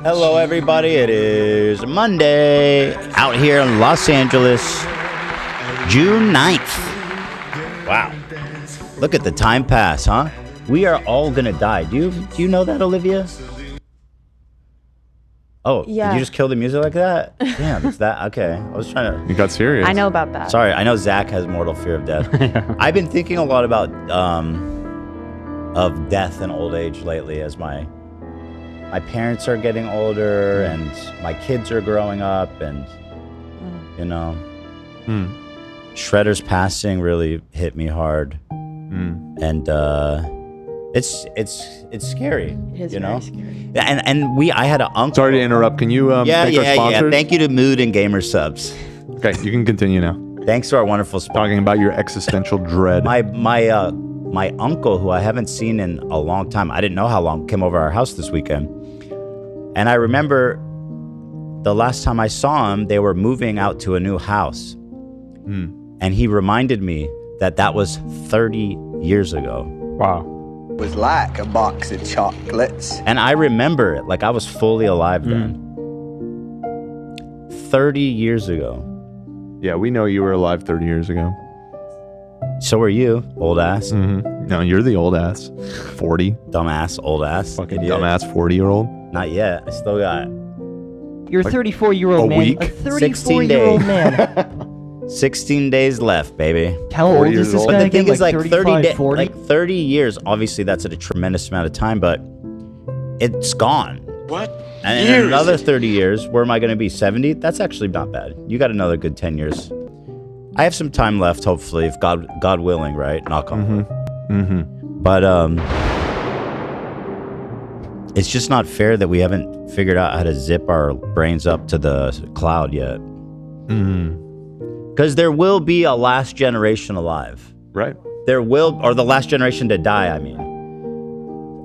Hello, everybody. It is Monday out here in Los Angeles, June 9th. Wow. Look at the time pass, huh? We are all going to die. Do you know that, Olivia? Oh, yeah. Did you just kill the music like that? Damn, it's that. Okay. I was trying to. You got serious. I know about that. Sorry, I know Zach has mortal fear of death. Yeah. I've been thinking a lot about of death and old age lately as my parents are getting older and my kids are growing up and, you know, Shredder's passing really hit me hard. And it's scary. It is, you very know? scary. And I had an uncle. Sorry to interrupt. Can you thank our sponsors? Thank you to Mood and Gamer Subs. Okay, you can continue now. Thanks to our wonderful sponsors. Talking about your existential dread. My uncle, who I haven't seen in a long time, I didn't know how long, came over our house this weekend. And I remember the last time I saw him, they were moving out to a new house. And he reminded me that was 30 years ago. Wow. It was like a box of chocolates. And I remember it like I was fully alive then. 30 years ago. Yeah, we know you were alive 30 years ago. So are you, old ass. No, you're the old ass. 40. Dumbass, old ass. Fucking dumbass 40-year-old. Not yet. I still got... You're a 34-year-old man. Week? A 34-year-old man. 16 days left, baby. How old is this guy? But the thing is, like 30 years, obviously that's a tremendous amount of time, but it's gone. What? And in another 30 years, where am I going to be? 70? That's actually not bad. You got another good 10 years. I have some time left, hopefully, if God willing, right? Knock on wood. But it's just not fair that we haven't figured out how to zip our brains up to the cloud yet. Because there will be a last generation alive. Right. There will, or the last generation to die, I mean.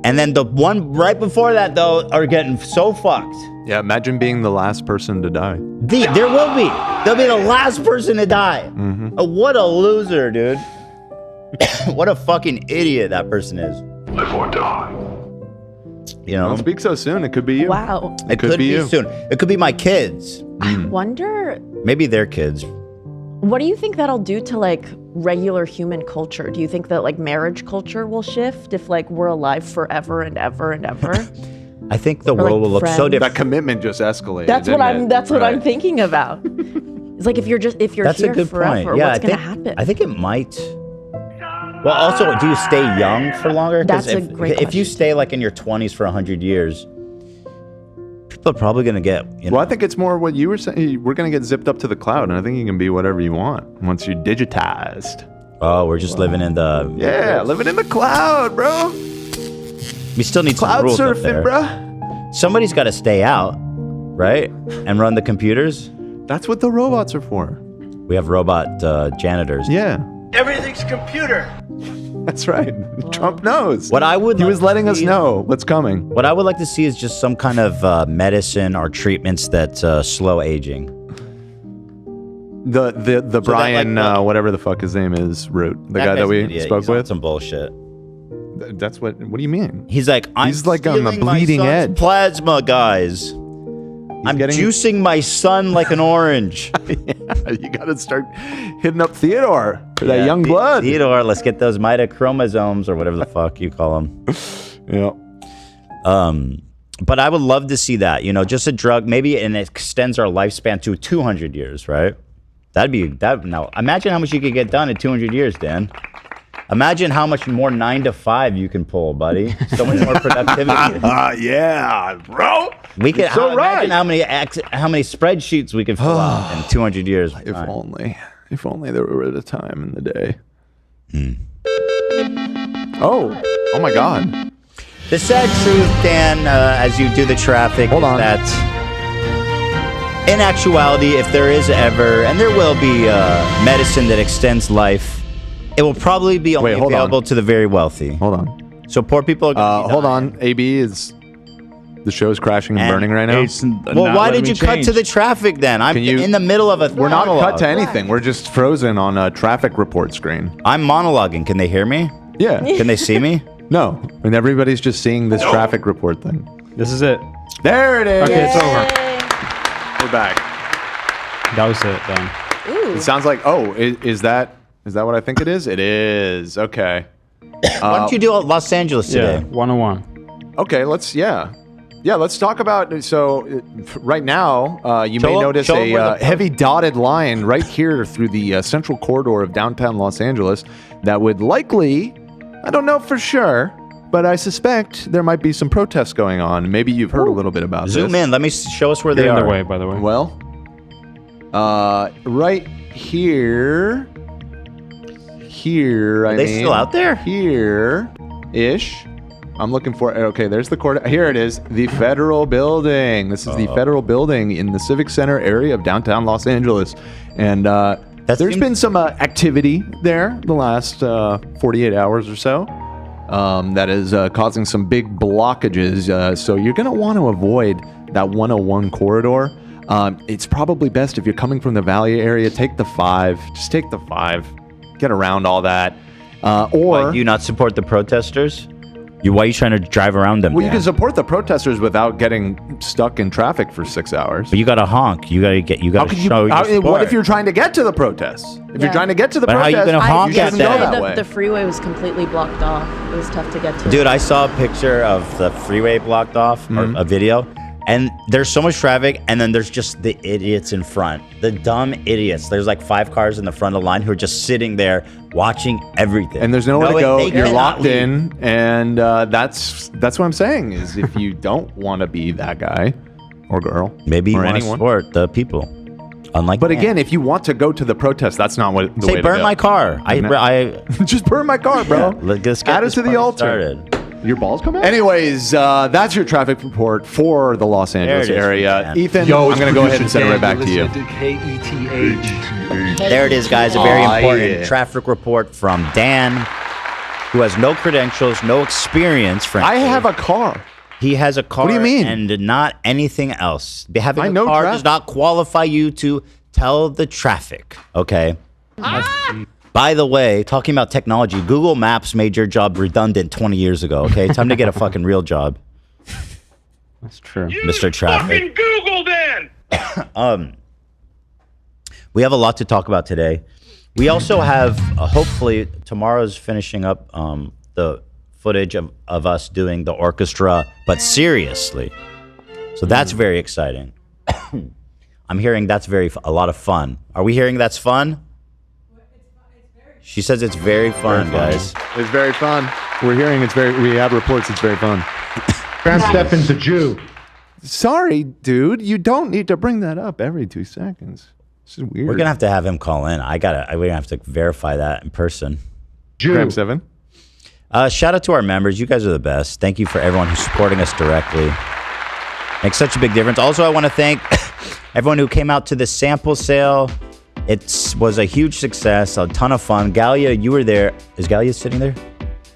And then the one right before that, though, are getting so fucked. Yeah, imagine being the last person to die. There will be. They'll be the last person to die. What a loser, dude. What a fucking idiot that person is. Live or die. You know? Don't speak so soon. It could be you. Wow. It could be you. soon. It could be my kids. I wonder, Maybe their kids. what do you think that'll do to like regular human culture? Do you think that like marriage culture will shift if like we're alive forever and ever and ever? I think the Or, world like, will look so friends. different. That commitment just escalated. That's what didn't it? That's what I'm Right. thinking about. It's like if you're That's here a good forever, point. Yeah, what's gonna happen? I think it might. Well, also, do you stay young for longer? 'Cause That's a great if you question. stay like in your 20s for 100 years, people are probably gonna get. You know, Well, I think it's more what you were saying. We're going to get zipped up to the cloud, and I think you can be whatever you want once you're digitized. oh, we're just living in the. Yeah, living in the cloud, bro. We still need some Cloud rules up surfing, there. bro. Somebody's got to stay out, right, and run the computers. That's what the robots are for. We have robot janitors. Yeah, Everything's computer. that's right. Trump knows. What I would He like was to letting us see- know what's coming. What I would like to see is just some kind of medicine or treatments that slow aging. The Brian, whatever the fuck his name is, Root, the guy that guy's we an idiot. spoke He's on with. some bullshit. That's what do you mean? He's like, He's like on the stealing my bleeding son's edge. plasma, guys. I'm getting- juicing my son like an orange. You got to start hitting up Theodore for that young blood. Theodore, let's get those mitochromosomes or whatever the fuck you call them. Yeah. But I would love to see that, you know, just a drug, maybe, and it extends our lifespan to 200 years, right? Now, imagine how much you could get done in 200 years, Dan. Imagine how much more 9 to 5 you can pull, buddy. So much more productivity. Yeah, bro. We could so imagine how many spreadsheets we could fill out in 200 years. If only there were a time in the day. Oh my God. The sad truth, Dan, as you do the traffic, Hold on. is that in actuality, if there is ever, and there will be medicine that extends life, it will probably be only hold available on. to the very wealthy. Hold on. So poor people are going to Hold on. AB is the show's crashing and burning right now. Well, why did you cut to the traffic then? I'm Can you- in the middle of a We're not monologue. cut to anything. We're just frozen on a traffic report screen. I'm monologuing. Can they hear me? Yeah. Can they see me? No. And everybody's just seeing this traffic report thing. This is it. There it is. Okay, it's over. We're back. That was it then. Ooh. It sounds like, is that what I think it is? It is. Okay. Why don't you do Los Angeles today? Yeah, 101. Okay, let's talk about, so right now, you may notice a heavy dotted line right here through the central corridor of downtown Los Angeles that would likely, I don't know for sure, but I suspect there might be some protests going on. Maybe you've heard a little bit about Zoom this. in. Let me show us where They're they in are. the way, by the way. Well, right here, Are they still out there? Here-ish. I'm looking for, okay, there's the court. Here it is, the Federal Building. This is the Federal Building in the Civic Center area of downtown Los Angeles. And there's been some activity there the last 48 hours or so that is causing some big blockages. So you're going to want to avoid that 101 corridor. It's probably best if you're coming from the Valley area, take the 5. Just take the 5. Get around all that. Or do you not support the protesters? Why are you trying to drive around them? Well, you can support the protesters without getting stuck in traffic for 6 hours. But you gotta honk. You gotta show your support. What if you're trying to get to the protests? If you're trying to get to the But how protest, you gonna honk you at shouldn't go them? that way. The freeway was completely blocked off. It was tough to get to. Dude, I saw a picture of the freeway blocked off, or a video, and there's so much traffic, and then there's just the idiots in front. The dumb idiots. There's like 5 cars in the front of the line who are just sitting there watching everything. And there's nowhere to go. They You're cannot locked leave. in, and that's what I'm saying. Is if you don't want to be that guy or girl, Maybe you or want to anyone. support the people. Unlike But them. again, if you want to go to the protest, that's not what the way say to burn go. my car. I Just burn my car, bro. let's get Add it this to the party altar. started. Your balls come out? Anyways, that's your traffic report for the Los Angeles There it is, area. man. Ethan, I'm going to go ahead and send it right back to you. There it is, guys. A very Aw, important yeah. traffic report from Dan, who has no credentials, no experience, frankly. I have a car. He has a car. What do you mean? And not anything else. Having I a know car traffic. does not qualify you to tell the traffic, okay? By the way, talking about technology, Google Maps made your job redundant 20 years ago, okay? Time to get a fucking real job, That's true. Mr. Traffic. Google then! We have a lot to talk about today. We also have, hopefully, tomorrow's finishing up the footage of us doing the orchestra, but seriously. So that's very exciting. I'm hearing that's a lot of fun. Are we hearing that's fun? She says it's very fun, guys. It's very fun. We're hearing we have reports it's very fun. Trans step into Jew. Sorry, dude. You don't need to bring that up every 2 seconds. This is weird. We're gonna have to have him call in. We're gonna have to verify that in person. Jew. Graham 7. Shout out to our members. You guys are the best. Thank you for everyone who's supporting us directly. Makes such a big difference. Also, I want to thank everyone who came out to the sample sale. It was a huge success, a ton of fun. Galia, you were there. Is Galia sitting there?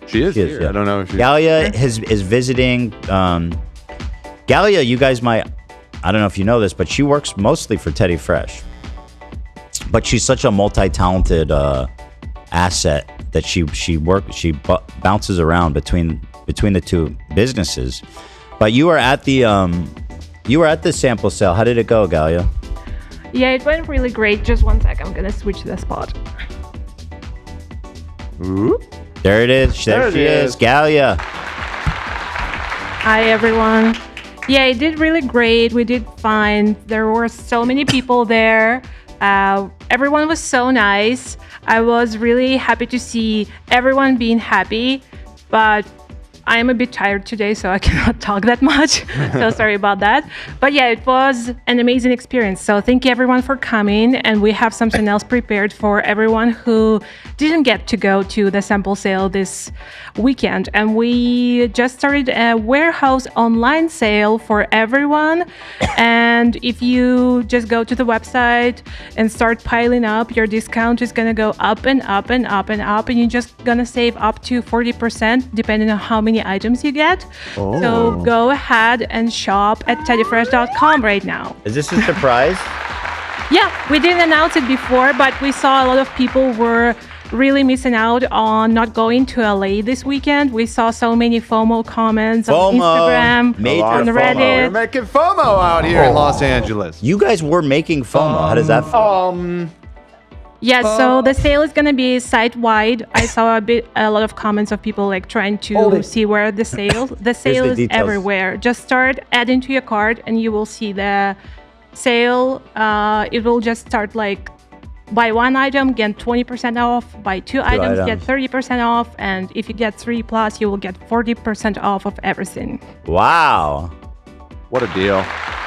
She is She is, here. yeah. I don't know if she's Galia is visiting. Galia, you guys might, I don't know if you know this, but she works mostly for Teddy Fresh. But she's such a multi-talented asset that she bounces around between the two businesses. But you were at the sample sale. How did it go, Galia? Yeah, it went really great. Just one sec, I'm gonna switch the spot. Ooh. There it is. There she is. Galia. Hi, everyone. Yeah, it did really great. We did fine. There were so many people there. Everyone was so nice. I was really happy to see everyone being happy, but I am a bit tired today, so I cannot talk that much. So sorry about that. But yeah, it was an amazing experience. So thank you everyone for coming. And we have something else prepared for everyone who didn't get to go to the sample sale this weekend. And we just started a warehouse online sale for everyone. And if you just go to the website and start piling up, your discount is going to go up and up and up and up. And you're just going to save up to 40% depending on how many items you get. Oh. So go ahead and shop at teddyfresh.com right now. Is this a surprise? Yeah, we didn't announce it before, but we saw a lot of people were really missing out on not going to LA this weekend. We saw so many FOMO comments on Instagram, Major on FOMO. Reddit. We're making FOMO out here in Los Angeles. You guys were making FOMO. How does that feel? Yeah, so the sale is gonna be site-wide. I saw a lot of comments of people like trying to see where the sale. The sale is details. everywhere. Just start adding to your cart, and you will see the sale. It will just start like buy one item, get 20% off. Buy two items, get 30% off. And if you get 3+, you will get 40% off of everything. Wow. What a deal.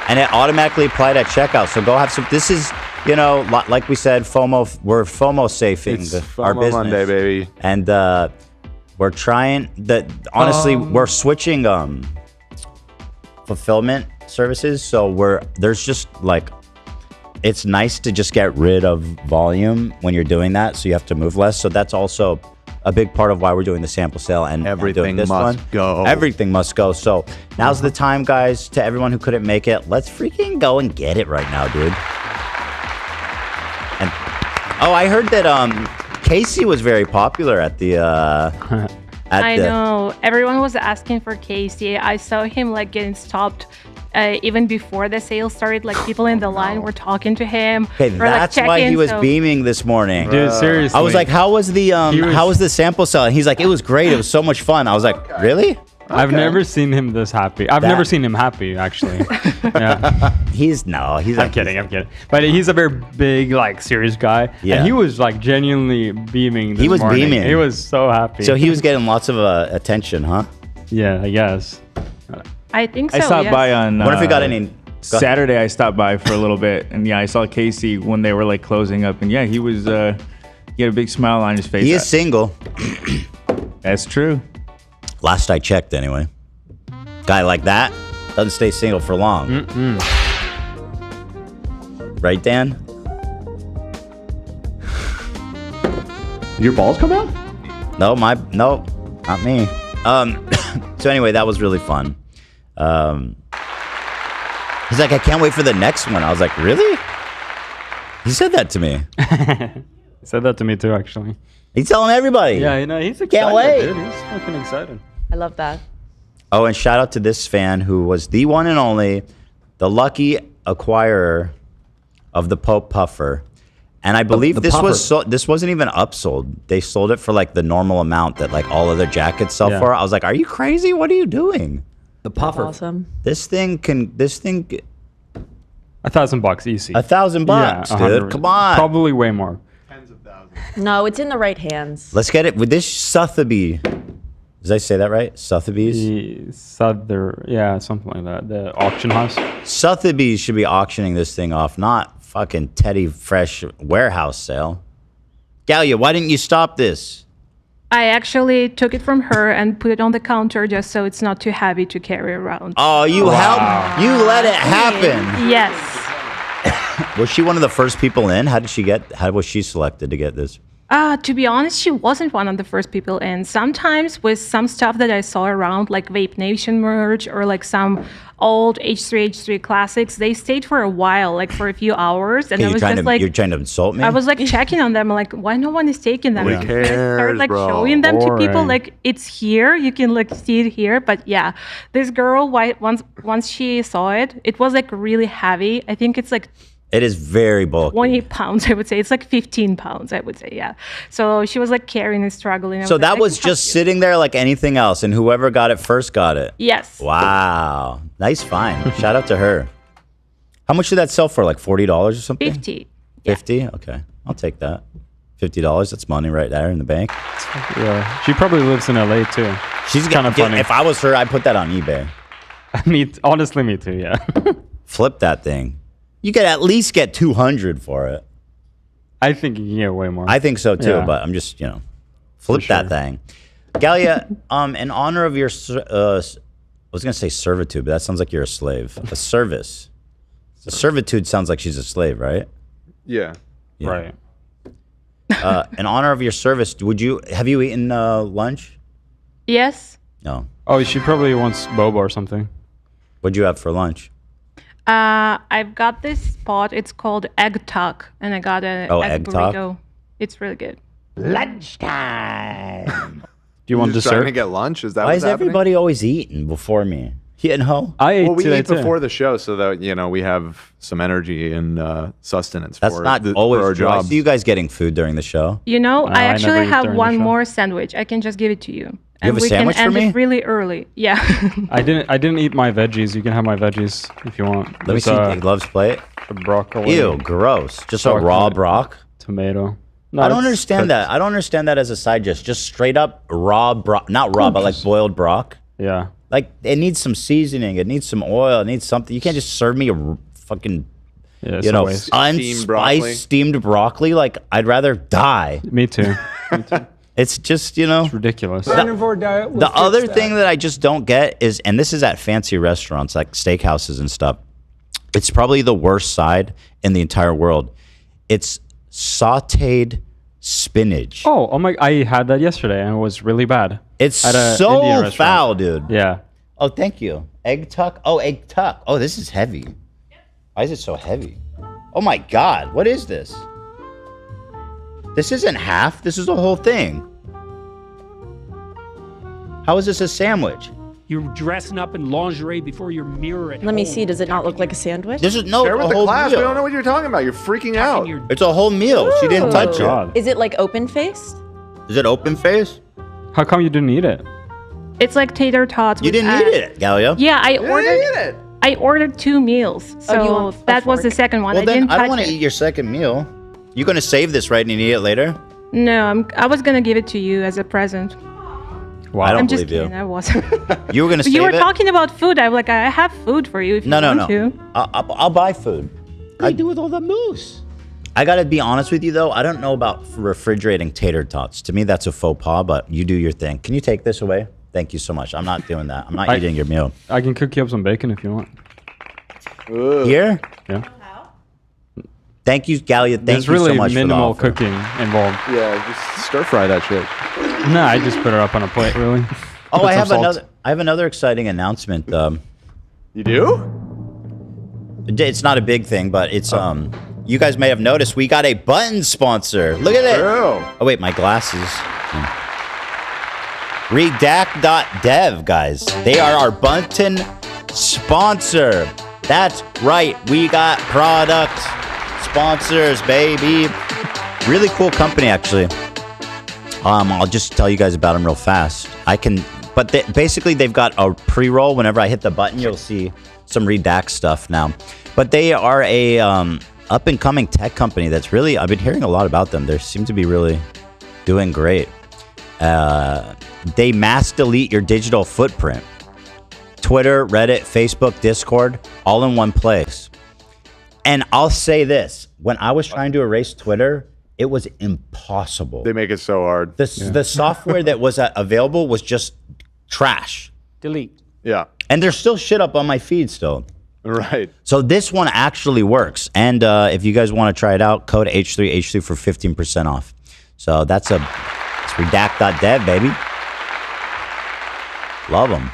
And it automatically applied at checkout. So go have some. This is, like we said, FOMO. We're FOMO safing It's our FOMO business. Monday, baby. And we're trying that. Honestly, we're switching fulfillment services. So there's just like, it's nice to just get rid of volume when you're doing that. So you have to move less. So that's also a big part of why we're doing the sample sale and Everything doing this must one. go. Everything must go. So now's the time, guys. To everyone who couldn't make it, let's freaking go and get it right now, dude. And I heard that Casey was very popular at the. I know everyone was asking for Casey. I saw him like getting stopped. Even before the sale started, like people in the line were talking to him. Okay, that's why he was beaming this morning. Dude, seriously. I was like, "How was the sample sale?" And he's like, "It was great. It was so much fun." I was like, "Really?" I've never seen him this happy. I've never seen him happy, actually. Yeah. I'm kidding. But he's a very big, like, serious guy. Yeah. And he was, like, genuinely beaming this morning. Beaming. He was so happy. So he was getting lots of attention, huh? Yeah, I guess. I think so. I stopped by on. What if we got any? Saturday, I stopped by for a little bit, and I saw Casey when they were like closing up, and he was. He had a big smile on his face. He is single. That's true. Last I checked, anyway. Guy like that doesn't stay single for long. Right, Dan? Did your balls come out? No, not me. So anyway, that was really fun. He's like, I can't wait for the next one. I was like, really? He said that to me. He said that to me too, actually. He's telling everybody. Yeah, he's excited. Can't wait. Dude. He's fucking excited. I love that. Oh, and shout out to this fan who was the one and only, the lucky acquirer of the Pope Puffer. And I believe this wasn't even upsold. They sold it for like the normal amount that like all other jackets sell for. I was like, are you crazy? What are you doing? The puffer. That's awesome. This thing $1,000 easy. $1,000, Yeah, dude. Come on. Probably way more. No, it's in the right hands. Let's get it with this Sotheby's. Did I say that right? Sotheby's? Yeah, something like that. The auction house. Sotheby's should be auctioning this thing off, not fucking Teddy Fresh warehouse sale. Galia, why didn't you stop this? I actually took it from her and put it on the counter just so it's not too heavy to carry around. Oh, you helped. You let it happen. Yes. Was she one of the first people in? How was she selected to get this? To be honest, she wasn't one of the first people in. Sometimes with some stuff that I saw around, like Vape Nation merch or like some old H3H3 classics, they stayed for a while, like for a few hours. And I was just like, you're trying to insult me? I was like checking on them, like, why no one is taking them? Who cares, I started like bro? showing them to people, Boring. like it's here. You can like see it here. But yeah, this girl, once she saw it, it was like really heavy. I think it's like it is very bulky. 20 pounds, I would say. It's like 15 pounds, I would say, yeah. So she was like carrying and struggling. So that was just sitting there like anything else, and whoever got it first got it? Yes. Wow. Nice find. Shout out to her. How much did that sell for? Like $40 or something? 50. 50? Okay. I'll take that. $50, that's money right there in the bank. Yeah. She probably lives in LA too. She's kind of funny. If I was her, I'd put that on eBay. Honestly, me too, yeah. Flip that thing. You could at least get 200 for it. I think you can get way more. I think so too, Yeah. but I'm just, flip that thing. Galia, in honor of your, I was going to say servitude, but that sounds like you're a slave. A service. A servitude sounds like she's a slave, right? Yeah. Right. In honor of your service, have you eaten lunch? Yes. No. Oh, she probably wants boba or something. What'd you have for lunch? I've got this spot. It's called Egg Tuck, and I got an egg Egg Tuck? burrito. It's really good. Lunchtime. Do you want Just trying to dessert? get lunch? Is that Why what's is happening? everybody always eating before me? You know? I ate Well, we today eat too. before the show so that we have some energy and sustenance. That's for not for always our true. I jobs. see you guys getting food during the show. You know, I I never actually eat have during the one show. more sandwich. I can just give it to you. You have a we sandwich for can end me? it really early. Yeah. I didn't eat my veggies. You can have my veggies if you want. Let me see Glove's plate. Broccoli. Ew, gross. Just a Chocolate. raw brock. Tomato. No, I don't it's understand cooked. that. I don't understand that as a side dish. Just straight up raw brock. Not raw, but like boiled brock. Yeah. Like, it needs some seasoning. It needs some oil. It needs something. You can't just serve me a fucking, Yeah, it's you a know, waste. Steamed broccoli. unspiced steamed broccoli. Like, I'd rather die. Me too. It's just, you know. It's ridiculous. The other thing that I just don't get is, and this is at fancy restaurants like steakhouses and stuff, it's probably the worst side in the entire world. It's sauteed spinach. Oh my! I had that yesterday and it was really bad. It's At a Indian so restaurant. foul, dude. Yeah. Oh, thank you. Egg tuck. Oh, egg tuck. Oh, this is heavy. Why is it so heavy? Oh my God, what is this? This isn't half. This is the whole thing. How is this a sandwich? You're dressing up in lingerie before your mirror at Let me home. see. Does it not look like a sandwich? This is no Share a with the whole class. meal. We don't know what you're talking about. You're freaking out. It's a whole meal. She didn't touch God. it. Is it like open faced? Is it open face? How come you didn't eat it? It's like tater tots. You with, didn't eat it, Galia. Yeah, I You ordered. didn't eat it. I ordered 2 meals, so do you want a that was the fork? second one. Well, I then didn't I don't touch want to it. eat your second meal. You gonna save this, right, and eat it later? No, I was gonna give it to you as a present. Wow. I don't I'm just believe kidding. you. I wasn't. You were gonna But save you were it? talking about food. I was like, I have food for you if No, you no, want no. to. I'll buy food. I do with all the moose. I gotta be honest with you though. I don't know about refrigerating tater tots. To me, that's a faux pas. But you do your thing. Can you take this away? Thank you so much. I'm not doing that. I'm not eating your meal. I can cook you up some bacon if you want. Here? Yeah. Thank you, Galia. Thank There's you really so much minimal for the offer. cooking involved. Yeah, just stir fry that shit. No, I just put it up on a plate, really. Oh, Put I some have salt. another exciting announcement. You do? It's not a big thing, but it's you guys may have noticed we got a button sponsor. Look at it. True. Oh wait, my glasses. Redact.dev, guys. They are our button sponsor. That's right. We got product sponsors, baby. Really cool company, actually. I'll just tell you guys about them real fast. But basically they've got a pre-roll. Whenever I hit the button, you'll see some Redact stuff now. But they are a up-and-coming tech company that's really, I've been hearing a lot about them. They seem to be really doing great. They mass delete your digital footprint. Twitter, Reddit, Facebook, Discord, all in one place. And I'll say this. When I was trying to erase Twitter, it was impossible. They make it so hard. The software that was available was just trash. Delete. Yeah. And there's still shit up on my feed still. Right. So this one actually works. And if you guys want to try it out, code H3H3 for 15% off. So it's redact.dev, baby. Love them.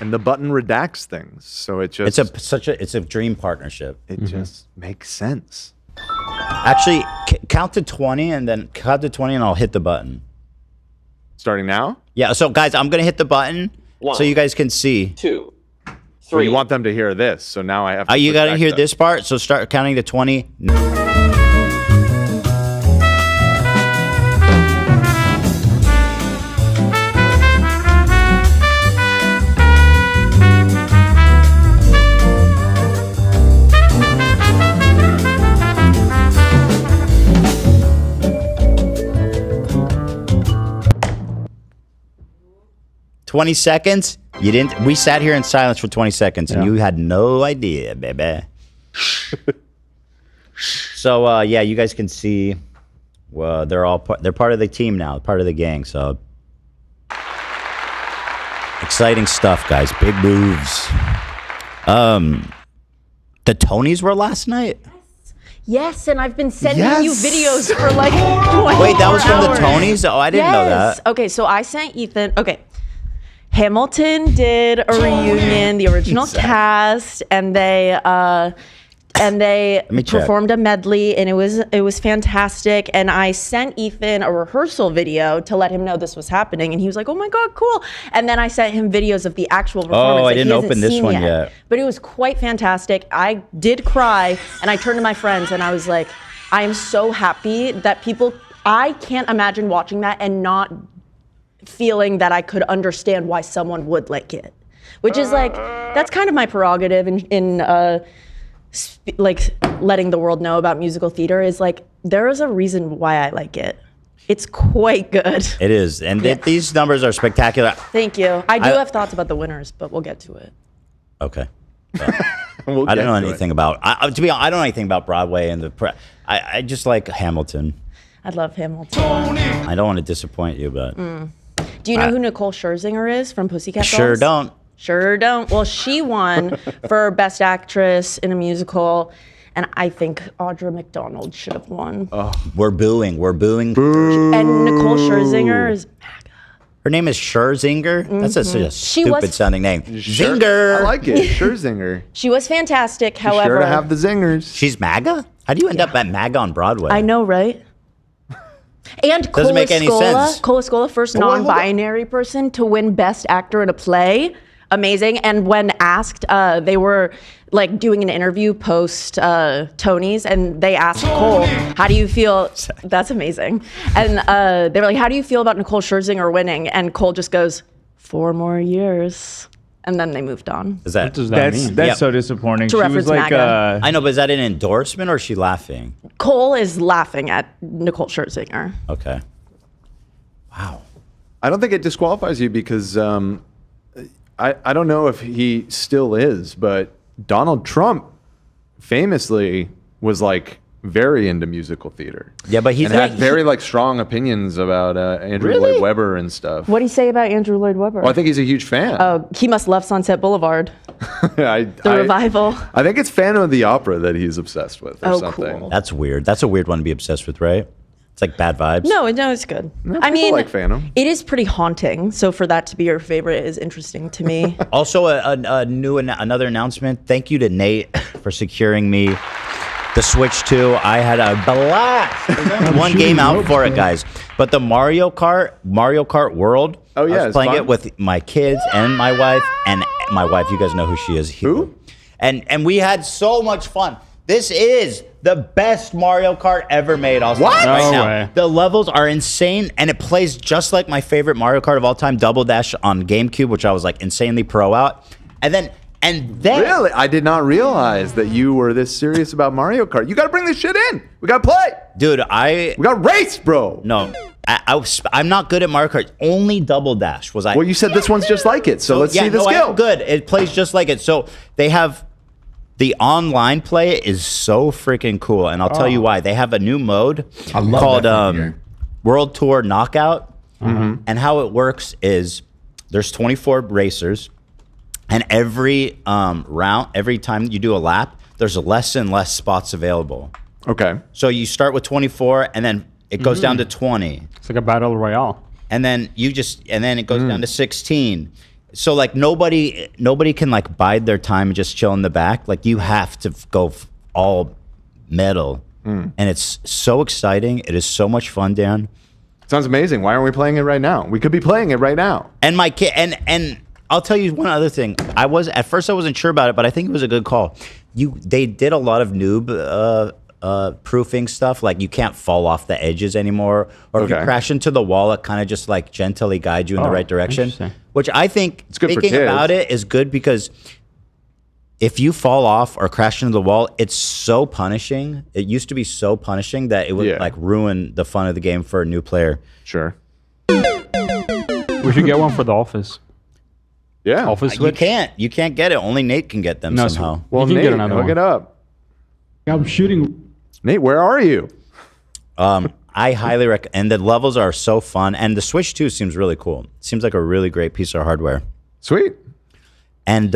And the button redacts things, so it just It's a dream partnership. it just makes sense. Actually, count to 20 and then count to 20 and I'll hit the button. Starting now? Yeah, so guys, I'm going to hit the button so you guys can see. 2, 3. Well, you want them to hear this, so now I have to You put got to back hear the- this part, so start counting to 20. 20 seconds. You didn't. We sat here in silence for 20 seconds, and you had no idea, baby. So yeah, you guys can see. Well, they're part of the team now, part of the gang. So exciting stuff, guys. Big moves. The Tonys were last night. Yes, and I've been sending you Yes. videos for like 24 Wait, that was from the hours. Tonys? Oh, I didn't know that. Okay, so I sent Ethan. Okay. Hamilton did a reunion, the original cast, and they and they me check. performed a medley, and it was fantastic. And I sent Ethan a rehearsal video to let him know this was happening, and he was like, "Oh my god, cool!" And then I sent him videos of the actual performance. Oh, I that he didn't hasn't open this seen one yet. But it was quite fantastic. I did cry, and I turned to my friends, and I was like, "I am so happy that people." I can't imagine watching that and not feeling that I could understand why someone would like it, which is like that's kind of my prerogative in like letting the world know about musical theater is like there is a reason why I like it. It's quite good. It is, and these numbers are spectacular. Thank you. I do have thoughts about the winners, but we'll get to it. Okay. I don't know anything about. To be honest, I don't know anything about Broadway and I just like Hamilton. I love Hamilton. I don't want to disappoint you, but Do you know who Nicole Scherzinger is from Pussycat Dolls? Sure don't. Sure don't. Well, she won for Best Actress in a Musical, and I think Audra McDonald should have won. Oh, we're booing. Boo. And Nicole Scherzinger is MAGA. Her name is Scherzinger? That's a stupid sounding name. Sure. Zinger. I like it. Scherzinger. She was fantastic, She's however. sure to have the zingers. She's MAGA? How do you end up at MAGA on Broadway? I know, right? And Doesn't make any sense. Cola Scola, first non-binary person to win Best Actor in a Play. Amazing. And when asked, they were like doing an interview post Tony's, and they asked Cole, "How do you feel?" That's amazing. And they were like, "How do you feel about Nicole Scherzinger winning?" And Cole just goes, "4 more years." And then they moved on. What does that mean? That's so disappointing. To She reference was like, MAGA. I know, but is that an endorsement or is she laughing? Cole is laughing at Nicole Scherzinger. Okay. Wow. I don't think it disqualifies you because I don't know if he still is, but Donald Trump famously was like very into musical theater. Yeah, but and had very like strong opinions about Andrew Really? Lloyd Webber and stuff. What do you say about Andrew Lloyd Webber? Well, I think he's a huge fan. Oh, he must love Sunset Boulevard. The revival. I think it's Phantom of the Opera that he's obsessed with or something. Cool. That's weird. That's a weird one to be obsessed with, right? It's like bad vibes. No, it's good. I people mean, like Phantom. It is pretty haunting. So for that to be your favorite is interesting to me. Also, another announcement. Thank you to Nate for securing me the Switch 2. I had a blast. One game out for it, guys. But the Mario Kart World. Oh yeah, I was playing it with my kids and my wife. And my wife, you guys know who she is. Who? And we had so much fun. This is the best Mario Kart ever made. I'll say it right now. The levels are insane, and it plays just like my favorite Mario Kart of all time, Double Dash on GameCube, which I was like insanely pro out. And then really, I did not realize that you were this serious about Mario Kart. You got to bring this shit in. We got to play, dude. We got race, bro. No, I'm not good at Mario Kart. Only Double Dash was I. Well, you said this one's just like it, so let's see the skill. Good. It plays just like it. So they have. The online play is so freaking cool, and I'll tell you why. They have a new mode called World Tour Knockout, and how it works is there's 24 racers, and every round, every time you do a lap, there's less and less spots available. Okay. So you start with 24, and then it goes down to 20. It's like a battle royale. And then it goes down to 16. So like nobody can like bide their time and just chill in the back. Like you have to go all metal, and it's so exciting. It is so much fun, Dan. Sounds amazing. Why aren't we playing it right now? We could be playing it right now. And my kid, and I'll tell you one other thing. At first I wasn't sure about it, but I think it was a good call. They did a lot of noob proofing stuff, like you can't fall off the edges anymore, or if you crash into the wall, it kind of just like gently guides you in the right direction, which I think it's good. Thinking about it is good, because if you fall off or crash into the wall, it's so punishing. It used to be so punishing that it would like ruin the fun of the game for a new player. Sure. We should get one for the office. Yeah. Office Switch. You can't get it. Only Nate can get them somehow. Well, you can Nate, get another hook one. it up. I'm shooting. Nate, where are you? I highly recommend, and the levels are so fun, and the Switch 2 seems really cool. It seems like a really great piece of hardware. Sweet. And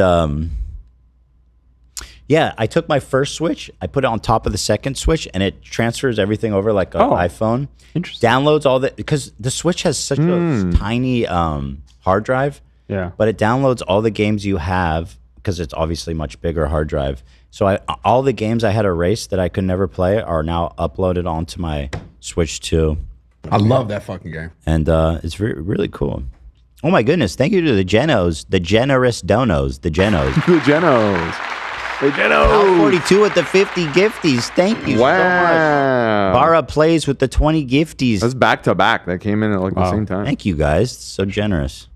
yeah, I took my first Switch, I put it on top of the second Switch, and it transfers everything over like an iPhone. Interesting. Downloads all that, because the Switch has such a tiny hard drive. Yeah. But it downloads all the games you have, because it's obviously much bigger hard drive. So all the games I had erased that I could never play are now uploaded onto my Switch 2. I love that fucking game. And it's really cool. Oh my goodness. Thank you to the Genos, the generous donos, the Genos. The Genos. The Genos. Al 42 with the 50 gifties. Thank you so much. Bara plays with the 20 gifties. That's back to back. That came in at like the same time. Thank you guys. So generous.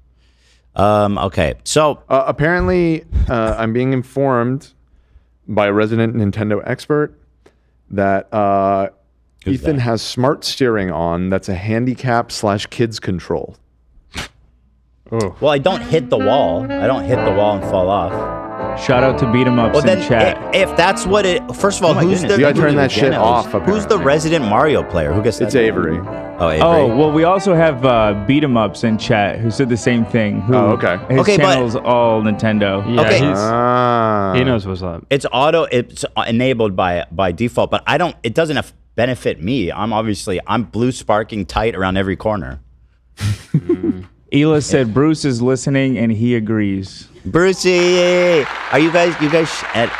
Okay. So apparently I'm being informed by a resident Nintendo expert that Ethan has smart steering on. That's a handicap / kids control. Oh. Well, I don't hit the wall. I don't hit the wall and fall off. Shout out to Beat 'em Ups in chat. If that's what it... First of all, who's the... You gotta turn that shit off, Who's the resident Mario player? Who gets that? It's Avery. Oh, Avery. Oh, well, we also have Beat 'em Ups in chat who said the same thing. Okay. His channel's all Nintendo. Yeah, Okay. he knows what's up. It's enabled by default, but it doesn't benefit me. I'm blue sparking tight around every corner. Ela said Bruce is listening and he agrees. Brucey, are you guys? It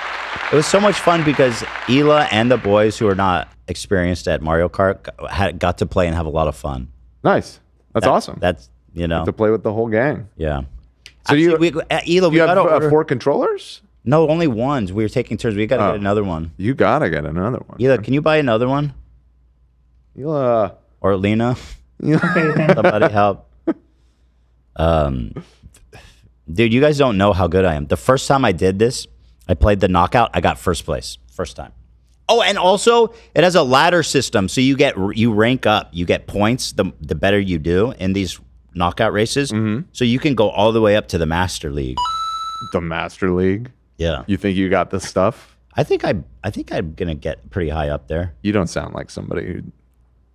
was so much fun because Ela and the boys who are not experienced at Mario Kart got to play and have a lot of fun. Nice. That's awesome. That's to play with the whole gang. Yeah. So Actually, Ela, you have 4 controllers? No, only ones. We were taking turns. We got to get another one. You gotta get another one. Ela, can you buy another one? Ela or Lena? Somebody help. Dude, you guys don't know how good I am. The first time I did this, I played the knockout. I got first place. First time. Oh, and also it has a ladder system, so you rank up. You get points the better you do in these knockout races. So you can go all the way up to the Master League. The Master League? Yeah. You think you got the stuff? I think I'm gonna get pretty high up there. You don't sound like somebody who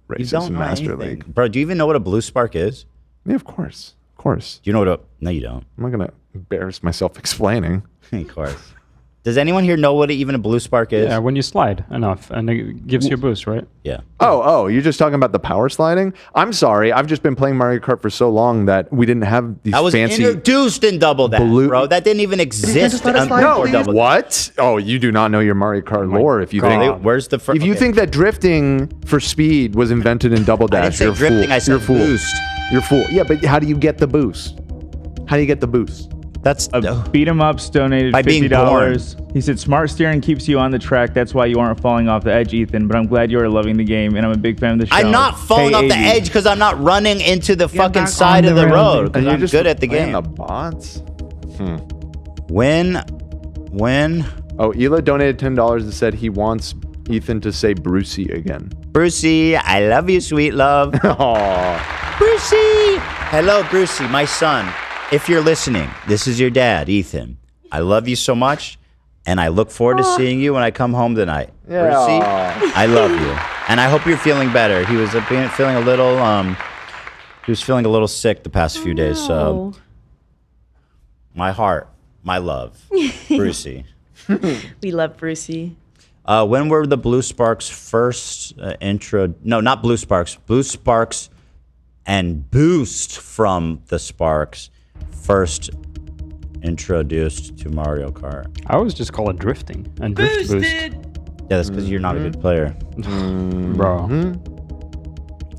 races in Master League. Bro, do you even know what a blue spark is? Yeah, of course. Of course. Do you know what no, you don't. I'm not going to embarrass myself explaining. Of course. Does anyone here know what even a blue spark is? Yeah, when you slide enough and it gives you a boost, right? Yeah. Oh, you're just talking about the power sliding? I'm sorry. I've just been playing Mario Kart for so long that we didn't have these fancy... I was introduced in Double Dash, bro. That didn't even exist. What? Oh, you do not know your Mario Kart lore if you think... Where's the If you think that drifting for speed was invented in Double Dash, you're a fool. I said you're a fool. boost. You're a fool. Yeah, but how do you get the boost? How do you get the boost? That's Beat 'em Ups donated by being $50. He said smart steering keeps you on the track. That's why you aren't falling off the edge, Ethan. But I'm glad you are loving the game, and I'm a big fan of the show. I'm not falling off the edge because I'm not running into the fucking side of the road. Because I'm just good at the game. The bots. When? Oh, Ela donated $10 and said he wants Ethan to say Brucey again. Brucey, I love you, sweet love. Aww. Brucey. Hello, Brucey, my son. If you're listening, this is your dad, Ethan. I love you so much, and I look forward to seeing you when I come home tonight. Yeah. Brucey, I love you, and I hope you're feeling better. He was feeling a little sick the past few days. So, my heart, my love, Brucey. We love Brucey. When were the Blue Sparks first intro? No, not Blue Sparks. Blue Sparks and Boost from the Sparks first introduced to Mario Kart. I always just call it drifting and drift boost. Yeah, that's because you're not a good player. Bro.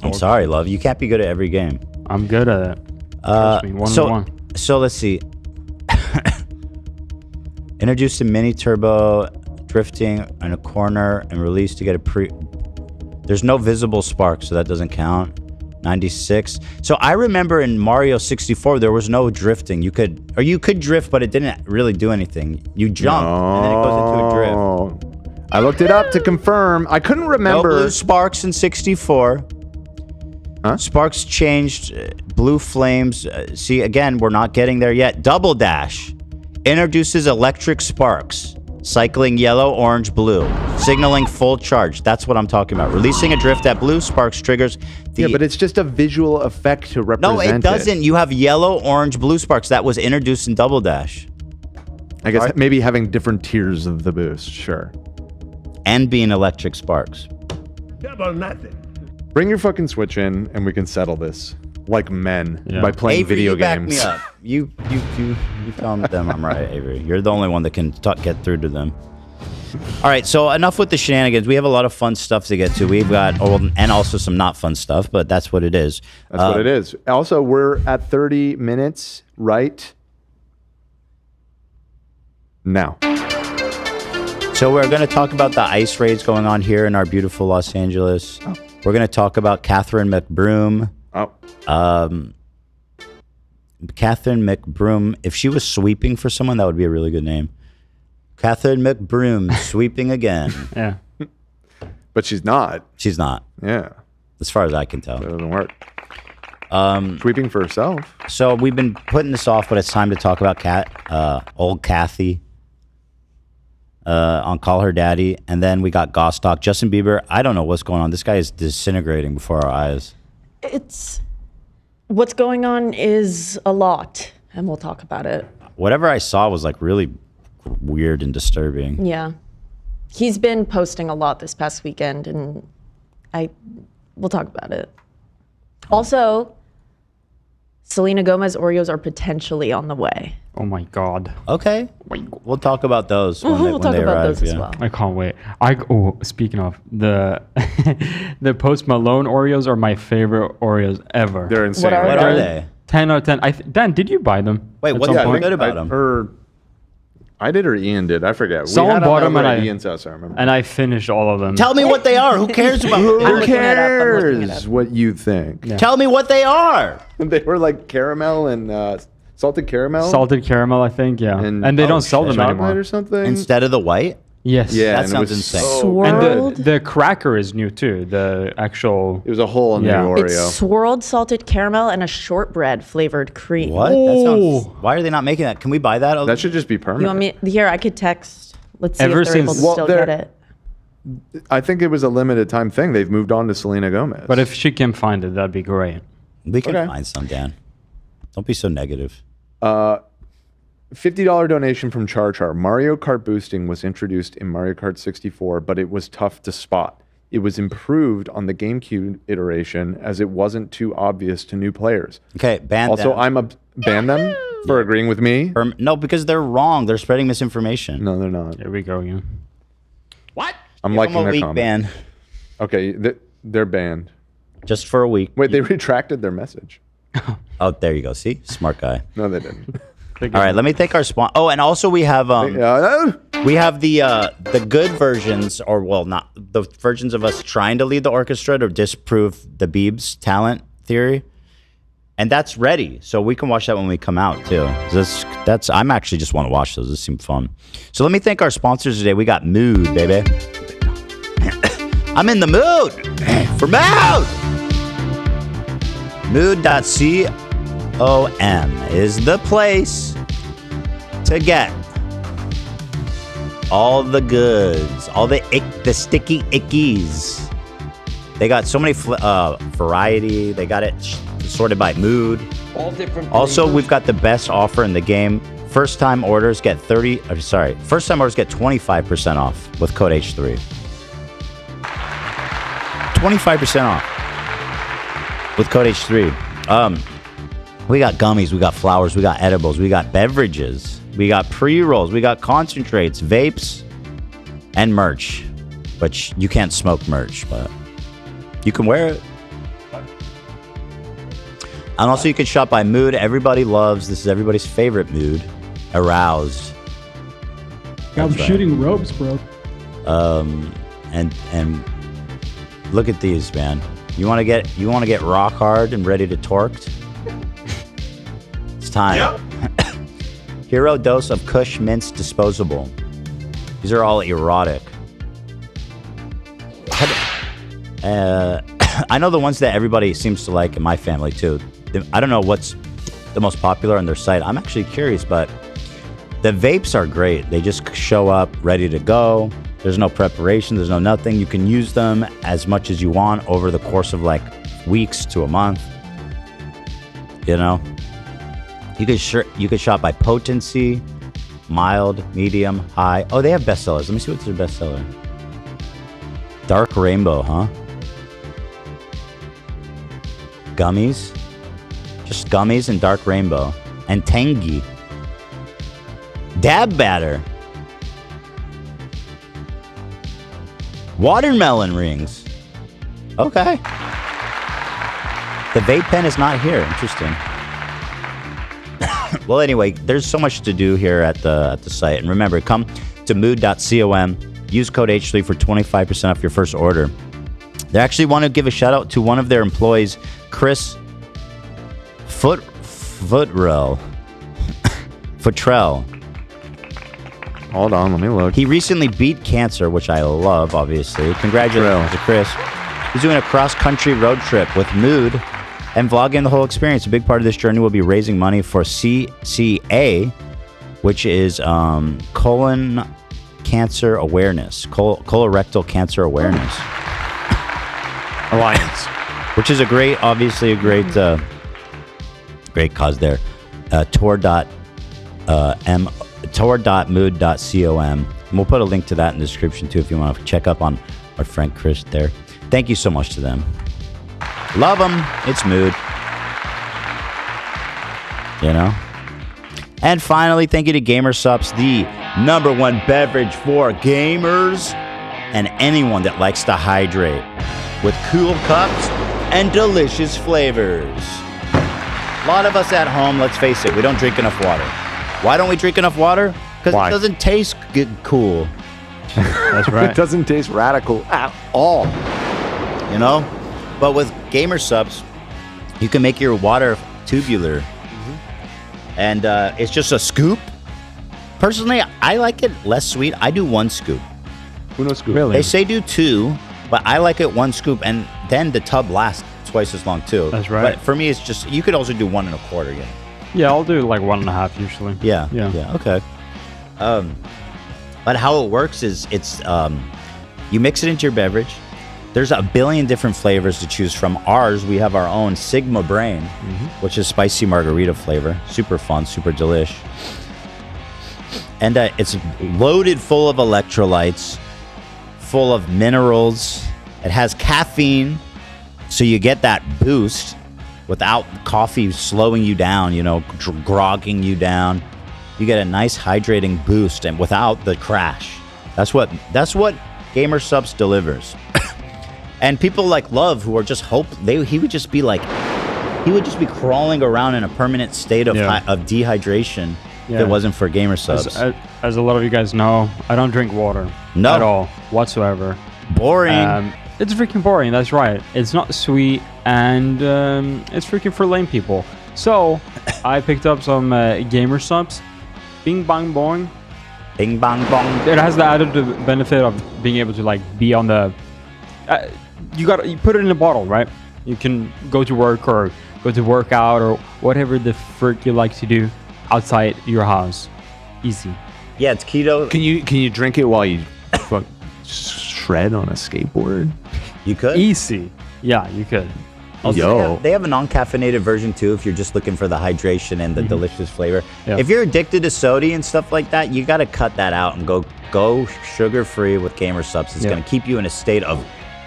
I'm sorry, love. You can't be good at every game. I'm good at it. Trust me, one. So let's see. Introduced to mini turbo drifting in a corner and released to get a There's no visible spark, so that doesn't count. 96. So I remember in Mario 64 there was no drifting. You could drift, but it didn't really do anything. You jump and then it goes into a drift. I looked it up to confirm. I couldn't remember. No blue sparks in 64. Huh? Sparks changed. Blue flames. See, again, we're not getting there yet. Double Dash introduces electric sparks. Cycling yellow, orange, blue. Signaling full charge. That's what I'm talking about. Releasing a drift at blue sparks triggers the... Yeah, but it's just a visual effect to represent it. No, it doesn't. You have yellow, orange, blue sparks. That was introduced in Double Dash. I guess maybe having different tiers of the boost, sure. And being electric sparks. Double nothing. Bring your fucking Switch in and we can settle this. like men by playing Avery, video you games. Back me up. You tell them I'm right, Avery. You're the only one that can get through to them. All right, so enough with the shenanigans. We have a lot of fun stuff to get to. We've got, and also some not fun stuff, but that's what it is. That's what it is. Also, we're at 30 minutes right now. So we're going to talk about the ice raids going on here in our beautiful Los Angeles. Oh. We're going to talk about Catherine McBroom. Oh. Catherine McBroom. If she was sweeping for someone, that would be a really good name. Catherine McBroom sweeping again. Yeah. But she's not. She's not. Yeah. As far as I can tell. That doesn't work. Sweeping for herself. So we've been putting this off, but it's time to talk about old Kathy on Call Her Daddy. And then we got Goss Talk. Justin Bieber. I don't know what's going on. This guy is disintegrating before our eyes. What's going on is a lot, and we'll talk about it. Whatever I saw was like really weird and disturbing. Yeah. He's been posting a lot this past weekend, and we'll talk about it. Also, Selena Gomez Oreos are potentially on the way. Oh my God. Okay. We'll talk about those when we'll talk they about arrive. those as well. I can't wait. Speaking of the the Post Malone Oreos are my favorite Oreos ever. They're insane. What are they? 10 out of 10. Dan, did you buy them? Wait, what's good about them? I did or Ian did. I forget. Someone bought them at Ian's house, I remember. And I finished all of them. Tell me what they are. Who cares about Who cares what you think? Yeah. Tell me what they are. They were like caramel and salted caramel. Salted caramel, I think, yeah. And they don't sell them anymore. Or something. Instead of the white? Yes. Yeah, that sounds insane. And the cracker is new too. The actual. It was a hole in the Oreo. It's swirled salted caramel and a shortbread flavored cream. What? That sounds, why are they not making that? Can we buy that? That should just be permanent. You want me here? I could text. Let's see Ever if they're able to since- still get it. I think it was a limited time thing. They've moved on to Selena Gomez. But if she can find it, that'd be great. We can find some, Dan. Don't be so negative. $50 donation from Char Char. Mario Kart boosting was introduced in Mario Kart 64, but it was tough to spot. It was improved on the GameCube iteration as it wasn't too obvious to new players. Okay, ban them. Ban them for agreeing with me? No, because they're wrong. They're spreading misinformation. No, they're not. Here we go again. What? I'm liking their week comment. ban. Okay, they're banned. Just for a week. Wait, they retracted their message. Oh, there you go. See? Smart guy. No, they didn't. All right, let me thank our sponsor. Oh, and also we have we have the good versions, or well, not the versions of us trying to lead the orchestra to disprove the Biebs talent theory, and that's ready, so we can watch that when we come out too. I'm actually just want to watch those. This seems fun. So let me thank our sponsors today. We got Mood, baby. I'm in the mood for Mood. Mood.com is the place to get all the goods, all the sticky ickies. They got so many variety. They got it sorted by mood. All different. Also, we've got the best offer in the game. First time orders get 25% off with code H3. 25% off with code H3. We got gummies, we got flowers, we got edibles, we got beverages, we got pre-rolls, we got concentrates, vapes, and merch. But you can't smoke merch, but you can wear it. And also you can shop by mood. This is everybody's favorite mood. Aroused. I'm shooting ropes, bro. And look at these, man. You want to get rock hard and ready to torqued? It's time. Yep. Hero dose of Kush Mints Disposable. These are all erotic. I know the ones that everybody seems to like in my family too. I don't know what's the most popular on their site. I'm actually curious, but the vapes are great. They just show up ready to go. There's no preparation. There's no nothing. You can use them as much as you want over the course of like weeks to a month. You know, you could shop by potency, mild, medium, high. Oh, they have bestsellers. Let me see what's their bestseller. Dark Rainbow, huh? Gummies. Just gummies and dark rainbow. And tangy. Dab batter. Watermelon rings. Okay. The vape pen is not here. Interesting. Well, anyway, there's so much to do here at the site. And remember, come to mood.com. Use code H3 for 25% off your first order. They actually want to give a shout out to one of their employees, Chris Footrell. Hold on, let me look. He recently beat cancer, which I love, obviously. Congratulations to Chris. He's doing a cross-country road trip with Mood and vlogging the whole experience. A big part of this journey will be raising money for CCA, which is colon cancer awareness, colorectal cancer awareness Alliance, which is great cause there. tour.mood.com. And we'll put a link to that in the description too if you want to check up on our friend Chris there. Thank you so much to them. Love them. It's Mood. You know? And finally, thank you to GamerSups, the #1 beverage for gamers and anyone that likes to hydrate with cool cups and delicious flavors. A lot of us at home, let's face it, we don't drink enough water. Why don't we drink enough water? Because it doesn't taste good, cool. That's right. It doesn't taste radical at all. You know? But with GamerSups, you can make your water tubular. And it's just a scoop. Personally, I like it less sweet. I do 1 scoop. Uno scoop. Really? They say do 2, but I like it 1 scoop, and then the tub lasts twice as long too. That's right. But for me, it's just, you could also do 1 1/4. Yeah. Yeah, I'll do like 1.5 usually. Yeah. Yeah. Okay. But how it works is it's you mix it into your beverage. There's a billion different flavors to choose from. Ours, we have our own Sigma Brain, which is spicy margarita flavor. Super fun, super delish. And it's loaded full of electrolytes, full of minerals. It has caffeine, so you get that boost without coffee slowing you down, you know, grogging you down. You get a nice hydrating boost and without the crash. That's what GamerSups delivers. And people like Love, who are just he would just be crawling around in a permanent state of dehydration if it wasn't for GamerSups. As a lot of you guys know, I don't drink water at all whatsoever. Boring. It's freaking boring. That's right. It's not sweet, and it's freaking for lame people. So I picked up some GamerSups. Bing bang boing. Bing bang bong. It has the added benefit of being able to like be on the. You put it in a bottle, right? You can go to work or go to work out or whatever the frick you like to do outside your house. Easy. Yeah, it's keto. Can you drink it while you shred on a skateboard? You could. Easy. Yeah, you could. Also, they have a non-caffeinated version too if you're just looking for the hydration and the delicious flavor. Yeah. If you're addicted to soda and stuff like that, you got to cut that out and go sugar-free with GamerSups. It's going to keep you in a state of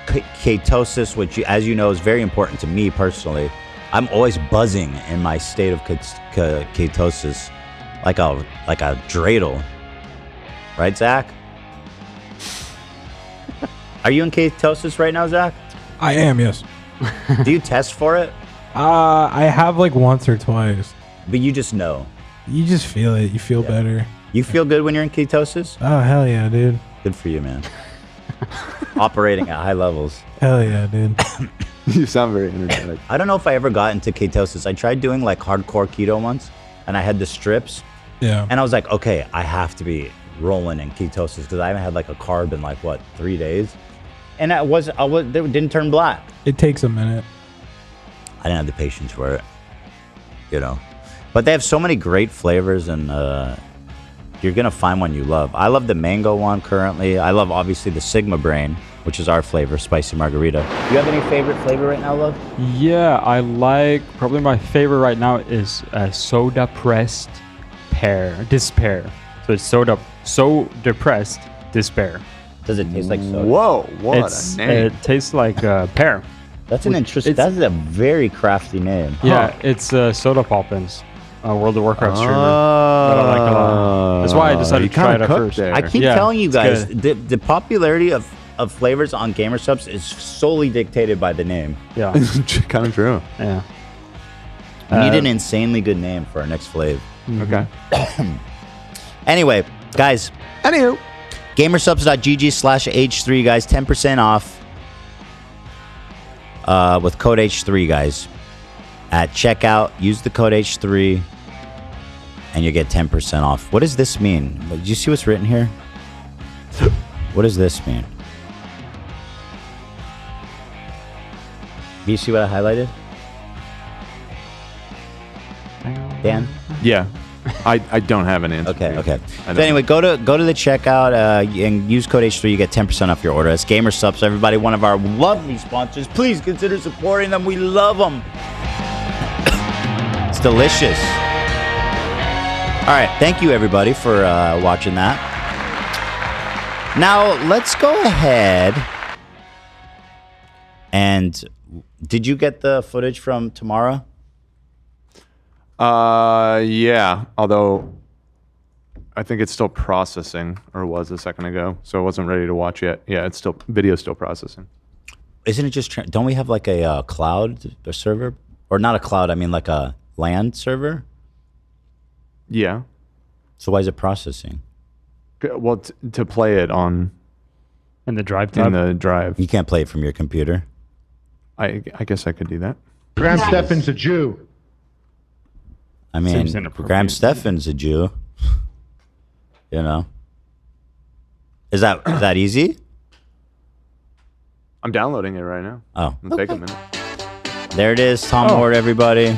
ketosis, which, as you know, is very important to me personally. I'm always buzzing in my state of ketosis, like a dreidel. Right, Zach? Are you in ketosis right now, Zach? I am, yes. Do you test for it? I have like once or twice. But you just know. You just feel it. You feel better. You feel good when you're in ketosis? Oh, hell yeah, dude. Good for you, man. Operating at high levels. Hell yeah, dude. You sound very energetic. I don't know if I ever got into ketosis. I tried doing like hardcore keto once, and I had the strips. Yeah. And I was like, okay, I have to be rolling in ketosis because I haven't had like a carb in like, 3 days? And it didn't turn black. It takes a minute. I didn't have the patience for it, you know. But they have so many great flavors, and you're going to find one you love. I love the mango one currently. I love, obviously, the Sigma Brain, which is our flavor, spicy margarita. Do you have any favorite flavor right now, Love? Yeah, I like, probably my favorite right now is soda pressed despair. So it's so depressed despair. Does it taste like soda? Whoa, what a name. It tastes like pear. That's an interesting. That's a very crafty name. Yeah, it's Soda Poppins, World of Warcraft streamer. That I like a lot. That's why I decided to try it at first. I keep telling you guys, the popularity of flavors on Gamer Subs is solely dictated by the name. Yeah. Kind of true. Yeah. We need an insanely good name for our next flavor. Okay. Anyway, guys. Anywho. Gamersubs.gg/H3, guys. 10% off with code H3, guys. At checkout, use the code H3 and you get 10% off. What does this mean? Do you see what's written here? What does this mean? Do you see what I highlighted? Dan? Yeah. I don't have an answer. Okay. So anyway, go to the checkout and use code H3. You get 10% off your order. It's Gamer Subs, everybody. One of our lovely sponsors. Please consider supporting them. We love them. It's delicious. All right. Thank you, everybody, for watching that. Now, let's go ahead. And did you get the footage from Tamara? Yeah. Although I think it's still processing, or was a second ago, so I wasn't ready to watch yet. Yeah, it's still video's still processing. Isn't it just? Don't we have like a cloud server, or not a cloud? I mean, like a LAN server. Yeah. So why is it processing? Well, to play it on. In the drive tab? In the drive. You can't play it from your computer. I guess I could do that. Graham Stephan's a Jew. I mean, Graham Stephan's a Jew. You know. Is that easy? I'm downloading it right now. Oh. It'll take a minute. There it is, Tom Ward, everybody.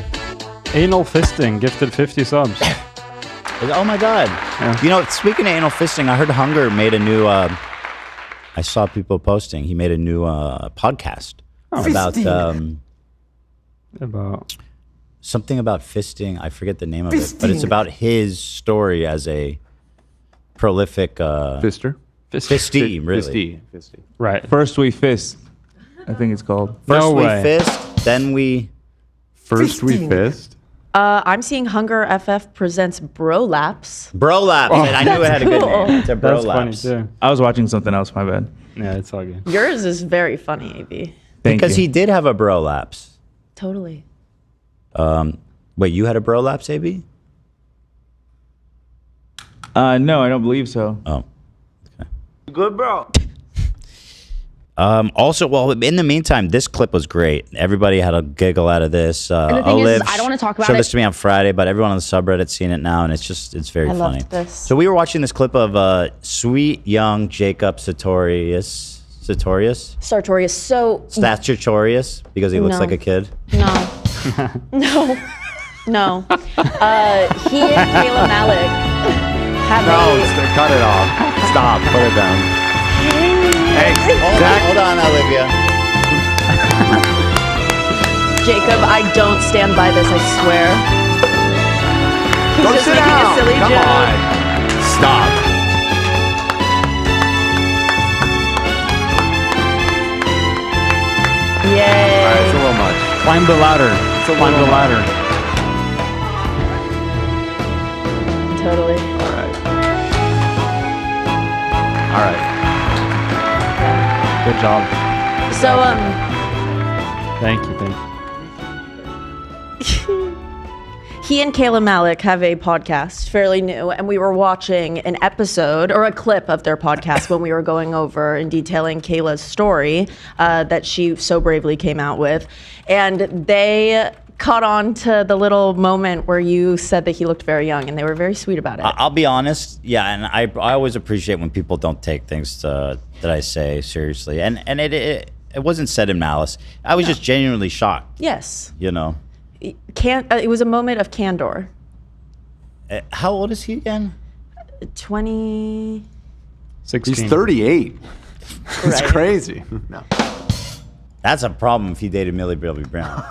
Anal Fisting gifted 50 subs. Oh my God. Yeah. You know, speaking of anal fisting, I heard Hunger made a new, I saw people posting, he made a new podcast about something about fisting. I forget the name of it, but it's about his story as a prolific fister. Fisty, really. Fisty. Right. First we fist, I think it's called. First we fist, then we... First we fist? I'm seeing Hunger FF presents Bro Laps. Bro Laps. Oh, I knew it had a good name. It's a Bro Laps. Funny too. I was watching something else, my bad. Yeah, it's all good. Yours is very funny, AB. Because he did have a Bro Laps. Totally. Wait, you had a Bro Laps, AB? No, I don't believe so. Oh. Okay. Good, bro. Also, well, in the meantime, this clip was great. Everybody had a giggle out of this. And the thing is, I don't want to talk about showed it. this to me on Friday, but everyone on the subreddit's seen it now, and it's very funny. loved this. So we were watching this clip of sweet young Jacob Sartorius. Sartorius. So Sartorius, because he looks like a kid. No. No. He and Kayla Malecc have cut it off. Stop. Put it down. Hey, hold on, Olivia. Jacob, I don't stand by this, I swear. He's Go just sit making down. a silly Come joke. on. Stop. Yay. All right, it's a little much. Climb the ladder. Climb the ladder. Totally. All right. Good job. So, Thank you. he and Kayla Malecc have a podcast, fairly new, and we were watching an episode or a clip of their podcast when we were going over and detailing Kayla's story that she so bravely came out with. And they caught on to the little moment where you said that he looked very young, and they were very sweet about it. I'll be honest, yeah, and I always appreciate when people don't take things that I say seriously, and it wasn't said in malice. I was just genuinely shocked. Yes. You know. It was a moment of candor. How old is he again? 20. 16. He's 38. That's Right. crazy. No. That's a problem if he dated Millie Bobby Brown.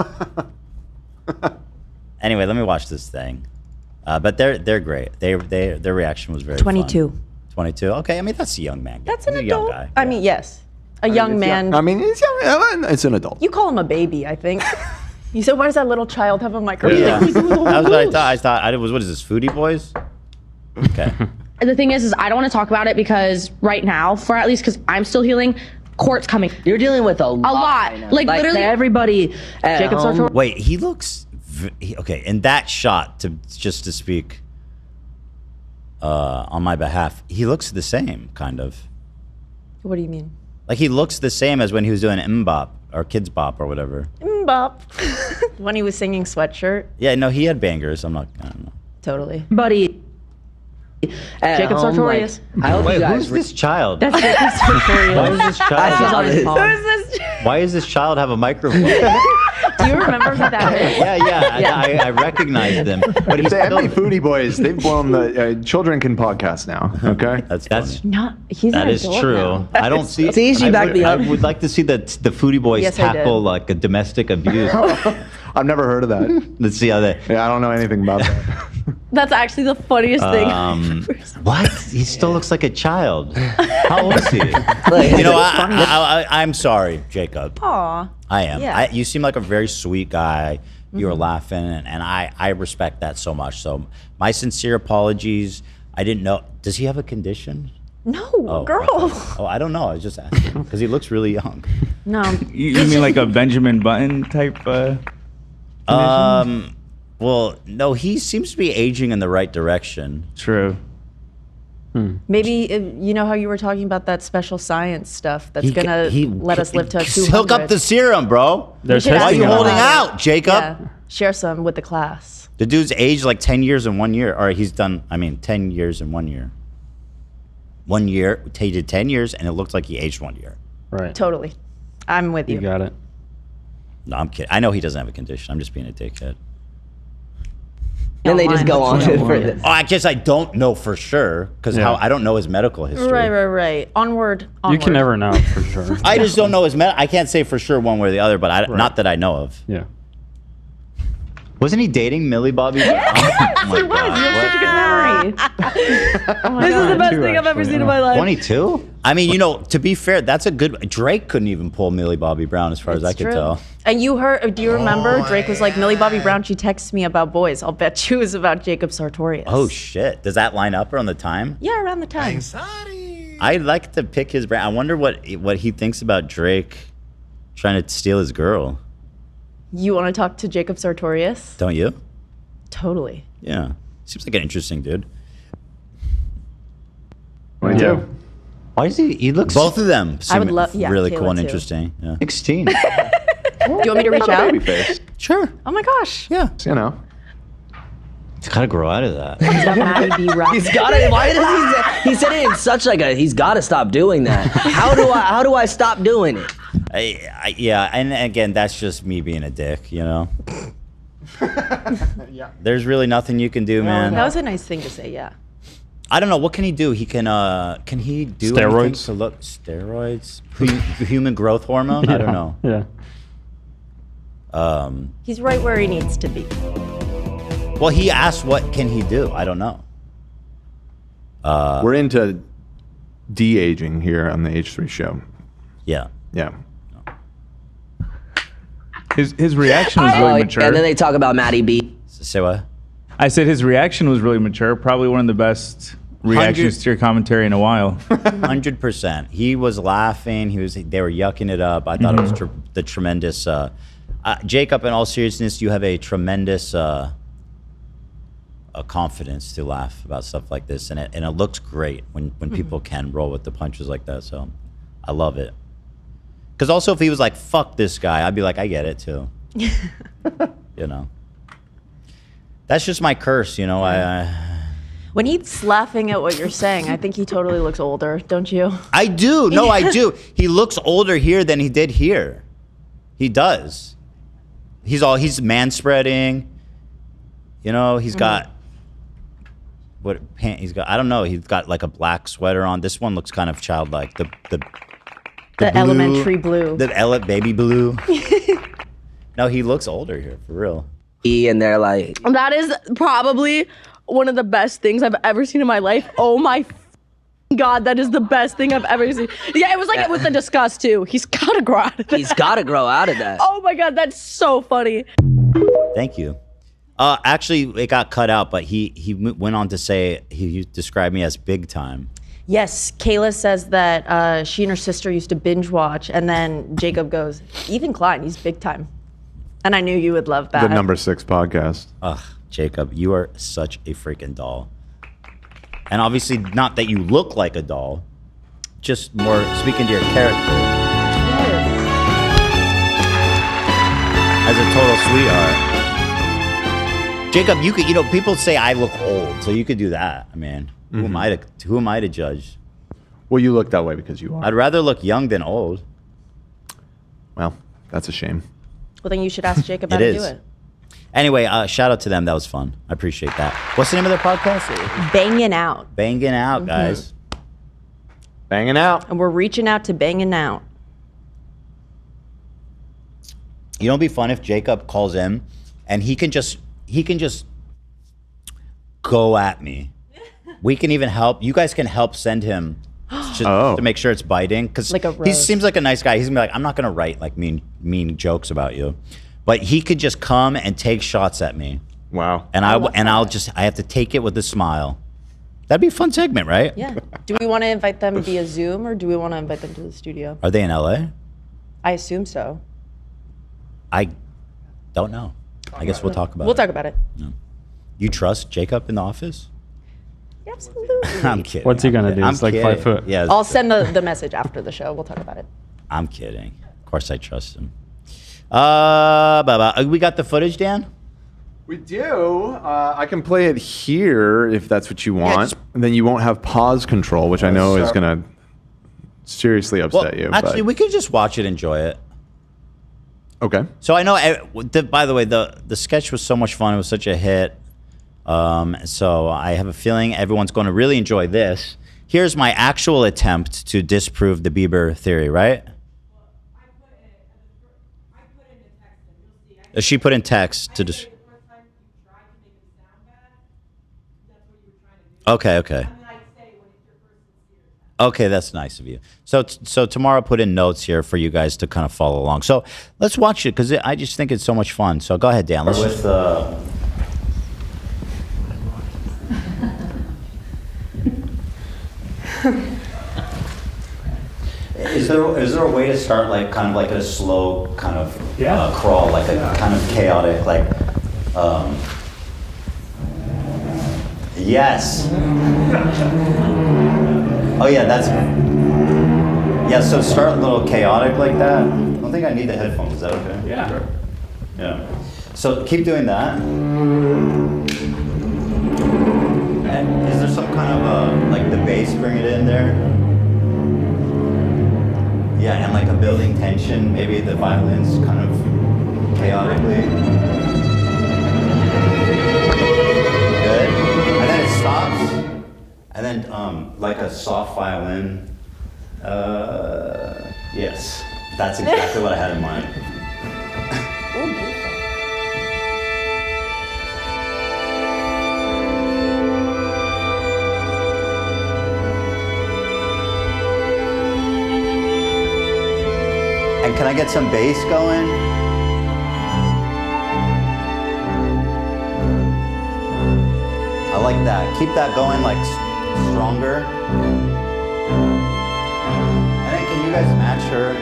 Anyway, let me watch this thing. But they're great. Their reaction was very 22. fun. 22. Okay, I mean that's a young man. That's an He's a young adult. guy. I mean, yes. A young man. I mean, it's young. It's an adult. You call him a baby, I think. You said, why does that little child have a microphone? Yeah. That was what I thought. What is this, Foodie Boys? Okay. And the thing is I don't want to talk about it because right now, for at least because I'm still healing, court's coming. You're dealing with a lot. Like literally everybody. Jacob Sartorius. Wait, he looks okay in that shot. To speak on my behalf, he looks the same, kind of. What do you mean? Like he looks the same as when he was doing Mbop or Kids Bop or whatever. Mbop. When he was singing Sweatshirt. Yeah, no, he had bangers. I don't know. Totally. Buddy. Jacob Sartorius. I hope you guys who's this child? That's Jacob Sartorius. Why is this child? Why does this child have a microphone? Do you remember who that is? Yeah. I recognize them. But It's the Emily Foodie Boys. They've blown the children can podcast now. Okay, that's He's that an is adult true. now. I don't see. See, she backed me up. I would like to see the Foodie Boys Yes, I did. tackle like a domestic abuse. I've never heard of that. Let's see how they. Yeah, I don't know anything about that. That's actually the funniest thing. What? He still looks like a child. How old is he? You know, I'm sorry, Jacob. Aw. I am. Yeah. You seem like a very sweet guy. You were laughing, and I respect that so much. So my sincere apologies. I didn't know. Does he have a condition? No, girl. Oh, I don't know. I was just asking because he looks really young. No. You mean like a Benjamin Button type? Well, no, he seems to be aging in the right direction. True. Maybe, you know how you were talking about that special science stuff that's going to let us live to 200. Hook up the serum, bro. We should Why are ask you him holding about it. out, Jacob? Yeah. Share some with the class. The dude's aged like 10 years in 1 year. Or he's done, 10 years in 1 year. 1 year, he did 10 years, and it looked like he aged 1 year. Right. Totally. I'm with you. You got it. No, I'm kidding. I know he doesn't have a condition. I'm just being a dickhead. Then they just go on for this. Oh, I guess I don't know for sure because I don't know his medical history. Right. Onward. You can never know for sure. I just don't know his I can't say for sure one way or the other, but not that I know of. Yeah. Wasn't he dating Millie Bobby Brown? Yes, he was. You have such a good memory. This is the best thing I've ever seen in my life. 22? I mean, to be fair, that's a good... Drake couldn't even pull Millie Bobby Brown as far as I could tell. And you heard, do you remember Drake was like, Millie Bobby Brown, she texts me about boys. I'll bet you it was about Jacob Sartorius. Oh, shit. Does that line up around the time? Yeah, around the time. I'd like to pick his brain. I wonder what he thinks about Drake trying to steal his girl. You want to talk to Jacob Sartorius? Don't you? Totally. Yeah. Seems like an interesting dude. 22. Yeah. Why is he looks... Both of them seem really Kayla cool and too. interesting. Yeah. 16. Do you want me to reach out? Baby face. Sure. Oh my gosh. Yeah. You know. He's got to grow out of that. He's got Maddie B. Rock. He's got it. Why does he said it in such like a? He's got to stop doing that. How do I stop doing it? Yeah, and again, that's just me being a dick, Yeah. There's really nothing you can do, man. That was a nice thing to say, yeah. I don't know. What can he do? He can he do steroids anything to look steroids? Human growth hormone? I don't know. Yeah. He's right where he needs to be. Well, he asked what can he do? I don't know. We're into de-aging here on the H3 show. Yeah. Yeah. His reaction was really mature. And then they talk about Maddie B. Say what? I said his reaction was really mature. Probably one of the best reactions to your commentary in a while. 100%. He was laughing. They were yucking it up. I thought it was the tremendous. Jacob, in all seriousness, you have a tremendous a confidence to laugh about stuff like this, and it looks great when people can roll with the punches like that. So, I love it. Because also, if he was like, "Fuck this guy," I'd be like, "I get it too." That's just my curse, When he's laughing at what you're saying, I think he totally looks older, don't you? I do. No, I do. He looks older here than he did here. He does. He's man-spreading. He's got he's got. I don't know. He's got like a black sweater on. This one looks kind of childlike. The blue, elementary blue. The baby blue. No, he looks older here for real. And they're like, That is probably one of the best things I've ever seen in my life. Oh my God, that is the best thing I've ever seen. Yeah, it was like with the disgust too. He's gotta grow out of that. He's gotta grow out of that. Oh my God, that's so funny. Thank you. Actually, it got cut out, but he went on to say he described me as big time. Yes, Kayla says that she and her sister used to binge watch, and then Jacob goes, Ethan Klein, he's big time. And I knew you would love that. The number 6 podcast. Ugh, Jacob, you are such a freaking doll. And obviously, not that you look like a doll, just more speaking to your character. As a total sweetheart. Jacob, you could, people say I look old, so you could do that. I mean, who am I to judge? Well, you look that way because you are. I'd rather look young than old. Well, that's a shame. Well, then you should ask Jacob how to do it. Anyway, shout out to them. That was fun. I appreciate that. What's the name of their podcast? Banging Out. Banging Out, guys. Banging Out. And we're reaching out to Banging Out. You know, it'd be fun if Jacob calls in and he can just go at me. We can even help. You guys can help send him to make sure it's biting, because like he seems like a nice guy. He's gonna be like, I'm not gonna write like mean jokes about you, but he could just come and take shots at me. Wow. And I have to take it with a smile. That'd be a fun segment, right? Yeah. Do we want to invite them via Zoom, or do we want to invite them to the studio? Are they in LA? I assume so. I don't know. I guess we'll talk about it. We'll talk about it. No. You trust Jacob in the office? Absolutely. I'm kidding. What's he gonna do? I'm It's like kidding. 5 foot. Yeah. I'll send the message after the show. We'll talk about it. I'm kidding. Of course I trust him. We got the footage, Dan? We do. I can play it here if that's what you want. And then you won't have pause control, which I know is going to seriously upset you. Actually, we could just watch it, enjoy it. Okay. So I know, by the way, the sketch was so much fun. It was such a hit. So I have a feeling everyone's going to really enjoy this. Here's my actual attempt to disprove the Bieber theory, right? She put in text to just. Okay. Okay, that's nice of you. So tomorrow, put in notes here for you guys to kind of follow along. So let's watch it, because I just think it's so much fun. So go ahead, Dan. Let's with Is there a way to start like kind of like a slow kind of crawl, like a kind of chaotic, like yes. Oh yeah, so start a little chaotic like that. I don't think I need the headphones. Is that okay? Yeah. Yeah. So keep doing that. And is there some kind of like the bass, bring it in there? Yeah, and like a building tension, maybe the violins kind of chaotically. Good. And then it stops. And then like a soft violin. Yes, that's exactly what I had in mind. And can I get some bass going? I like that. Keep that going, like stronger. And then can you guys match her?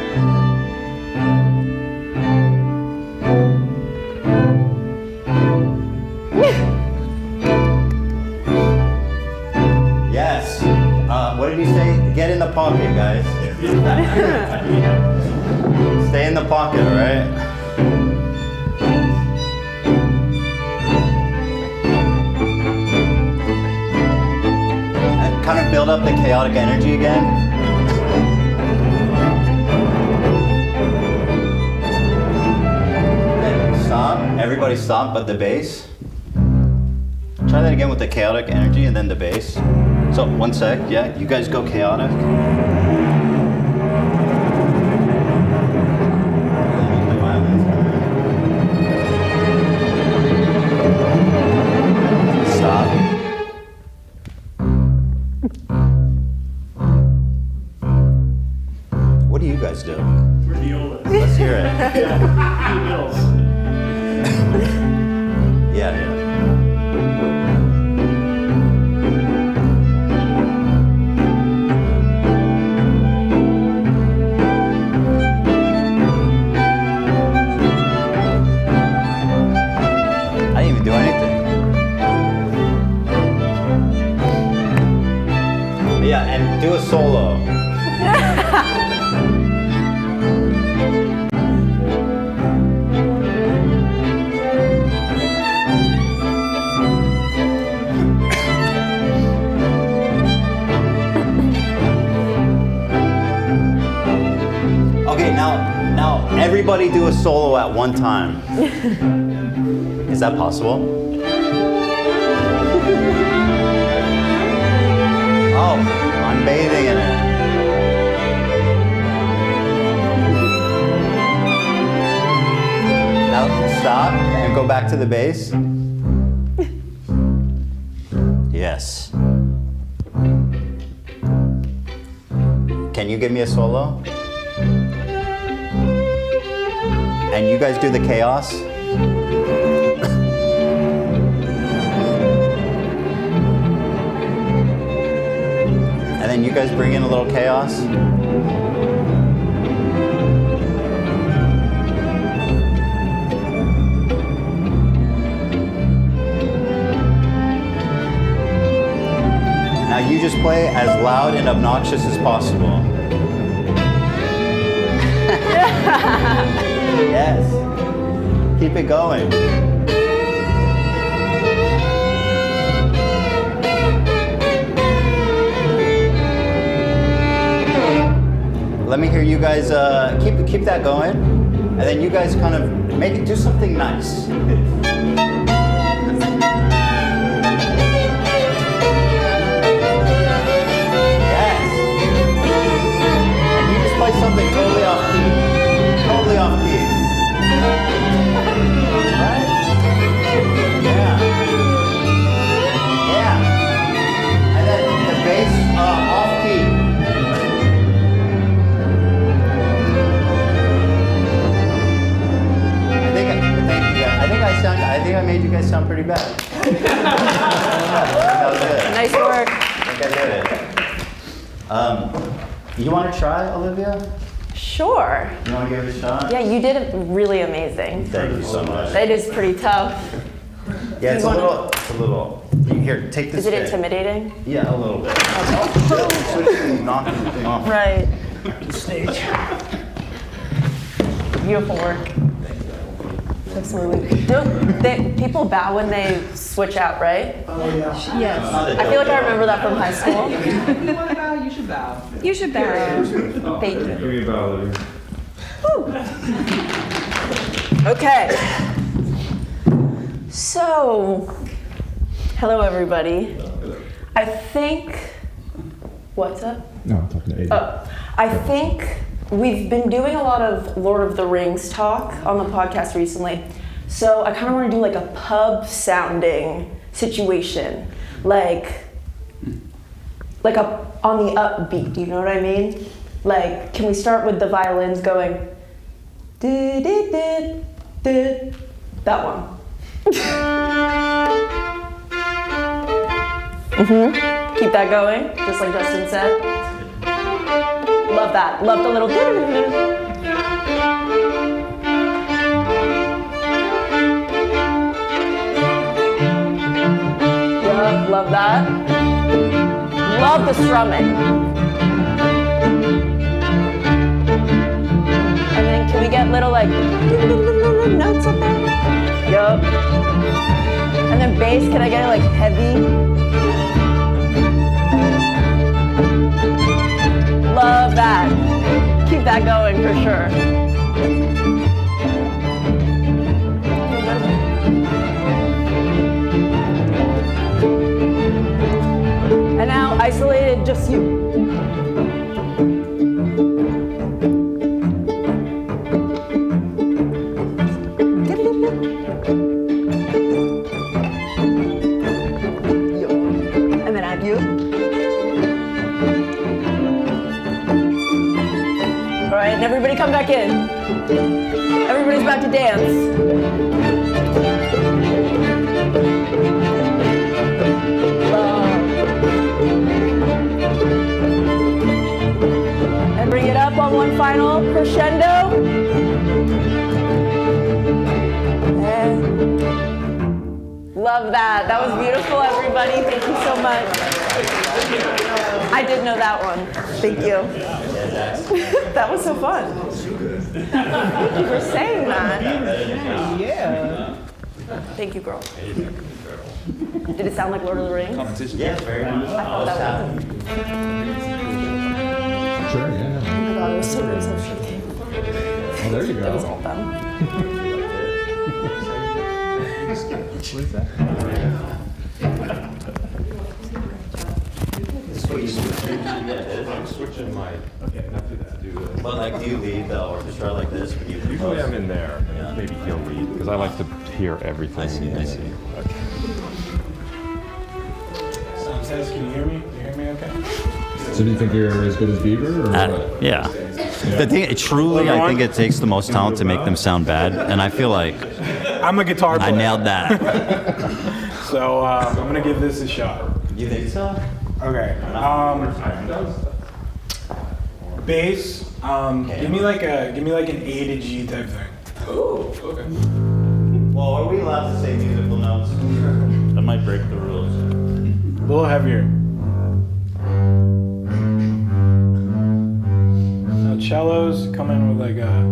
Yes. What did he say? Get in the pocket, guys. Stay in the pocket, all right? And kind of build up the chaotic energy again. Okay, stop. Everybody stop but the bass. Try that again with the chaotic energy and then the bass. So, one sec. Yeah, you guys go chaotic. Do a solo. Okay, now everybody do a solo at one time. Is that possible? Oh, I'm bathing in it. Now stop and go back to the bass. Yes. Can you give me a solo? And you guys do the chaos? And then you guys bring in a little chaos? Now you just play as loud and obnoxious as possible. Yes. Keep it going. Let me hear you guys keep that going. And then you guys kind of do something nice. Play something totally off key. Totally off key. Right? Yeah. Yeah. And then the bass off key. I think I made you guys sound pretty bad. That was good. Nice work. I think I did it. You want to try, Olivia? Sure. You want to give it a shot? Yeah, you did it really amazing. Thank you so much. It is pretty tough. Yeah, it's a little. Here, take this. Is it intimidating? Yeah, a little bit. Switching, knocking the thing off. Right. The stage. Beautiful work. Absolutely. People bow when they switch out, right? Oh, yeah. Yes. I feel like I remember that from high school. If you want to bow, you should bow. You should bow. Thank you. Give me a bow, Olivia. Okay. So, hello everybody. I think, what's up? No, I'm talking to Aiden. Oh, I think we've been doing a lot of Lord of the Rings talk on the podcast recently. So I kind of want to do like a pub sounding situation. Like up on the upbeat, you know what I mean? Like, can we start with the violins going, that one. Keep that going, just like Justin said. Love that. Love the little. Love that. Love the strumming. And then can we get little like notes up there? Yup. And then bass, can I get it like heavy? Love that. Keep that going for sure. And now isolated, just you. And then add you. All right, and everybody come back in. Everybody's about to dance. And bring it up on one final crescendo. And love that. That was beautiful, everybody. Thank you so much. I did know that one. Thank you. That was so fun. Thank you for saying that. Yeah. Thank you, girl. Did it sound like Lord of the Rings? Competition. Yeah, very much. I thought that was. Sure, yeah. Oh my god, it was so good, so shaking. Oh, there you go. It was all done. What is that? I'm switching my. Okay, not do that. Do this. But like, do you lead the orchestra like this? When you Usually I'm in there. Maybe he'll lead because I like to hear everything. I see. Okay. Says, can you hear me? You hear me okay? So do you think you're as good as Bieber? Or Yeah. The thing, truly, I think it takes the most talent to make them sound bad, and I feel like I'm a guitar player. I nailed that. So I'm gonna give this a shot. You think so? Okay. Bass. Give me like an A to G type thing. Oh, okay. Well, are we allowed to say musical notes? That might break the rules. A little heavier. Now cellos come in with like a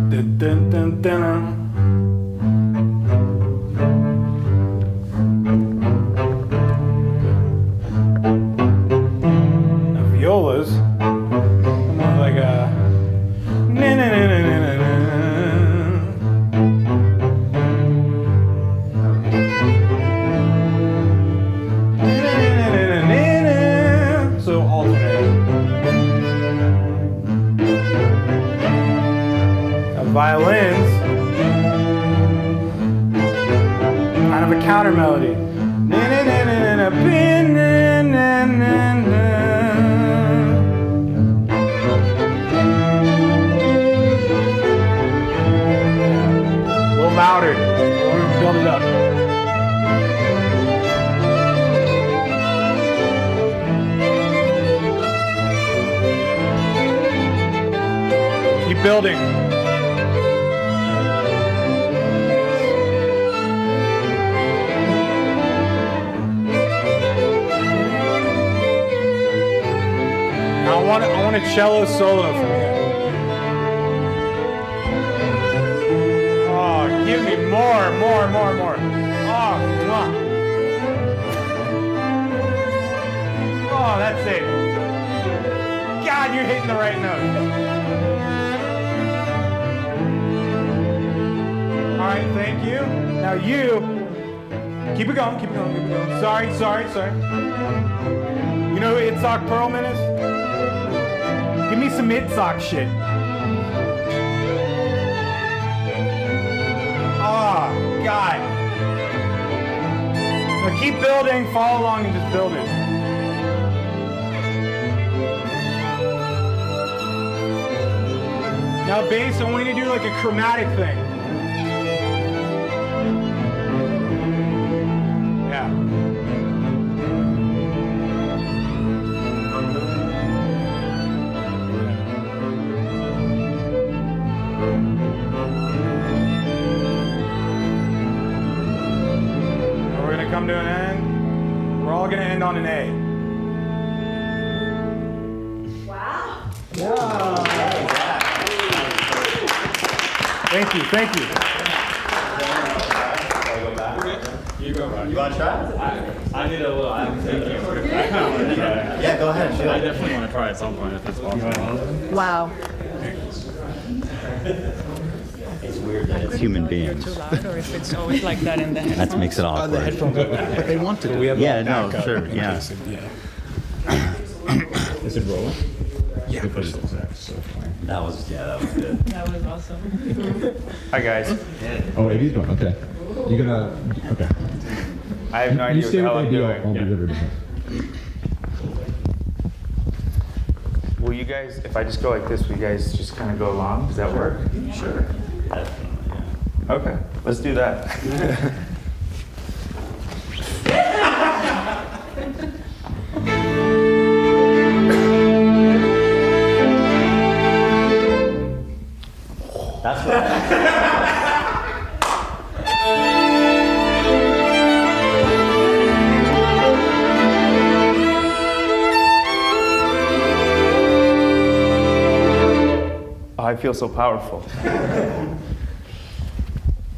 dun dun dun dun. Now violas come with like a na na na na na na. So alternate. Now violins, kind of a counter melody. A little louder. We'll build it up. Keep building. Now I want a cello solo from you. Oh, give me more. Oh, mwah. Oh, that's it. God, you're hitting the right note. All right, thank you. Now you, keep it going. Sorry. You know who Itzhak Perlman is? Give me some Itzhak shit. Oh, God. Now keep building, follow along and just build it. Now bass, I want you to do like a chromatic thing. Yeah. Now we're gonna come to an end. We're all gonna end on an A. Wow. Thank you. You go back. You want to try? I did a little. Yeah, go ahead. I definitely want to try at some point if it's possible. Wow. It's weird that it's human beings. Too loud, or if it's always like that in the headphones. That makes it awkward. The headphones, but they want to. Yeah, no, sure, yeah. Is it rolling? Yeah. That was good. That was awesome. Hi guys. Oh, AB's going. Okay. You gonna? Okay. I have no idea what the hell I'm doing. I'll be good at it. Will you guys, if I just go like this, will you guys just kind of go along? Does that work? Sure. Definitely, yeah. Okay, let's do that. That's what. feel so powerful. And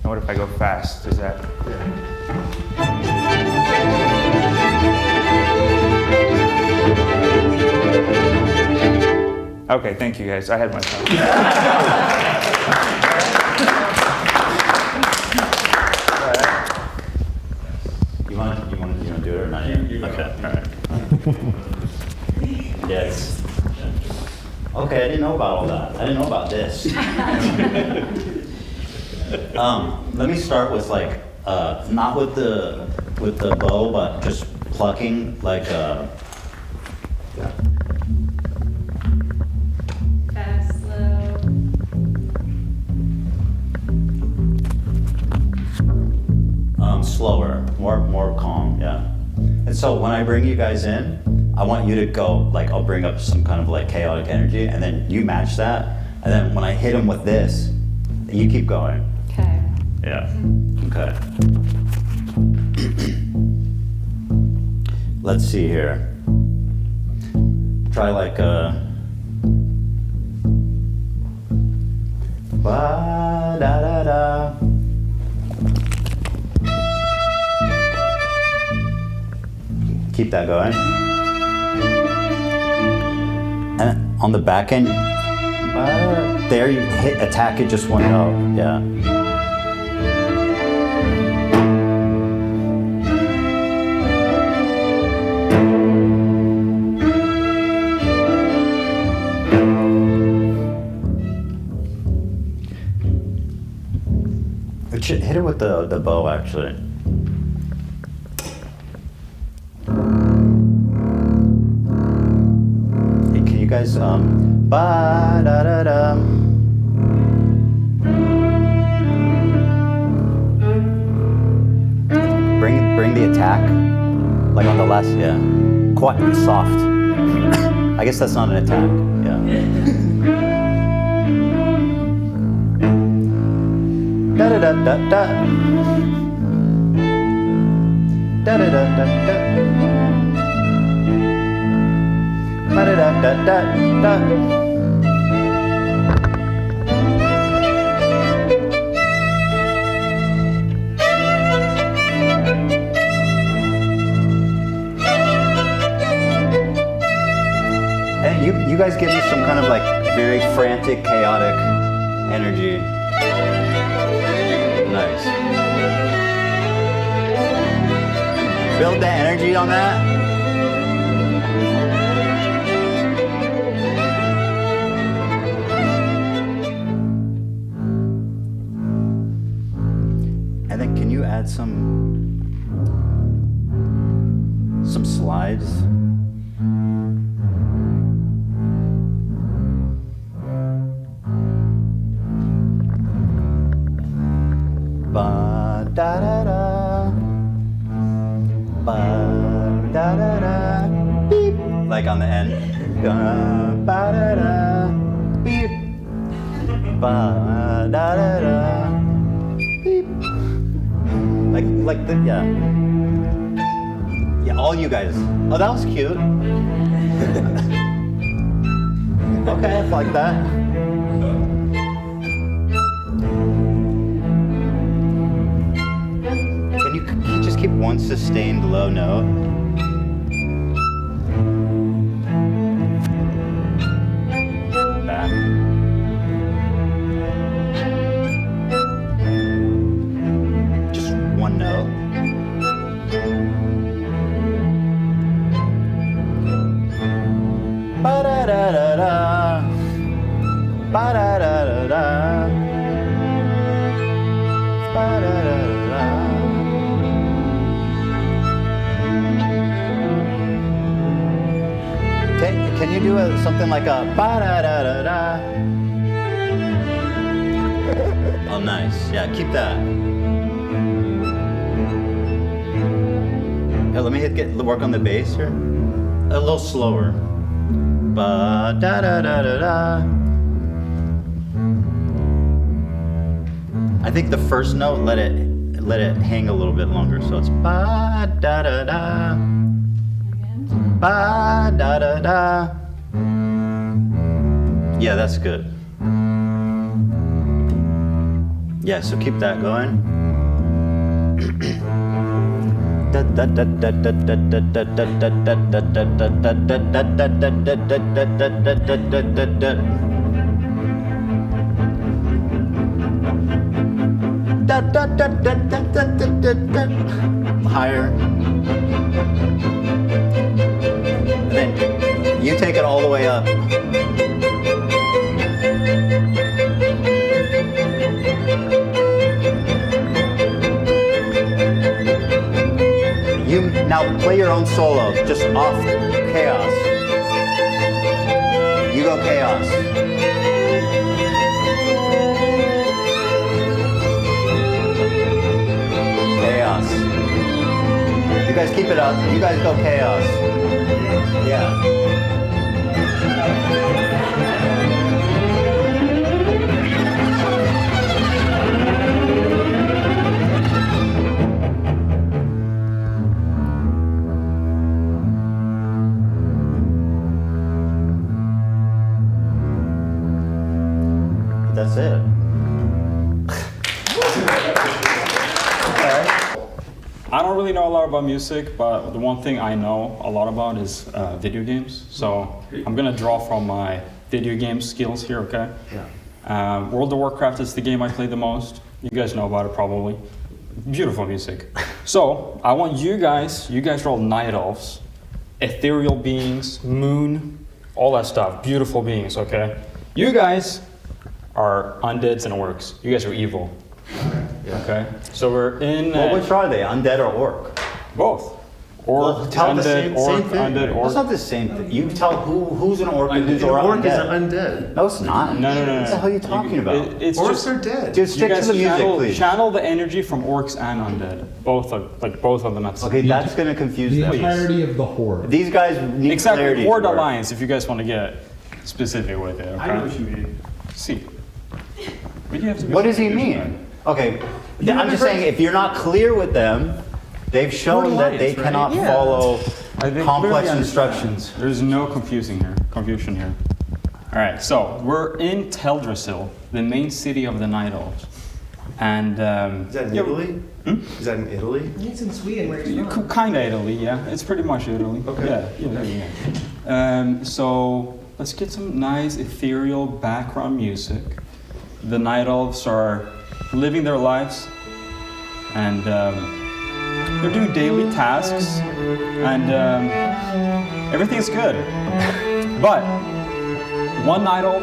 what if I go fast? Is that... Okay, thank you guys. I had my time. You want to do it or not? Okay, all right. Yes. Okay, I didn't know about all that. I didn't know about this. Let me start with like not with the bow, but just plucking like Fast, slow. slower, more calm, yeah. And so when I bring you guys in, I want you to go, like I'll bring up some kind of like chaotic energy and then you match that. And then when I hit him with this, you keep going. Okay. Yeah, okay. Let's see here. Try like ba-da-da-da. Keep that going. And on the back end, there you attack it just one note, yeah. Hit it with the bow, actually. Hey, can you guys, ba-da-da-da. Bring the attack, like on the last, yeah. Quite soft. I guess that's not an attack, yeah. Da da da da da. Da da da da da. Da da da da da da. Hey, you guys give me some kind of like very frantic, chaotic energy. Nice. Build the energy on that. And then can you add some slides? Ba-da-da-da. Ba-da-da-da. Beep. Like on the end. Ba-da-da. Beep. Ba-da-da-da. Beep. Like the, yeah. Yeah, all you guys. Oh, that was cute. Okay, I like that. Keep one sustained low note. Back. Just one note. Ba-da-da-da-da. Ba-da-da-da-da. Ba-da-da-da-da. Can you do something like a ba-da-da-da-da? Oh, nice. Yeah, keep that. Yeah, let me work on the bass here. A little slower. Ba-da-da-da-da-da. I think the first note, let it hang a little bit longer. So it's ba-da-da-da. Ba-da-da-da. Yeah, that's good. Yeah, so keep that going. Higher. And then you take it all the way up. You now play your own solo, just off chaos. You go chaos. Chaos. You guys keep it up. You guys go chaos. Yeah. That's it. I don't really know a lot about music, but the one thing I know a lot about is video games. So I'm gonna draw from my video game skills here, okay? Yeah. World of Warcraft is the game I play the most. You guys know about it probably. Beautiful music. So I want you guys are all night elves, ethereal beings, moon, all that stuff. Beautiful beings, okay? You guys are undeads and orcs. You guys are evil. Okay, so we're in. Well, which are they, undead or orc? Both. Orc, undead, same orc, thing. undead, orc. That's not the same thing. You tell who's an orc and who's an orc is undead. an undead. No, it's not. No. What the hell are you talking about? It's Orcs just, are dead. Just stick to the music, please. Channel the energy from orcs and undead. Both of them. Okay, that's gonna confuse The them. entirety of the horde. These guys need Exactly, clarity. Horde Alliance, if you guys want to get specific with it. Okay? I know what you mean. See. But you have to be What does he mean? Okay, I'm just saying if you're not clear with them, they've shown that they cannot follow complex instructions. There's no confusion here. All right, so we're in Teldrassil, the main city of the Night Elves. And is that in Italy? Is that in Italy? It's in Sweden where it's from. Kind of Italy, yeah. It's pretty much Italy. Okay. Yeah. So let's get some nice ethereal background music. The Night Elves are living their lives, and they're doing daily tasks, and everything's good. But one Night Elf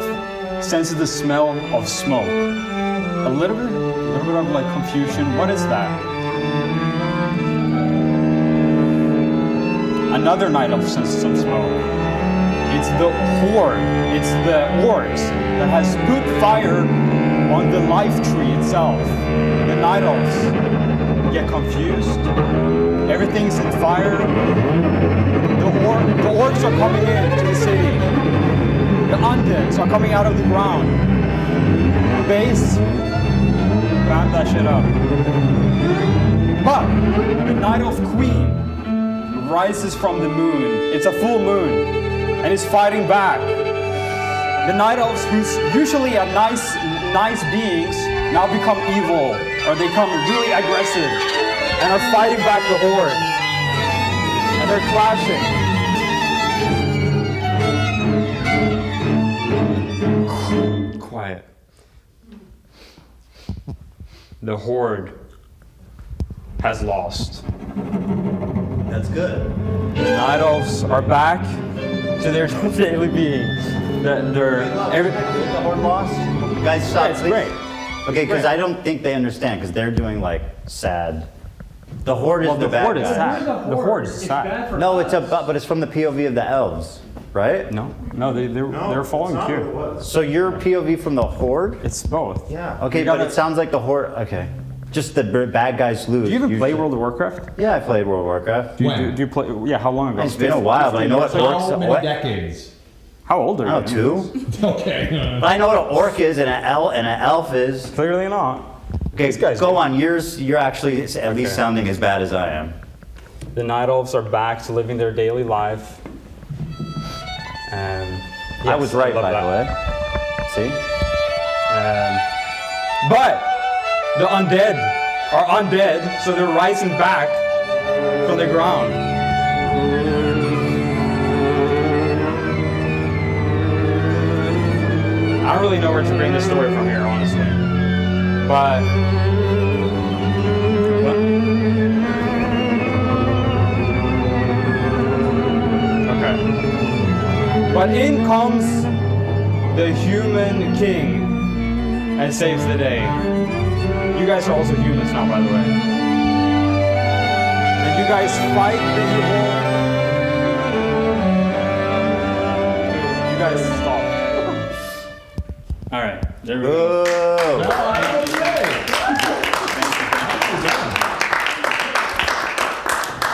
senses the smell of smoke. A little bit of like confusion. What is that? Another Night Elf senses some smoke. It's the horde. It's the orcs that has put fire on the life tree itself. The Night Elves get confused. Everything's in fire. The orcs are coming into the city. The undeads are coming out of the ground. The base, round that shit up. But the Night Elf Queen rises from the moon. It's a full moon, and is fighting back. The Night Elves, who's usually are nice beings, now become evil, or they become really aggressive, and are fighting back the horde. And they're clashing. Quiet. The horde has lost. That's good. The Night Elves are back to their daily being. The horde lost? Guys, stop, it's please. great. Okay, because I don't think they understand, because they're doing like sad. The horde is the bad horde is guy. sad. The horde is sad. No, but it's from the POV of the elves, right? No, they're following too. So your POV from the horde? It's both. Yeah. Okay, but it sounds like the horde. Okay. Just the bad guys lose. Do you even play World of Warcraft? Yeah, I played World of Warcraft. Do you play? Yeah, how long ago? It's been a while, but I know what orcs. How many decades? How old are you? Oh, 2. Okay. But I know what an orc is and an elf is. Clearly not. Okay, go on. You're actually at least sounding as bad as I am. The Night Elves are back to living their daily life. I was right, by the way. See? But the undead are undead, so they're rising back from the ground. I don't really know where to bring this story from here, honestly. But okay. But in comes the human king and saves the day. You guys are also humans now, by the way. And you guys fight the evil. You guys stop. All right, there we go.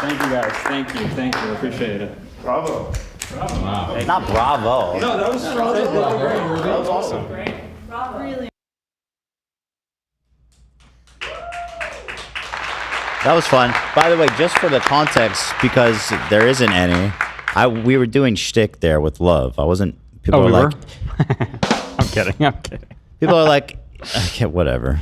Thank you guys. Thank you. Appreciate it. Bravo. Wow. Not bravo. No, that was awesome. Great. Bravo. Really. That was fun. By the way, just for the context, because there isn't any, we were doing shtick there with love. I wasn't. People Oh, were we like, I'm kidding. people are like, okay, whatever.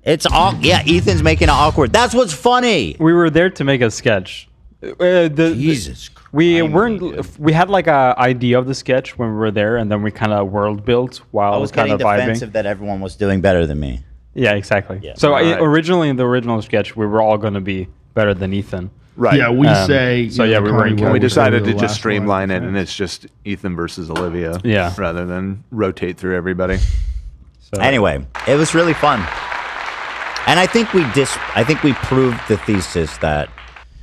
It's all, yeah. Ethan's making it awkward. That's what's funny. We were there to make a sketch. Jesus Christ. We weren't. We had like a idea of the sketch when we were there, and then we kind of world built while I was kind getting of vibing. defensive that everyone was doing better than me. Yeah, exactly. Yeah. So Right. originally in the original sketch, we were all going to be better than Ethan. Right. Yeah, we say. So yeah, we were. We decided to just streamline it, and it's just Ethan versus Olivia. Yeah. Rather than rotate through everybody. So. Anyway, it was really fun, and I think we proved the thesis that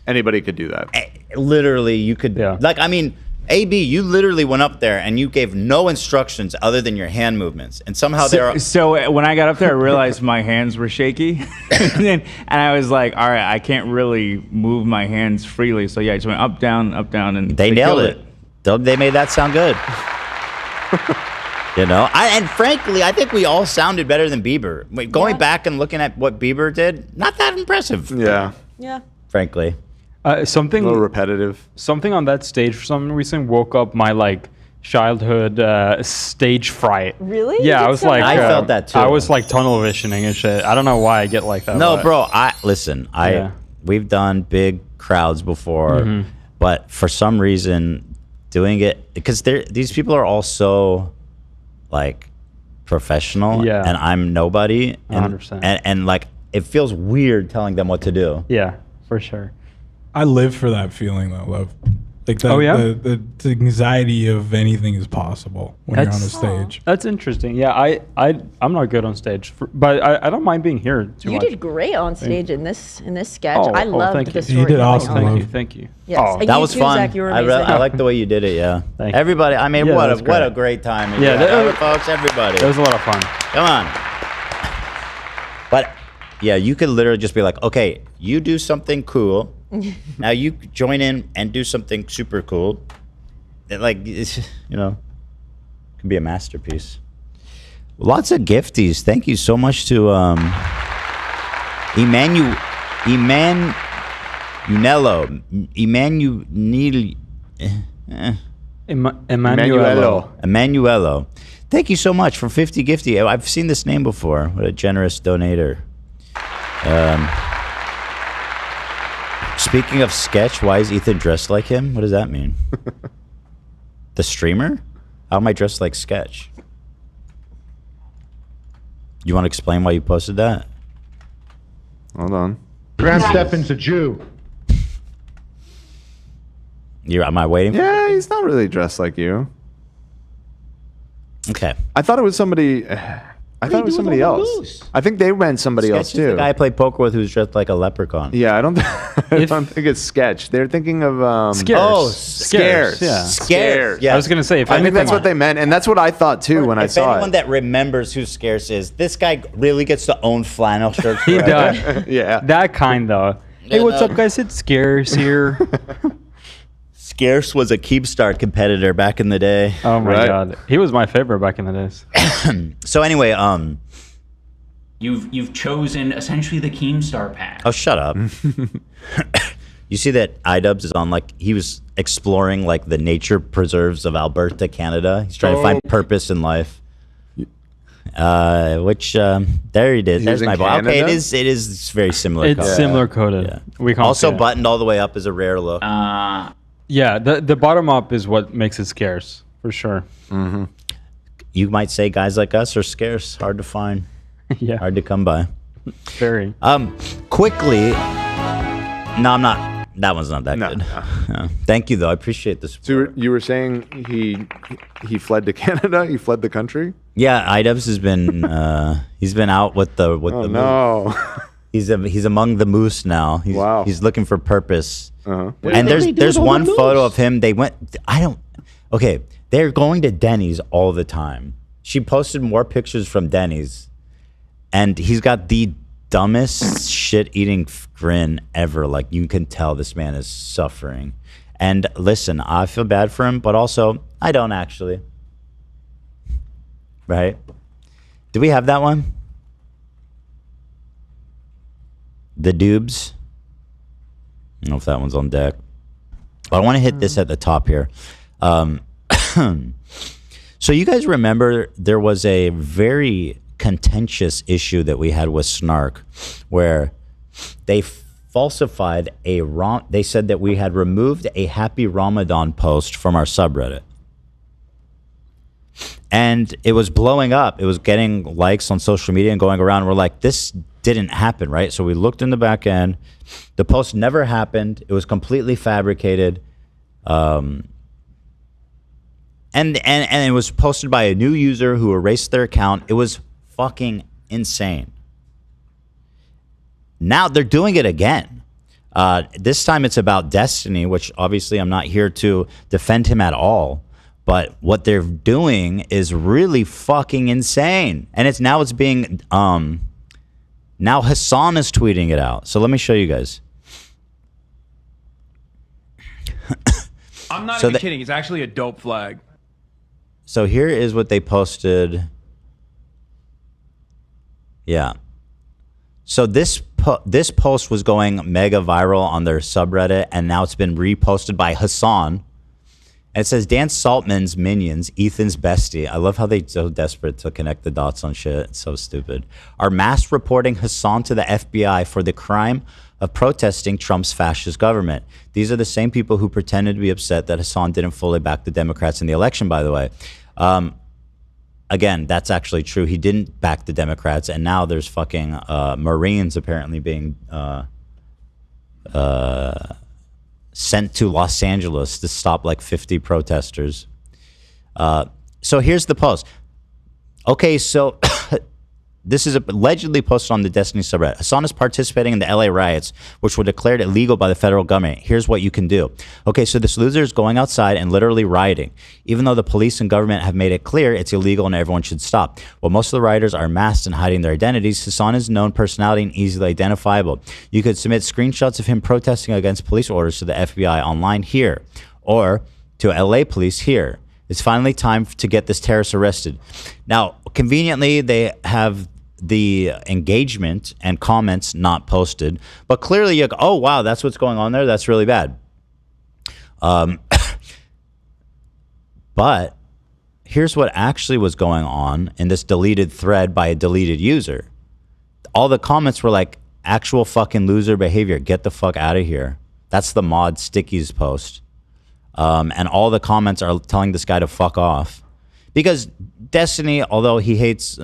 anybody could do that. Literally, you could. Yeah. Like, I mean, AB, you literally went up there and you gave no instructions other than your hand movements, and somehow So when I got up there, I realized my hands were shaky, and I was like, "All right, I can't really move my hands freely." So yeah, I just went up, down, and they nailed it. They made that sound good. You know, and frankly, I think we all sounded better than Bieber. Going back and looking at what Bieber did, not that impressive. Yeah. Yeah. Frankly. Something a little repetitive. Something on that stage for some reason woke up my like childhood stage fright. Really? Yeah, I was like, I felt that too. I was like tunnel visioning and shit. I don't know why I get like that. No, but- bro. We've done big crowds before, Mhm. but for some reason, doing it because these people are all so like professional, Yeah. and I'm nobody, and 100%. and like it feels weird telling them what to do. Yeah, for sure. I live for that feeling though, love. Like that, Oh, yeah? the anxiety of anything is possible when you're on a stage. That's interesting. Yeah, I'm not good on stage, but I don't mind being here too You much. did great on stage in this sketch. Oh, I oh, loved thank the you. story. You did going awesome, on. love. Thank you. Yes. Oh, And that you was too, fun. Zach, you were I amazing. like the way you did it. Yeah. Thank you. Everybody. I mean, Yeah, what that's a great. great time. Yeah, that- folks. Everybody. It was a lot of fun. Come on. But yeah, you could literally just be like, okay, you do something cool. Now you join in and do something super cool. It's, you know, can be a masterpiece. Lots of gifties. Thank you so much to Emanuelo. Emanuelo. Thank you so much for 50 gifty. I've seen this name before. What a generous donator. Speaking of sketch, why is Ethan dressed like him? What does that mean? The streamer? How am I dressed like sketch? You want to explain why you posted that? Hold on. Grant Stefan's a Jew. Am I waiting? Yeah, he's not really dressed like you. Okay. I thought it was somebody. I thought it was somebody else. I think they meant somebody else Sketch is too. the guy I played poker with who's dressed like a leprechaun. Yeah, I don't think it's Sketch. They're thinking of Scares. Oh, Scares. Yeah. Scares. I was gonna say, if I think anything, that's what they meant, and that's what I thought too when I If saw anyone it. that remembers who Scarce is, this guy really gets to own flannel shirts. he forever. does. Yeah. That kind though. Hey, what's up, guys? It's Scares here. Scarce was a Keepstar competitor back in the day. Oh my Right. god, he was my favorite back in the days. So anyway, You've chosen essentially the Keemstar path. oh, shut up. You see that iDubbbz is on, like, he was exploring, like, the nature preserves of Alberta, Canada. He's trying to find purpose in life. Which there it is. He's There's in my ball. Okay, Canada? it is very similar. It's color. similar coded. Yeah. We can't Also say it. buttoned all the way up is a rare look. Yeah, the bottom up is what makes it scarce for sure. Mm-hmm. You might say guys like us are scarce, hard to find. Yeah, hard to come by. Very. Quickly. No, I'm not. That one's not that good. No. Thank you though. I appreciate this. So you were saying he fled to Canada? He fled the country? Yeah, Idubbbz has been he's been out with the no. He's among the moose now. He's looking for purpose. Uh-huh. And there's one photo of him. Okay, they're going to Denny's all the time. She posted more pictures from Denny's, and he's got the dumbest shit-eating grin ever. Like, you can tell this man is suffering. And listen, I feel bad for him, but also I don't actually. Right? Do we have that one? The Doobs. I don't know if that one's on deck. But I want to hit this at the top here. So you guys remember there was a very contentious issue that we had with Snark where they falsified they said that we had removed a Happy Ramadan post from our subreddit. And it was blowing up. It was getting likes on social media and going around. We're like, this didn't happen, right? So we looked in the back end. The post never happened. It was completely fabricated. And it was posted by a new user who erased their account. It was fucking insane. Now they're doing it again. This time it's about Destiny, which obviously I'm not here to defend him at all. But what they're doing is really fucking insane. And it's being now Hassan is tweeting it out. So let me show you guys. I'm not even kidding. It's actually a dope flag. So here is what they posted. Yeah. So this post was going mega viral on their subreddit, and now it's been reposted by Hassan. And it says, Dan Saltman's minions, Ethan's bestie. I love how they're so desperate to connect the dots on shit. It's so stupid. Are mass reporting Hassan to the FBI for the crime of protesting Trump's fascist government. These are the same people who pretended to be upset that Hassan didn't fully back the Democrats in the election, by the way. Again, that's actually true. He didn't back the Democrats, and now there's fucking Marines apparently being sent to Los Angeles to stop like 50 protesters. So here's the post. Okay, so this is allegedly posted on the Destiny subreddit. Hassan is participating in the LA riots, which were declared illegal by the federal government. Here's what you can do. Okay, so this loser is going outside and literally rioting, even though the police and government have made it clear it's illegal and everyone should stop. While most of the rioters are masked and hiding their identities, Hassan is a known personality and easily identifiable. You could submit screenshots of him protesting against police orders to the FBI online here, or to LA police here. It's finally time to get this terrorist arrested. Now, conveniently, they have the engagement and comments not posted, but clearly you go, oh wow, that's what's going on there. That's really bad. But here's what actually was going on in this deleted thread by a deleted user. All the comments were like, actual fucking loser behavior. Get the fuck out of here. That's the mod Stickies post. And all the comments are telling this guy to fuck off. Because Destiny, although he hates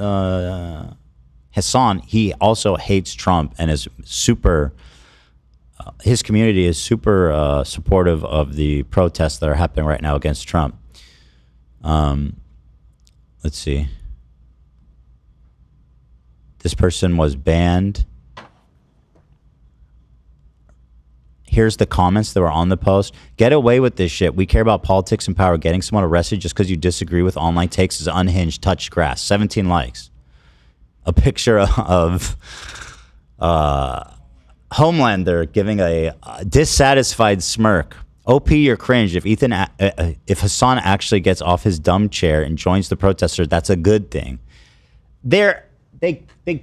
Hassan, he also hates Trump and is super, his community is super supportive of the protests that are happening right now against Trump. Let's see. This person was banned. Here's the comments that were on the post. Get away with this shit. We care about politics and power. Getting someone arrested just because you disagree with online takes is unhinged. Touch grass. 17 likes. A picture of Homelander giving a dissatisfied smirk. OP, you're cringe. If if Hassan actually gets off his dumb chair and joins the protesters, that's a good thing. They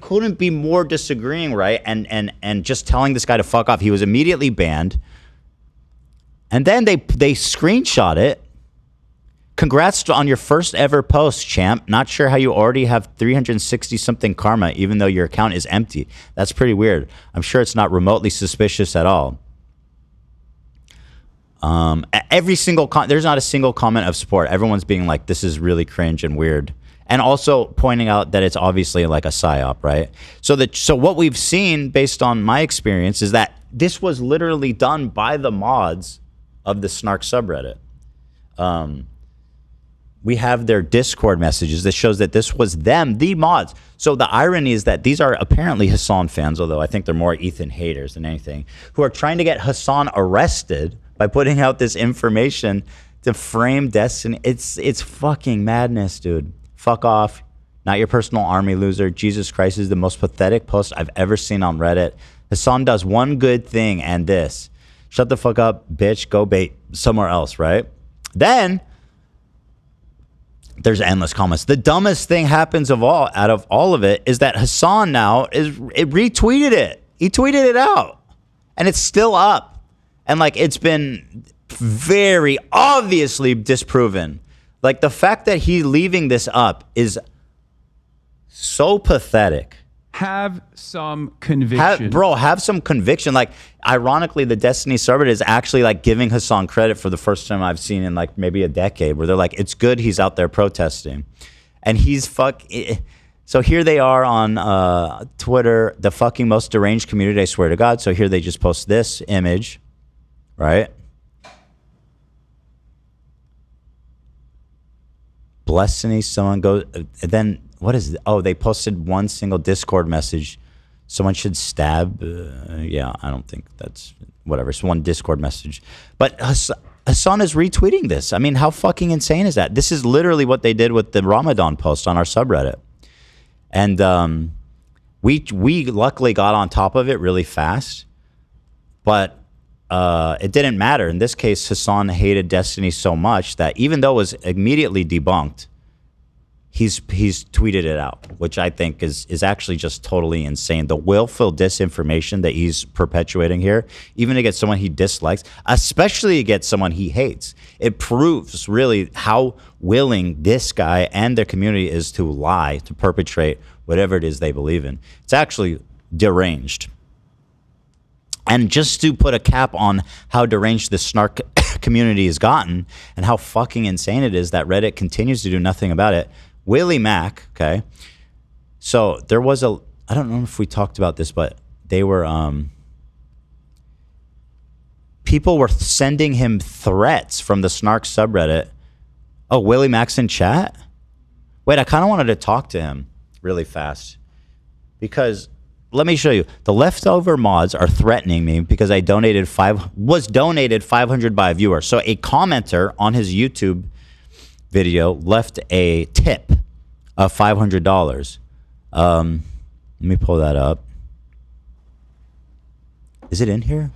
couldn't be more disagreeing, right? And just telling this guy to fuck off. He was immediately banned. And then they screenshot it, Congrats on your first ever post, champ. Not sure how you already have 360 something karma, even though your account is empty. That's pretty weird. I'm sure it's not remotely suspicious at all. Every single there's not a single comment of support. Everyone's being like, this is really cringe and weird. And also pointing out that it's obviously like a psyop, right? So what we've seen based on my experience is that this was literally done by the mods of the Snark subreddit. We have their Discord messages that shows that this was them, the mods. So the irony is that these are apparently Hassan fans, although I think they're more Ethan haters than anything, who are trying to get Hassan arrested by putting out this information to frame Destiny. It's fucking madness, dude. Fuck off. Not your personal army, loser. Jesus Christ is the most pathetic post I've ever seen on Reddit. Hassan does one good thing and this. Shut the fuck up, bitch. Go bait somewhere else, right? Then there's endless comments. The dumbest thing happens out of all of it is that Hassan now retweeted it. He tweeted it out. And it's still up. And like it's been very obviously disproven. Like the fact that he's leaving this up is so pathetic. Have some conviction. Have some conviction. Like, ironically, the Destiny subreddit is actually like giving Hassan credit for the first time I've seen in like maybe a decade, where they're like, it's good he's out there protesting. And he's so here they are on Twitter, the fucking most deranged community, I swear to God. So here they just post this image, right? Destiny, someone goes, then what is it? Oh, they posted one single Discord message. Someone should stab. Yeah, I don't think that's whatever. It's one Discord message. But Hassan is retweeting this. I mean, how fucking insane is that? This is literally what they did with the Ramadan post on our subreddit. And we luckily got on top of it really fast. But it didn't matter. In this case, Hassan hated Destiny so much that even though it was immediately debunked, he's tweeted it out, which I think is actually just totally insane. The willful disinformation that he's perpetuating here, even to get someone he dislikes, especially to get someone he hates, it proves really how willing this guy and their community is to lie, to perpetrate whatever it is they believe in. It's actually deranged. And just to put a cap on how deranged the Snark community has gotten and how fucking insane it is that Reddit continues to do nothing about it, WillyMac, okay? So there was I don't know if we talked about this, but they were, people were sending him threats from the Snark subreddit. Oh, WillyMac's in chat? Wait, I kind of wanted to talk to him really fast because let me show you. The leftover mods are threatening me because I was donated 500 by a viewer. So a commenter on his YouTube video left a tip of $500. Let me pull that up. Is it in here?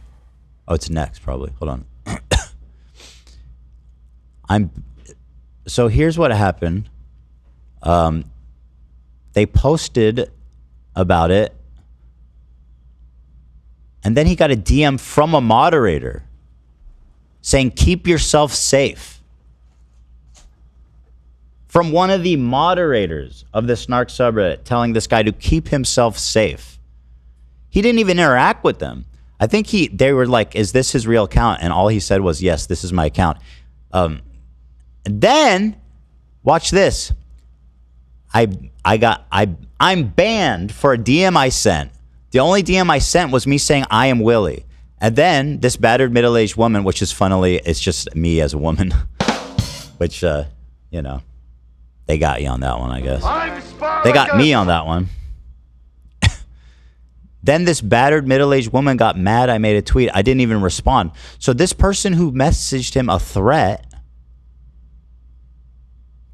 Oh, it's next probably. Hold on. So here's what happened. They posted about it. And then he got a DM from a moderator saying, keep yourself safe. From one of the moderators of the Snark subreddit telling this guy to keep himself safe. He didn't even interact with them. I think they were like, is this his real account? And all he said was, yes, this is my account. And then, watch this. I'm banned for a DM I sent. The only DM I sent was me saying, I am Willy. And then this battered middle-aged woman, which is funnily, it's just me as a woman. Which, you know, they got you on that one, I guess. They got me on that one. Then this battered middle-aged woman got mad. I made a tweet. I didn't even respond. So this person who messaged him a threat,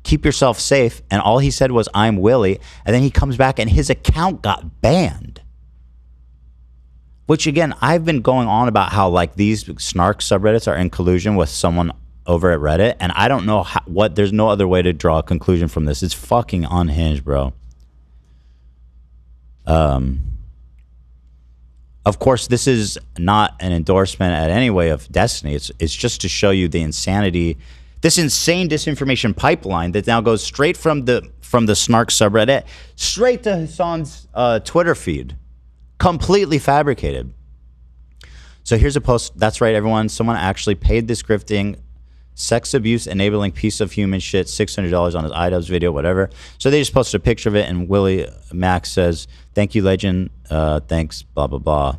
keep yourself safe, and all he said was, I'm Willy. And then he comes back and his account got banned. Which again, I've been going on about how like these Snark subreddits are in collusion with someone over at Reddit, and I don't know there's no other way to draw a conclusion from this. It's fucking unhinged, bro. Of course, this is not an endorsement at any way of Destiny. It's just to show you the insanity This insane disinformation pipeline that now goes straight from the Snark subreddit straight to Hassan's Twitter feed. Completely fabricated. So here's a post. That's right, everyone. Someone actually paid this grifting, sex abuse enabling piece of human shit, $600 on his iDubbbz video, whatever. So they just posted a picture of it, and WillyMac says, "Thank you, legend. Thanks, blah, blah, blah.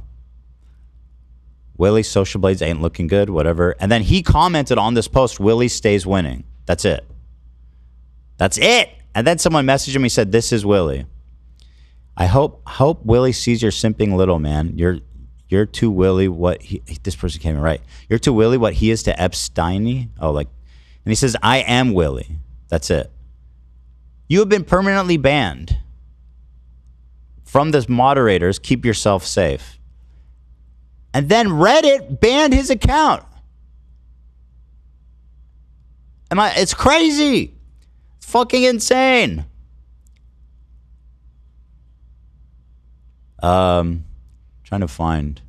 Willie, social blades ain't looking good, whatever." And then he commented on this post, "Willie stays winning." That's it. That's it. And then someone messaged him. He said, "This is Willie. I hope Willie sees your simping little man. You're to Willie what he," this person came in right. "You're to Willie what he is to Epstein." Oh, like, and he says, "I am Willie." That's it. You have been permanently banned from the moderators. Keep yourself safe. And then Reddit banned his account. It's crazy. It's fucking insane. Trying to find.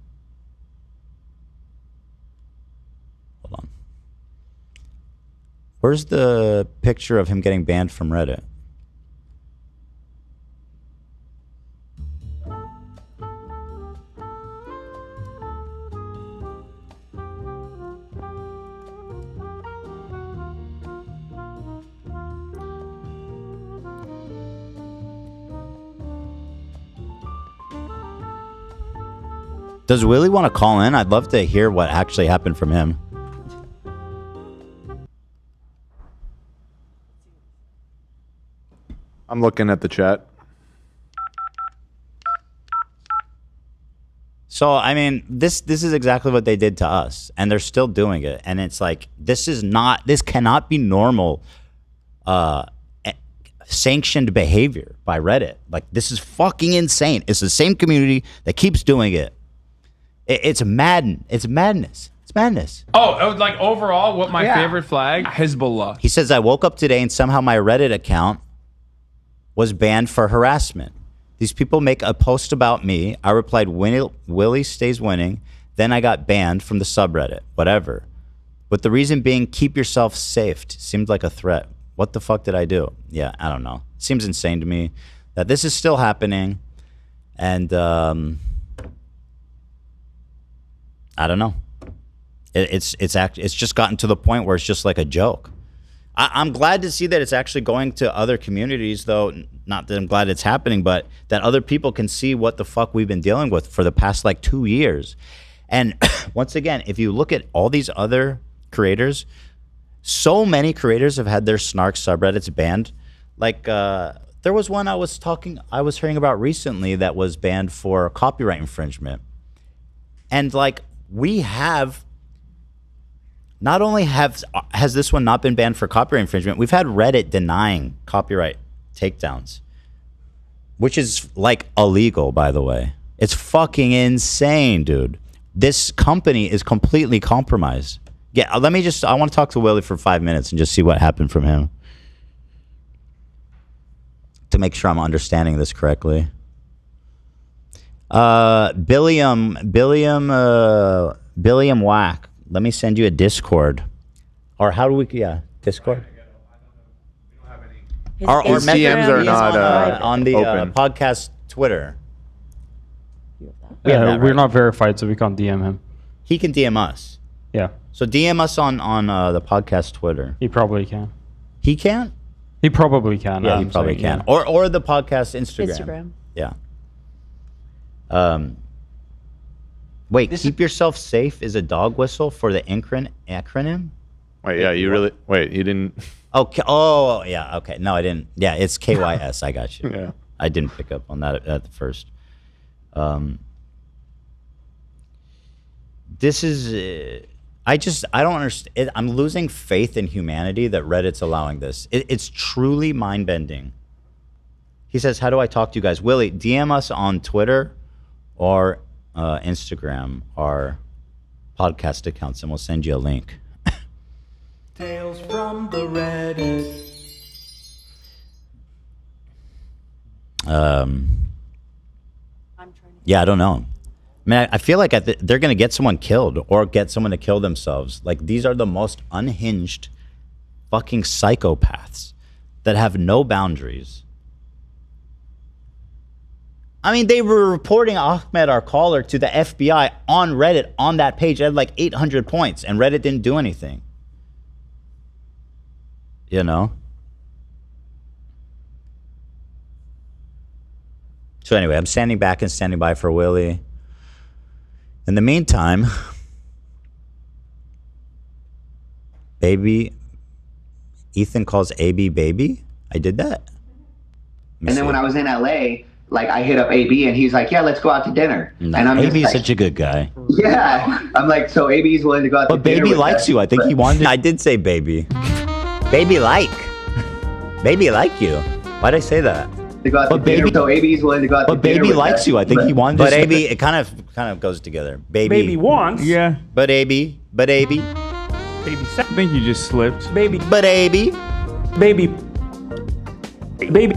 Hold on. Where's the picture of him getting banned from Reddit? Does Willie want to call in? I'd love to hear what actually happened from him. I'm looking at the chat. So, I mean, this is exactly what they did to us, and they're still doing it. And it's like, this cannot be normal sanctioned behavior by Reddit. Like, this is fucking insane. It's the same community that keeps doing it. It's madness. It's madness. It's madness. Oh, like overall, what my favorite flag? Hezbollah. He says, "I woke up today and somehow my Reddit account was banned for harassment. These people make a post about me. I replied, Willie stays winning. Then I got banned from the subreddit, whatever. With the reason being, keep yourself safe. Seemed like a threat. What the fuck did I do?" Yeah, I don't know. Seems insane to me that this is still happening. And I don't know. It's just gotten to the point where it's just like a joke. I'm glad to see that it's actually going to other communities, though. Not that I'm glad it's happening, but that other people can see what the fuck we've been dealing with for the past like 2 years. And once again, if you look at all these other creators, so many creators have had their Snark subreddits banned. Like there was one I was hearing about recently that was banned for copyright infringement. And like, we have, not only has this one not been banned for copyright infringement, we've had Reddit denying copyright takedowns, which is like illegal, by the way. It's fucking insane, dude. This company is completely compromised. Yeah, I want to talk to Willie for 5 minutes and just see what happened from him to make sure I'm understanding this correctly. Billiam Whack. Let me send you a Discord. Or how do we? Yeah, Discord. Our DMs are not on the podcast Twitter. We're not verified, so we can't DM him. He can DM us. Yeah. So DM us on the podcast Twitter. He probably can. He can? He probably can. Yeah, he probably can. Yeah. Or the podcast Instagram. Instagram. Yeah. Wait, keep yourself safe is a dog whistle for the acronym? Wait, yeah, you really... Wait, you didn't... Oh, yeah, okay. No, I didn't. Yeah, it's KYS. I got you. Yeah. I didn't pick up on that at the first. This is... I don't understand. I'm losing faith in humanity that Reddit's allowing this. It's truly mind-bending. He says, "How do I talk to you guys?" Willie, DM us on Twitter or Instagram, our podcast accounts, and we'll send you a link. Tales from the Reddit. Yeah, I don't know. I mean, I feel like they're going to get someone killed or get someone to kill themselves. Like, these are the most unhinged fucking psychopaths that have no boundaries. I mean, they were reporting Ahmed, our caller, to the FBI on Reddit on that page. It had like 800 points, and Reddit didn't do anything. You know? So anyway, I'm standing back and standing by for Willie. In the meantime, Ethan calls AB baby. I did that. And then when I was in LA, like I hit up AB and he's like, yeah, let's go out to dinner. No, and I'm AB is just like, such a good guy. yeah. I'm like, so AB's willing to go out to But dinner. baby with likes us, you. I think he wanted. I did say baby. Baby like. Baby like you. Why'd I say that? To go out to dinner. So AB's willing to go out to But dinner. baby with likes us. you. I think he wanted. But But AB, it kind of goes together. Baby wants. Yeah. But AB. Baby I think you just slipped. Baby. But AB. Baby. Baby.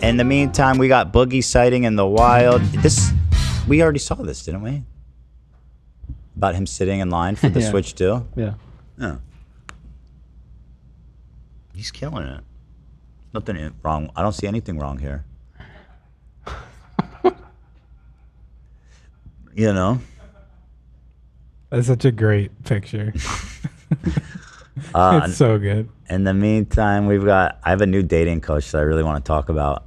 In the meantime, we got Boogie sighting in the wild. We already saw this, didn't we? About him sitting in line for the Yeah. Switch deal. Yeah. Yeah. He's killing it. Nothing wrong. I don't see anything wrong here. You know? That's such a great picture. Uh, It's so good. In the meantime, I have a new dating coach that I really want to talk about.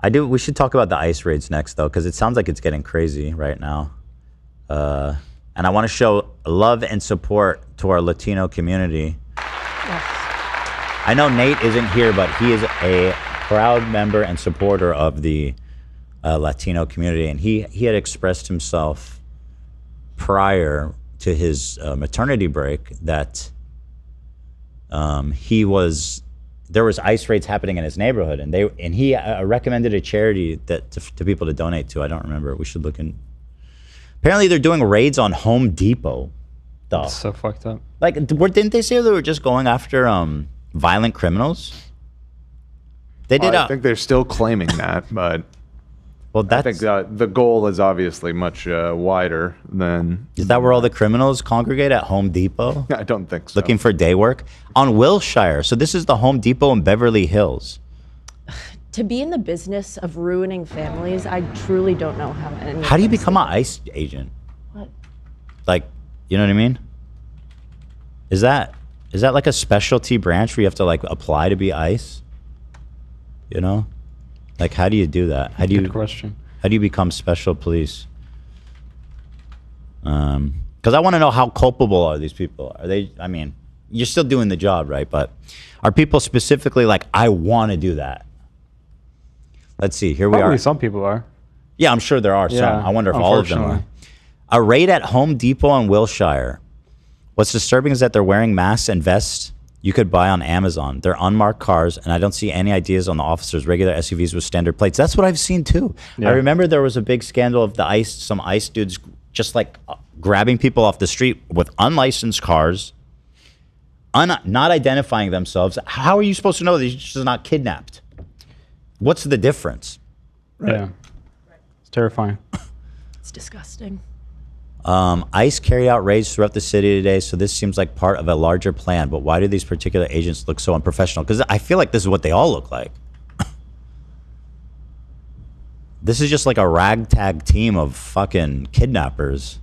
We should talk about the ICE raids next, though, because it sounds like it's getting crazy right now. And I want to show love and support to our Latino community. I know Nate isn't here, but he is a proud member and supporter of the Latino community. And he had expressed himself prior to his maternity break that there was ICE raids happening in his neighborhood, and he recommended a charity to people to donate to. I don't remember. We should look in. Apparently, they're doing raids on Home Depot. That's so fucked up. Like, didn't they say they were just going after violent criminals? They did. I think they're still claiming that, but I think the goal is obviously much wider than. Is that where all the criminals congregate, at Home Depot? I don't think so. Looking for day work on Wilshire. So this is the Home Depot in Beverly Hills. To be in the business of ruining families, I truly don't know how. How do you become an ICE agent? What? Like, you know what I mean? Is that like a specialty branch where you have to like apply to be ICE? You know, like how do you do that? Good question. How do you become special police? Because I want to know how culpable are these people? Are they? I mean, you're still doing the job, right? But are people specifically like, I want to do that? Let's see. Here we Probably are. some people are. Yeah, I'm sure there are some. Yeah, I wonder if all of them are. unfortunately. A raid at Home Depot in Wilshire. What's disturbing is that they're wearing masks and vests you could buy on Amazon. They're unmarked cars, and I don't see any ideas on the officers' regular SUVs with standard plates. That's what I've seen too. Yeah. I remember there was a big scandal of some ICE dudes just like grabbing people off the street with unlicensed cars, not identifying themselves. How are you supposed to know that you're just not kidnapped? What's the difference? Yeah. It's terrifying. It's disgusting. ICE carried out raids throughout the city today, so this seems like part of a larger plan. But why do these particular agents look so unprofessional? Because I feel like this is what they all look like. This is just like a ragtag team of fucking kidnappers.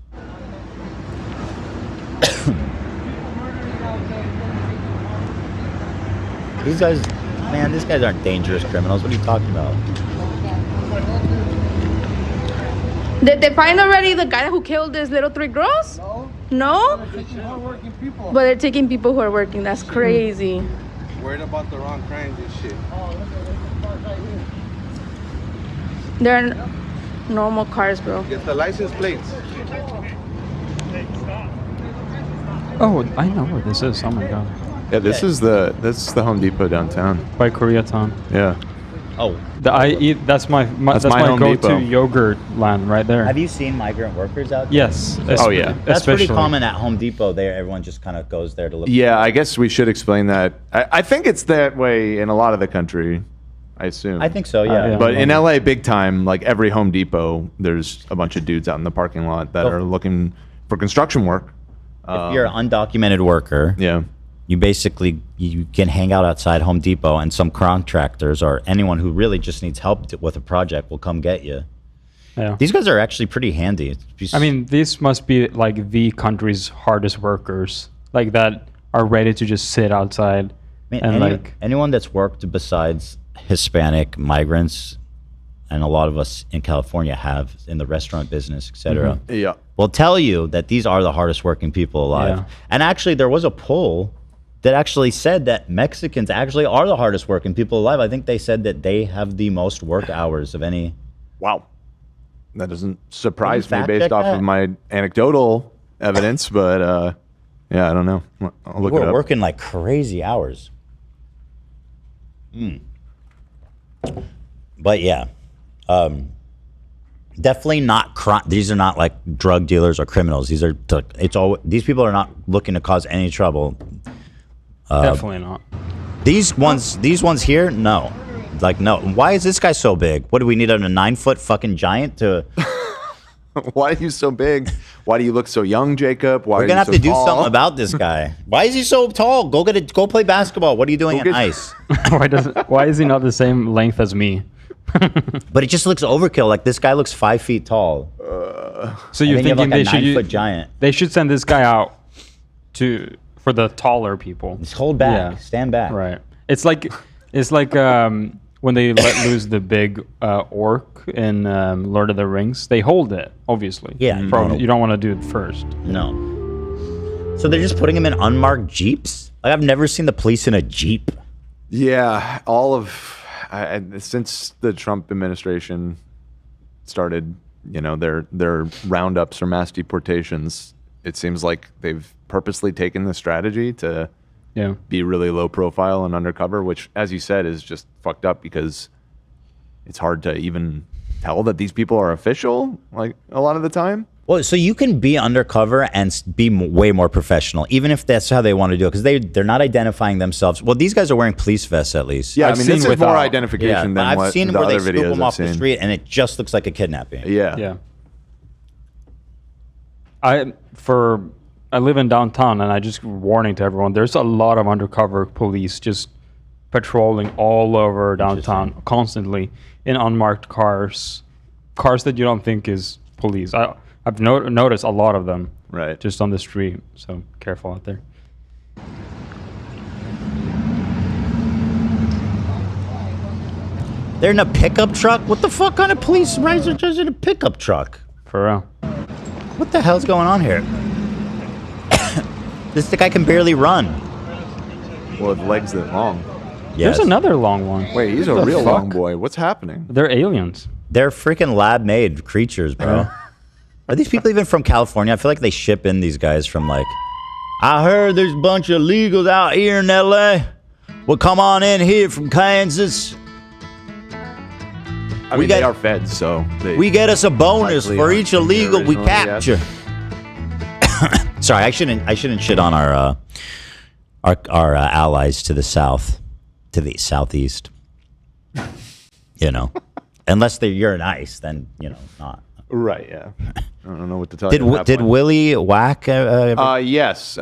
These guys aren't dangerous criminals. What are you talking about? Did they find already the guy who killed these little 3 girls? No. No? But they're taking people who are working. That's crazy. Worried about the wrong crimes and shit. They're normal cars, bro. Get the license plates. Oh, I know where this is. Oh my god. Yeah, this is the Home Depot downtown. By Koreatown. Yeah. Oh. That's my That's my Home go-to Depot. yogurt land right there. Have you seen migrant workers out there? Yes. Oh, yeah. That's pretty especially. common at Home Depot. There, everyone just kind of goes there to look. Yeah, I guess we should explain that. I think it's that way in a lot of the country. I assume. I think so, yeah. But in LA, big time, like every Home Depot, there's a bunch of dudes out in the parking lot that are looking for construction work. If you're an undocumented worker, yeah, you basically you can hang out outside Home Depot, and some contractors or anyone who really just needs help with a project will come get you. Yeah. These guys are actually pretty handy. I mean, these must be like the country's hardest workers, like that are ready to just sit outside. I mean, And anyone that's worked besides Hispanic migrants, and a lot of us in California have in the restaurant business, etc. Yeah, will tell you that these are the hardest working people alive. Yeah. And actually, there was a poll that actually said that Mexicans actually are the hardest working people alive. I think they said that they have the most work hours of any. Wow. That doesn't surprise Can me you based fact off check of that? my anecdotal evidence, but yeah, I don't know. I'll look it We're up. working like crazy hours. But yeah, definitely not these are not like drug dealers or criminals. These are these people are not looking to cause any trouble. Definitely not. These ones here, no. Like, no. Why is this guy so big? What do we need, a 9-foot fucking giant to? Why are you so big? Why do you look so young, Jacob? Why We're are gonna you have so to do tall? something about this guy. Why is he so tall? Go play basketball. What are you doing in ice? Why is he not the same length as me? But it just looks overkill. Like, this guy looks 5 feet tall. So you're And then you have, thinking like, a they should 9-foot giant. They should send this guy out for the taller people. Just hold back. Stand back. Right. It's like when they let loose the big orc in Lord of the Rings. They hold it, obviously. Yeah. You don't want to do it first. No. So they're just putting him in unmarked Jeeps? Like, I've never seen the police in a Jeep. Yeah, all of since the Trump administration started, their roundups or mass deportations, it seems like they've purposely taken the strategy to be really low profile and undercover, which, as you said, is just fucked up because it's hard to even tell that these people are official, like, a lot of the time. Well, so you can be undercover and be way more professional, even if that's how they want to do it, because they're not identifying themselves. Well, these guys are wearing police vests, at least. Yeah, I mean, this is more identification than I've what seen the where they other scoop videos them I've off the seen. street, and it just looks like a kidnapping. Yeah. I live in downtown, and I just warning to everyone: there's a lot of undercover police just patrolling all over downtown constantly in unmarked cars that you don't think is police. I've noticed a lot of them just on the street, so careful out there. They're in a pickup truck? What the fuck kind of police rides are just in a pickup truck? For real. What the hell's going on here? This guy can barely run. Well, with legs that long. There's another long one. Wait, he's What a the real fuck? long boy. What's happening? They're aliens. They're freaking lab-made creatures, bro. Are these people even from California? I feel like they ship in these guys from, like, I heard there's a bunch of illegals out here in LA. Well, come on in here from Kansas. I mean, they are feds, so We get us a bonus likely for aren't each illegal we originally, yes. capture. Sorry, I shouldn't shit on our allies to the south, to the southeast. Unless you're in ICE, then not. Right, yeah. I don't know what to tell you. Did Willie whack? Yes.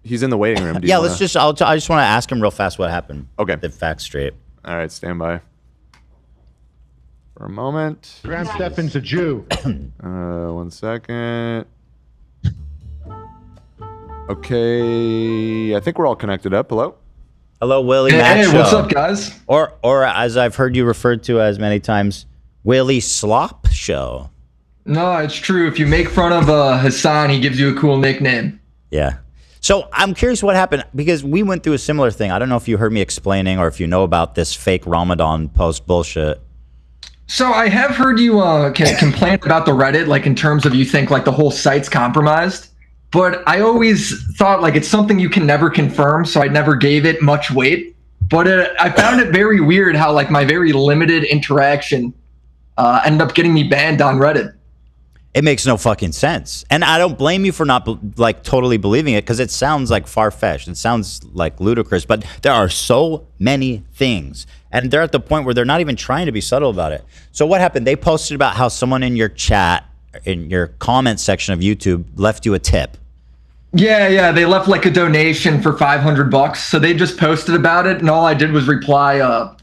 He's in the waiting room. Do you Yeah, wanna- let's just. I just want to ask him real fast what happened. Okay. The facts straight. All right, stand by. For a moment. Graham Stephan's a Jew. 1 second. Okay, I think we're all connected up. Hello? Hello, Willie. Hey, Mac what's Show. up, guys? Or as I've heard you referred to as many times, Willie Slop Show. No, it's true. If you make fun of Hassan, he gives you a cool nickname. Yeah. So I'm curious what happened, because we went through a similar thing. I don't know if you heard me explaining or if you know about this fake Ramadan post bullshit. So I have heard you complain about the Reddit, like in terms of you think like the whole site's compromised. But I always thought like it's something you can never confirm, so I never gave it much weight. But I found it very weird how like my very limited interaction ended up getting me banned on Reddit. It makes no fucking sense. And I don't blame you for not like totally believing it, because it sounds like far-fetched. It sounds like ludicrous, but there are so many things. And they're at the point where they're not even trying to be subtle about it. So what happened? They posted about how someone in your chat, in your comment section of YouTube, left you a tip. Yeah, they left like a donation for $500. So they just posted about it, and all I did was reply,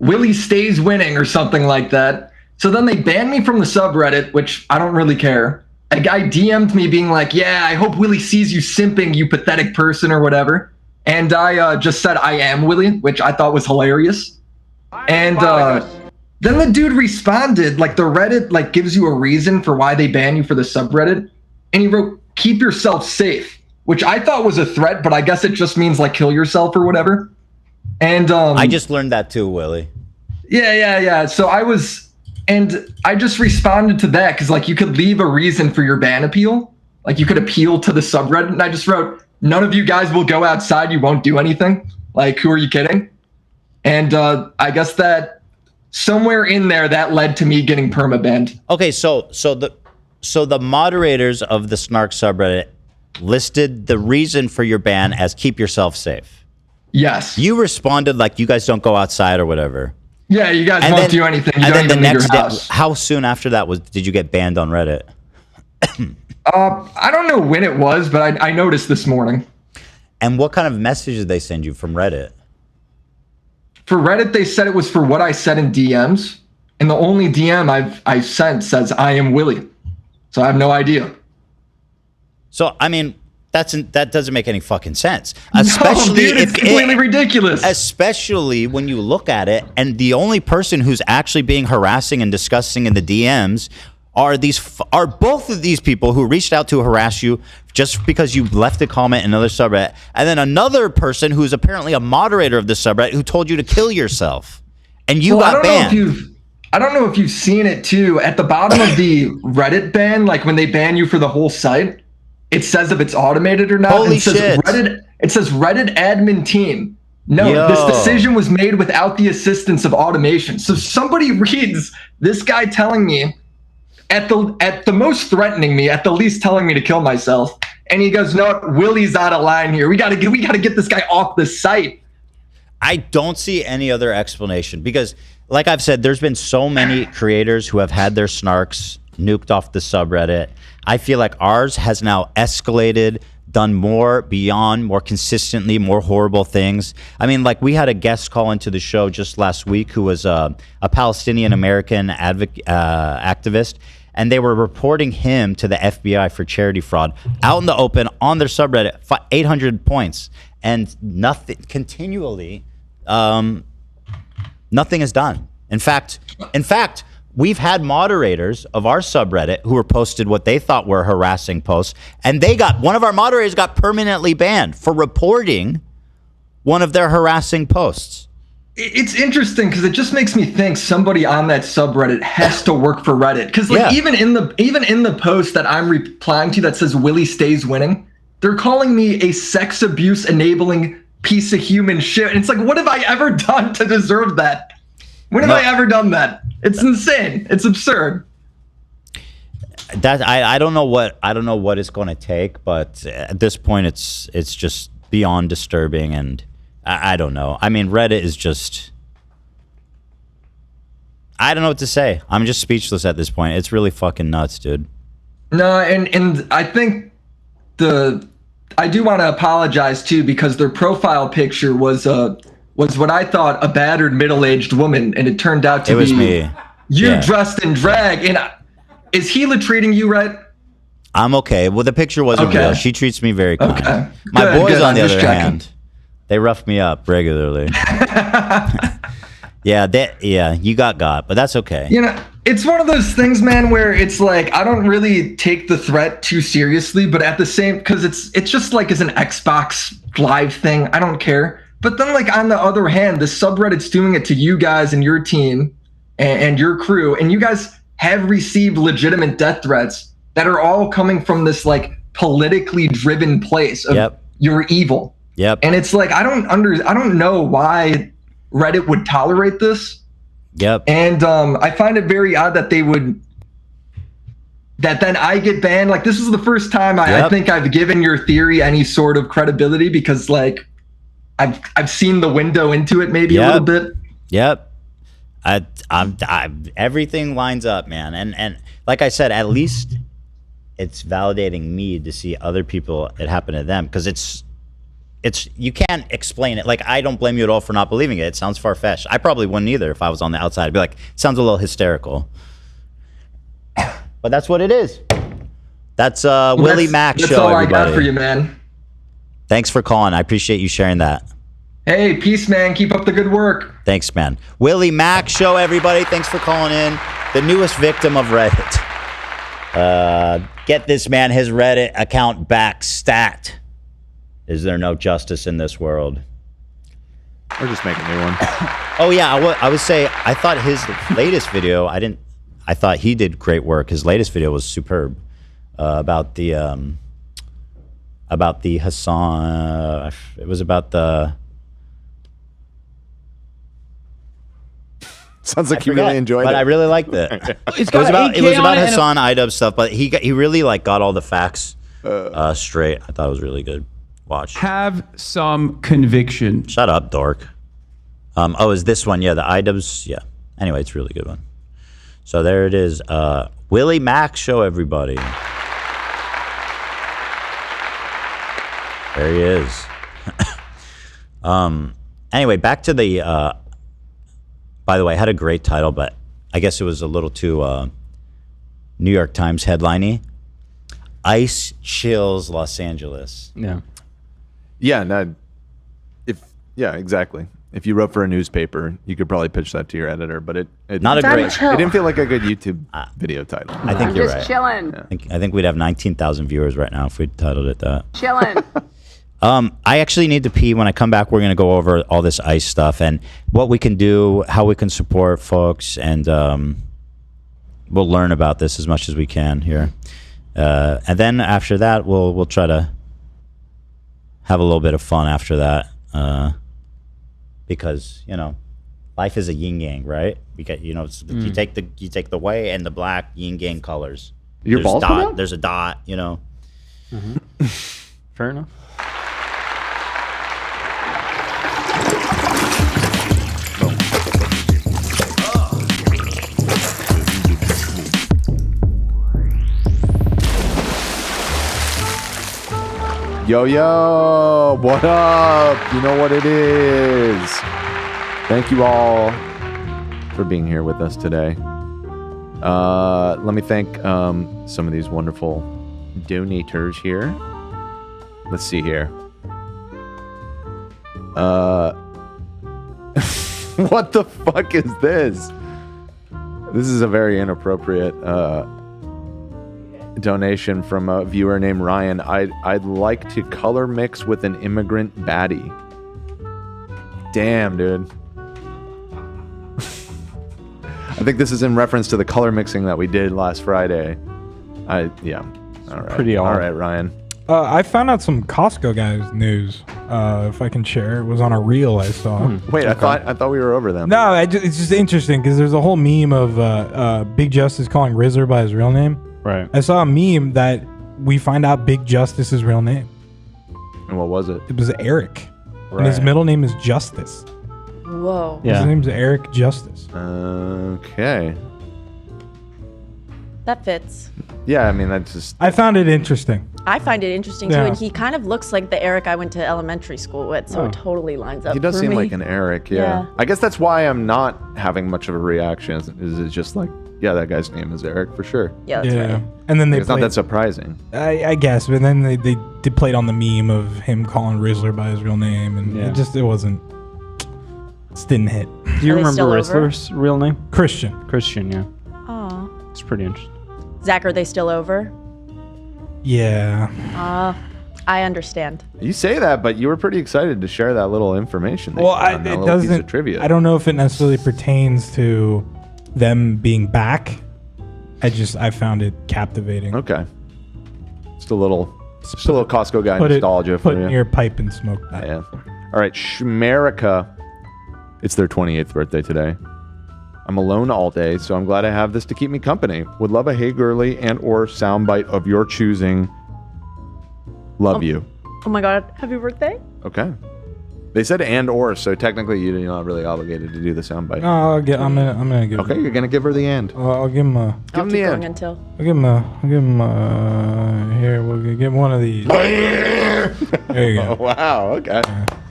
Willie stays winning or something like that. So then they banned me from the subreddit, which I don't really care. A guy DM'd me being like, yeah, I hope Willie sees you simping, you pathetic person, or whatever. And I just said, I am Willie, which I thought was hilarious. And then the dude responded, like the Reddit like gives you a reason for why they ban you for the subreddit. And he wrote, keep yourself safe, which I thought was a threat, but I guess it just means like kill yourself or whatever. And I just learned that too, Willie. Yeah. So I just responded to that because like you could leave a reason for your ban appeal. Like you could appeal to the subreddit, and I just wrote, none of you guys will go outside, you won't do anything. Like, who are you kidding? And I guess that somewhere in there that led to me getting permabanned. Okay, so the moderators of the Snark subreddit listed the reason for your ban as keep yourself safe. Yes. You responded like you guys don't go outside or whatever. Yeah, you guys won't do anything. You and don't then even the leave next your day, house. how soon after that did you get banned on Reddit? I don't know when it was, but I noticed this morning. And what kind of message did they send you from Reddit? For Reddit, they said it was for what I said in DMs, and the only DM I've sent says I am Willie, so I have no idea. So I mean, that doesn't make any fucking sense. Especially no, dude, it's completely ridiculous. Especially when you look at it, and the only person who's actually being harassing and disgusting in the DMs are both of these people who reached out to harass you just because you left a comment in another subreddit, and then another person who's apparently a moderator of the subreddit who told you to kill yourself, and you got banned. I don't know if you've seen it too. At the bottom of the Reddit ban, like when they ban you for the whole site, it says if it's automated or not. Holy it says shit. It says Reddit admin team. No, this decision was made without the assistance of automation. So somebody reads this guy telling me, at the most threatening me, at the least telling me to kill myself, and he goes, "No, Willie's out of line here. We gotta get this guy off the site." I don't see any other explanation because, like I've said, there's been so many creators who have had their snarks nuked off the subreddit. I feel like ours has now escalated, done more beyond, more consistently, more horrible things. I mean, like we had a guest call into the show just last week who was a Palestinian American activist, and they were reporting him to the FBI for charity fraud out in the open on their subreddit, 800 points, and nothing continually. Nothing is done. In fact, we've had moderators of our subreddit who were posted what they thought were harassing posts, and one of our moderators got permanently banned for reporting one of their harassing posts. It's interesting because it just makes me think somebody on that subreddit has to work for Reddit. Because like even in the post that I'm replying to that says Willie stays winning, they're calling me a sex abuse enabling piece of human shit. And it's like, what have I ever done to deserve that? When have I ever done that? It's insane. It's absurd. That I don't know what it's going to take, but at this point, it's just beyond disturbing, and I don't know. I mean, Reddit is just. I don't know what to say. I'm just speechless at this point. It's really fucking nuts, dude. No, and I think I do want to apologize too because their profile picture was what I thought a battered middle-aged woman, and it turned out to be me. You dressed in drag. And is Gila treating you right? I'm okay. Well, the picture wasn't real. She treats me very kind. Okay. My boys, on the I'm just other checking. hand, they rough me up regularly. Yeah, you got, but that's okay. You know, it's one of those things, man, where it's like I don't really take the threat too seriously, but at the same, because it's just like as an Xbox Live thing, I don't care. But then, like on the other hand, the subreddit's doing it to you guys and your team and your crew, and you guys have received legitimate death threats that are all coming from this like politically driven place of you're evil. Yep. And it's like I don't know why Reddit would tolerate this. Yep. And I find it very odd that they would that then I get banned. Like, this is the first time I think I've given your theory any sort of credibility because, like, I've seen the window into it maybe a little bit. Yep. I'm everything lines up, man. And like I said, at least it's validating me to see other people it happen to them, because it's you can't explain it. Like, I don't blame you at all for not believing it. It sounds far-fetched. I probably wouldn't either if I was on the outside. I'd be like, it sounds a little hysterical. But that's what it is. That's WillyMacShow, That's all everybody. I got for you, man. Thanks for calling. I appreciate you sharing that. Hey, peace, man. Keep up the good work. Thanks, man. WillyMacShow, everybody. Thanks for calling in. The newest victim of Reddit. Get this man his Reddit account back stat. Is there no justice in this world? Or just make a new one. Oh yeah, I would say I thought his latest video. I thought he did great work. His latest video was superb. About the Hassan. It was about the. Sounds like you really enjoyed it. But I really liked it. It was about Hassan Idub stuff, but he really like got all the facts straight. I thought it was really good. Watch. Have some conviction. Shut up, dork. Oh, is this one? Yeah, the Idubs. Yeah. Anyway, it's a really good one. So there it is. WillyMacShow, everybody. There he is. Anyway, back to the. By the way, I had a great title, but I guess it was a little too New York Times headline-y. Ice chills Los Angeles. Yeah. Yeah, no, exactly. If you wrote for a newspaper, you could probably pitch that to your editor, but it not a great. It didn't feel like a good YouTube video title. I think you're right. Chilling. I think we'd have 19,000 viewers right now if we titled it that. Chilling. I actually need to pee. When I come back, we're going to go over all this ice stuff and what we can do, how we can support folks, and we'll learn about this as much as we can here. And then after that, we'll try to have a little bit of fun after that, because life is a yin yang, right? You take the white and the black yin yang colors. Your balls come out? There's a dot, Mm-hmm. Fair enough. Yo, what up? You know what it is. Thank you all for being here with us today. Let me thank some of these wonderful donators here. Let's see here. What the fuck is this? This is a very inappropriate donation from a viewer named Ryan. I'd like to color mix with an immigrant baddie. Damn, dude. I think this is in reference to the color mixing that we did last Friday. Yeah. All right. Pretty odd. All right, Ryan. I found out some Costco guys news. If I can share, it was on a reel I saw. Wait, okay. I thought we were over them. No, it's just interesting because there's a whole meme of Big Justice calling Rizzler by his real name. Right. I saw a meme that we find out Big Justice's real name. And what was it? It was Eric. Right. And his middle name is Justice. Whoa. Yeah. His name's Eric Justice. Okay. That fits. Yeah, I mean, that's just... I found it interesting. I find it interesting too, Yeah. and he kind of looks like the Eric I went to elementary school with, so it totally lines up. He does for seem me. like an Eric, yeah. I guess that's why I'm not having much of a reaction. Is it's just like, yeah, that guy's name is Eric for sure. Yeah, that's right. And then It's not that surprising. I guess, but then they did played on the meme of him calling Rizzler by his real name, and it just didn't hit. Do you remember Rizzler's real name? Christian. Christian, yeah. Aw. It's pretty interesting. Zach, are they still over? Yeah. I understand. You say that, but you were pretty excited to share that little information. That Well, you found, that it little piece of doesn't. trivia. I don't know if it necessarily pertains to them being back. I found it captivating. Okay. Just a little Costco guy Put nostalgia for in you. your pipe and smoke that. Yeah. All right, Schmerica. It's their 28th birthday today. I'm alone all day, so I'm glad I have this to keep me company. Would love a hey girly and or soundbite of your choosing. Love you. Oh my God, happy birthday. Okay. They said and or, so technically you're not really obligated to do the soundbite. No, I'm gonna give. Okay, you're gonna give her the and. I'll give him a. Give him the and. Until. I'll give him a. Here, we'll give one of these. There you go. Oh, wow. Okay.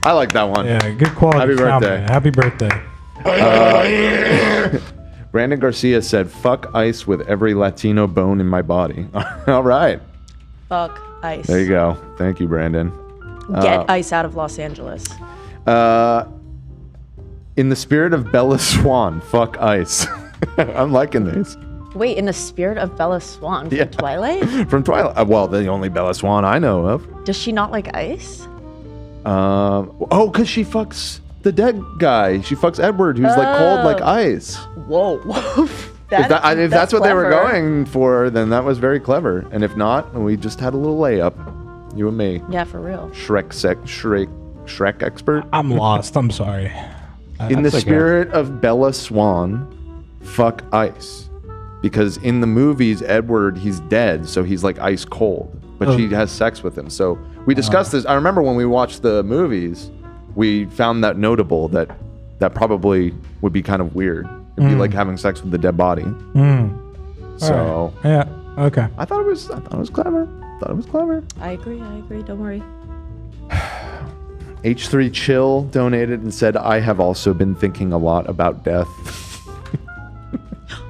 I like that one. Yeah, good quality. Happy birthday. Happy birthday. Brandon Garcia said, "Fuck ice with every Latino bone in my body." All right. Fuck ice. There you go. Thank you, Brandon. Get ice out of Los Angeles. In the spirit of Bella Swan, fuck ice. I'm liking these. Wait, in the spirit of Bella Swan from Twilight? From Twilight. Well, the only Bella Swan I know of. Does she not like ice? Oh, because she fucks the dead guy. She fucks Edward, who's like cold like ice. Whoa. If that's what they were clever. going for, then that was very clever. And if not, we just had a little layup. You and me. Yeah, for real. Shrek expert. I'm lost. I'm sorry. In the That's okay. spirit of Bella Swan, fuck ice. Because in the movies, Edward, he's dead, so he's like ice cold. But she has sex with him. So we discussed this. I remember when we watched the movies, we found that notable that probably would be kind of weird. It'd be like having sex with the dead body. So Right. Yeah. Okay. I thought it was clever. I agree. Don't worry. H3 Chill donated and said, "I have also been thinking a lot about death."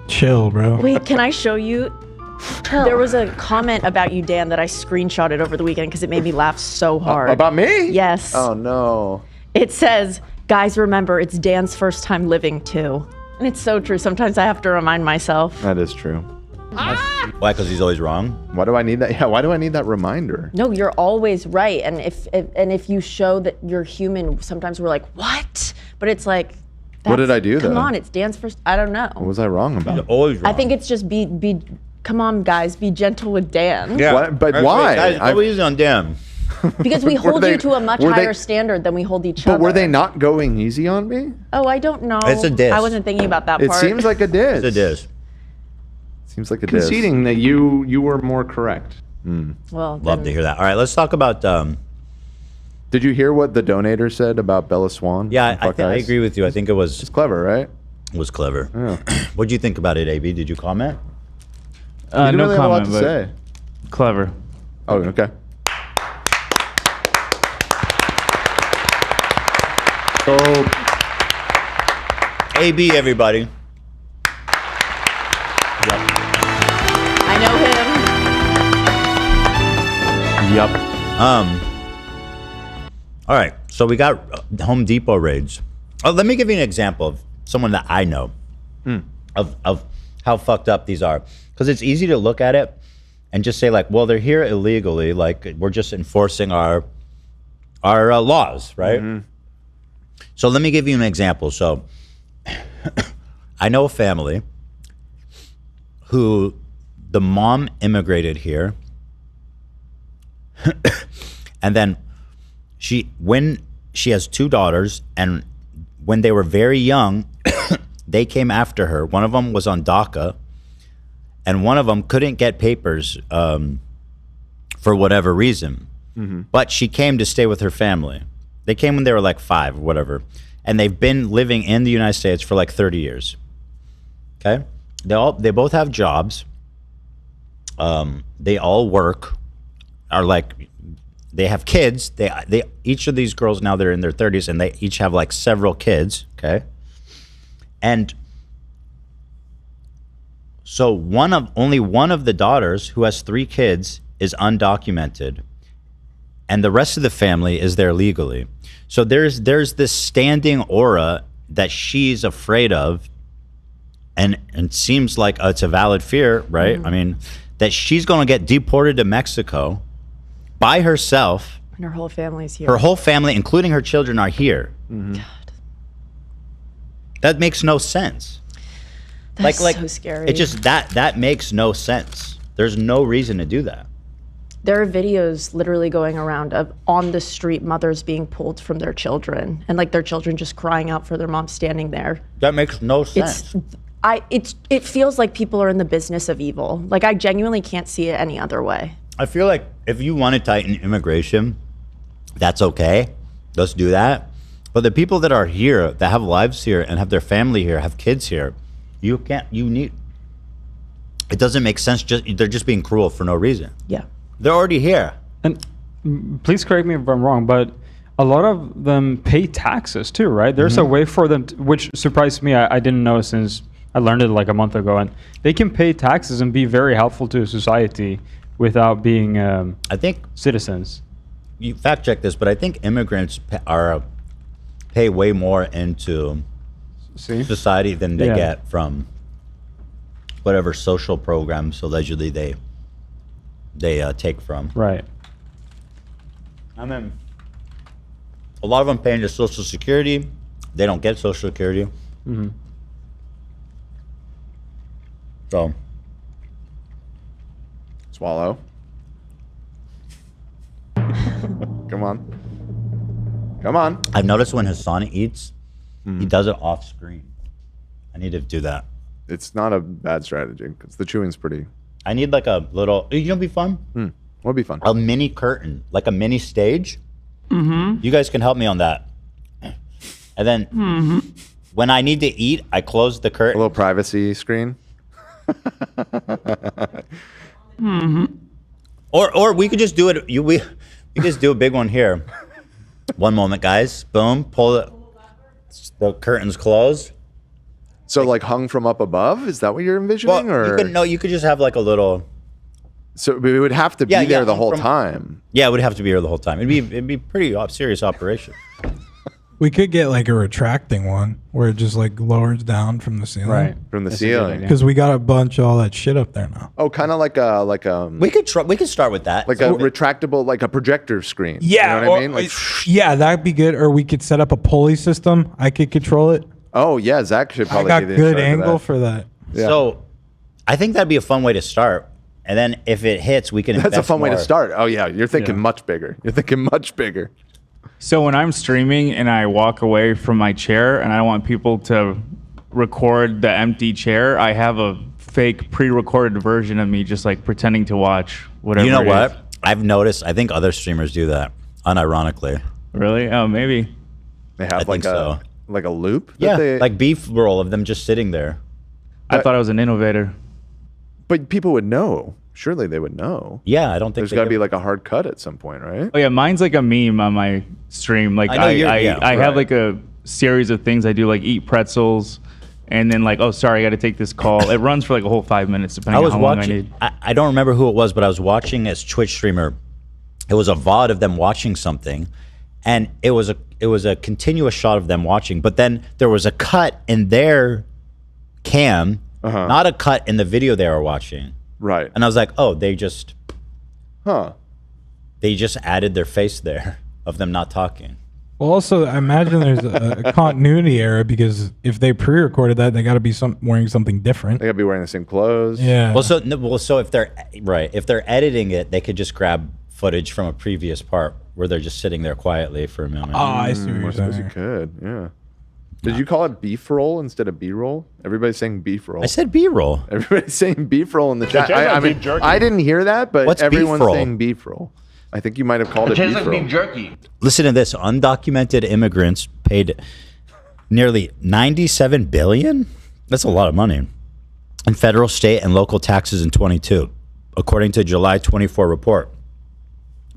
Chill, bro. Wait, can I show you? There was a comment about you, Dan, that I screenshotted over the weekend because it made me laugh so hard. About me? Yes. Oh no. It says, "Guys, remember, it's Dan's first time living too." And it's so true. Sometimes I have to remind myself. That is true. Why? Because he's always wrong. Why do I need that? Yeah. Why do I need that reminder? No, you're always right. And if you show that you're human, sometimes we're like, "What?" But it's like, What did I do come then? on, it's Dan's first. I don't know. What was I wrong about? Always wrong. I think it's just be. Come on, guys, be gentle with Dan. Yeah. But why? Guys, go easy on Dan. Because we Were hold they- you to a much were they- higher standard than we hold each other. But were they not going easy on me? Oh, I don't know. It's a diss. I wasn't thinking about that It part. seems like a diss. It's a diss. Seems like a diss. Conceding that you were more correct. Well, Love to hear that. All right, let's talk about. Did you hear what the donator said about Bella Swan? Yeah, and I Fuck Ice? agree with you. I think it was. It's clever, right? It was clever. Yeah. What do you think about it, AB? Did you comment? You didn't No really have a lot comment, to but say. clever. Oh, okay. So, AB, everybody. I know him. Yep. All right. So we got Home Depot raids. Oh, let me give you an example of someone that I know of how fucked up these are. Because it's easy to look at it and just say like, well, they're here illegally. Like we're just enforcing our laws, right? Mm-hmm. So let me give you an example. So I know a family who the mom immigrated here. And then when she has two daughters, and when they were very young, they came after her. One of them was on DACA, and one of them couldn't get papers for whatever reason. Mm-hmm. But she came to stay with her family. They came when they were like 5 or whatever. And they've been living in the United States for like 30 years. Okay? They both have jobs. They all work, are like, they have kids. They each of these girls now, they're in their 30s, and they each have like several kids. Okay? And so only one of the daughters, who has 3 kids, is undocumented, and the rest of the family is there legally. So there's this standing aura that she's afraid of, and it seems like it's a valid fear, right? Mm-hmm. I mean, that she's going to get deported to Mexico by herself. And her whole family's here. Her whole family, including her children, are here. Mm-hmm. God. That makes no sense. That's so scary. It just that makes no sense. There's no reason to do that. There are videos literally going around of on the street mothers being pulled from their children and like their children just crying out for their mom standing there. That makes no sense. It feels like people are in the business of evil. Like I genuinely can't see it any other way. I feel like if you want to tighten immigration, that's okay. Let's do that. But the people that are here, that have lives here and have their family here, have kids here, it doesn't make sense. They're just being cruel for no reason. Yeah. They're already here. And please correct me if I'm wrong, but a lot of them pay taxes too, right? There's a way for them, which surprised me. I didn't know since I learned it like a month ago. And they can pay taxes and be very helpful to society without being I think citizens. You fact check this, but I think immigrants pay way more into society than they get from whatever social programs allegedly they take from. Right. I mean, a lot of them pay into Social Security. They don't get Social Security. So. Swallow. Come on. Come on. I've noticed when Hassan eats, he does it off screen. I need to do that. It's not a bad strategy because the chewing's pretty. I need like a little, you know what'd be fun? What'd be fun? A mini curtain, like a mini stage. You guys can help me on that. And then when I need to eat, I close the curtain. A little privacy screen. Or we could just do it. We just do a big one here. One moment, guys. Boom. Pull the curtains closed. So like hung from up above? Is that what you're envisioning? Well, you could just have like a little. So it would have to be there the whole time. Yeah, it would have to be here the whole time. It'd be pretty serious operation. We could get like a retracting one where it just like lowers down from the ceiling. Right. From the ceiling. Because we got a bunch of all that shit up there now. Oh, kind of like a We could start with that. Like a retractable, like a projector screen. Yeah. You know what I mean? Like, yeah, that'd be good. Or we could set up a pulley system. I could control it. oh yeah, Zach should probably. I be got in good charge of angle that. for that. Yeah. So, I think that'd be a fun way to start. And then if it hits, we can. That's a invest fun way to more. start. Oh yeah, you're thinking much bigger. You're thinking much bigger. So when I'm streaming and I walk away from my chair and I want people to record the empty chair, I have a fake pre-recorded version of me just like pretending to watch whatever. You know it what? is. I've noticed. I think other streamers do that, unironically. Really? Oh, maybe. They have like a loop. Yeah, that they, like beef roll of them just sitting there. I thought I was an innovator. But people would know. Surely they would know. Yeah, I don't think There's they got to give- be like a hard cut at some point, right? Oh yeah, mine's like a meme on my stream. Like I know I have like a series of things I do, like eat pretzels, and then like, oh sorry, I got to take this call. It runs for like a whole 5 minutes depending I was on how long I watching. need. I don't remember who it was, but I was watching this Twitch streamer. It was a VOD of them watching something, and it was a continuous shot of them watching. But then there was a cut in their cam, not a cut in the video they were watching. Right. And I was like, oh, they just added their face there of them not talking. Well, also, I imagine there's a continuity error because if they pre-recorded that, they got to be wearing something different. They got to be wearing the same clothes. Yeah. Well, so if they're editing it, they could just grab footage from a previous part where they're just sitting there quietly for a moment. Oh, I see what you're I suppose saying. you could. Yeah. Did you call it beef roll instead of B-roll? Everybody's saying beef roll. I said B-roll. Everybody's saying beef roll in the chat. tastes like I mean, beef jerky. I didn't hear that, but What's beef everyone's roll? saying beef roll. I think you might have called it beef roll. jerky. Listen to this. Undocumented immigrants paid nearly $97 billion. That's a lot of money in federal, state, and local taxes in 22, according to a July 24 report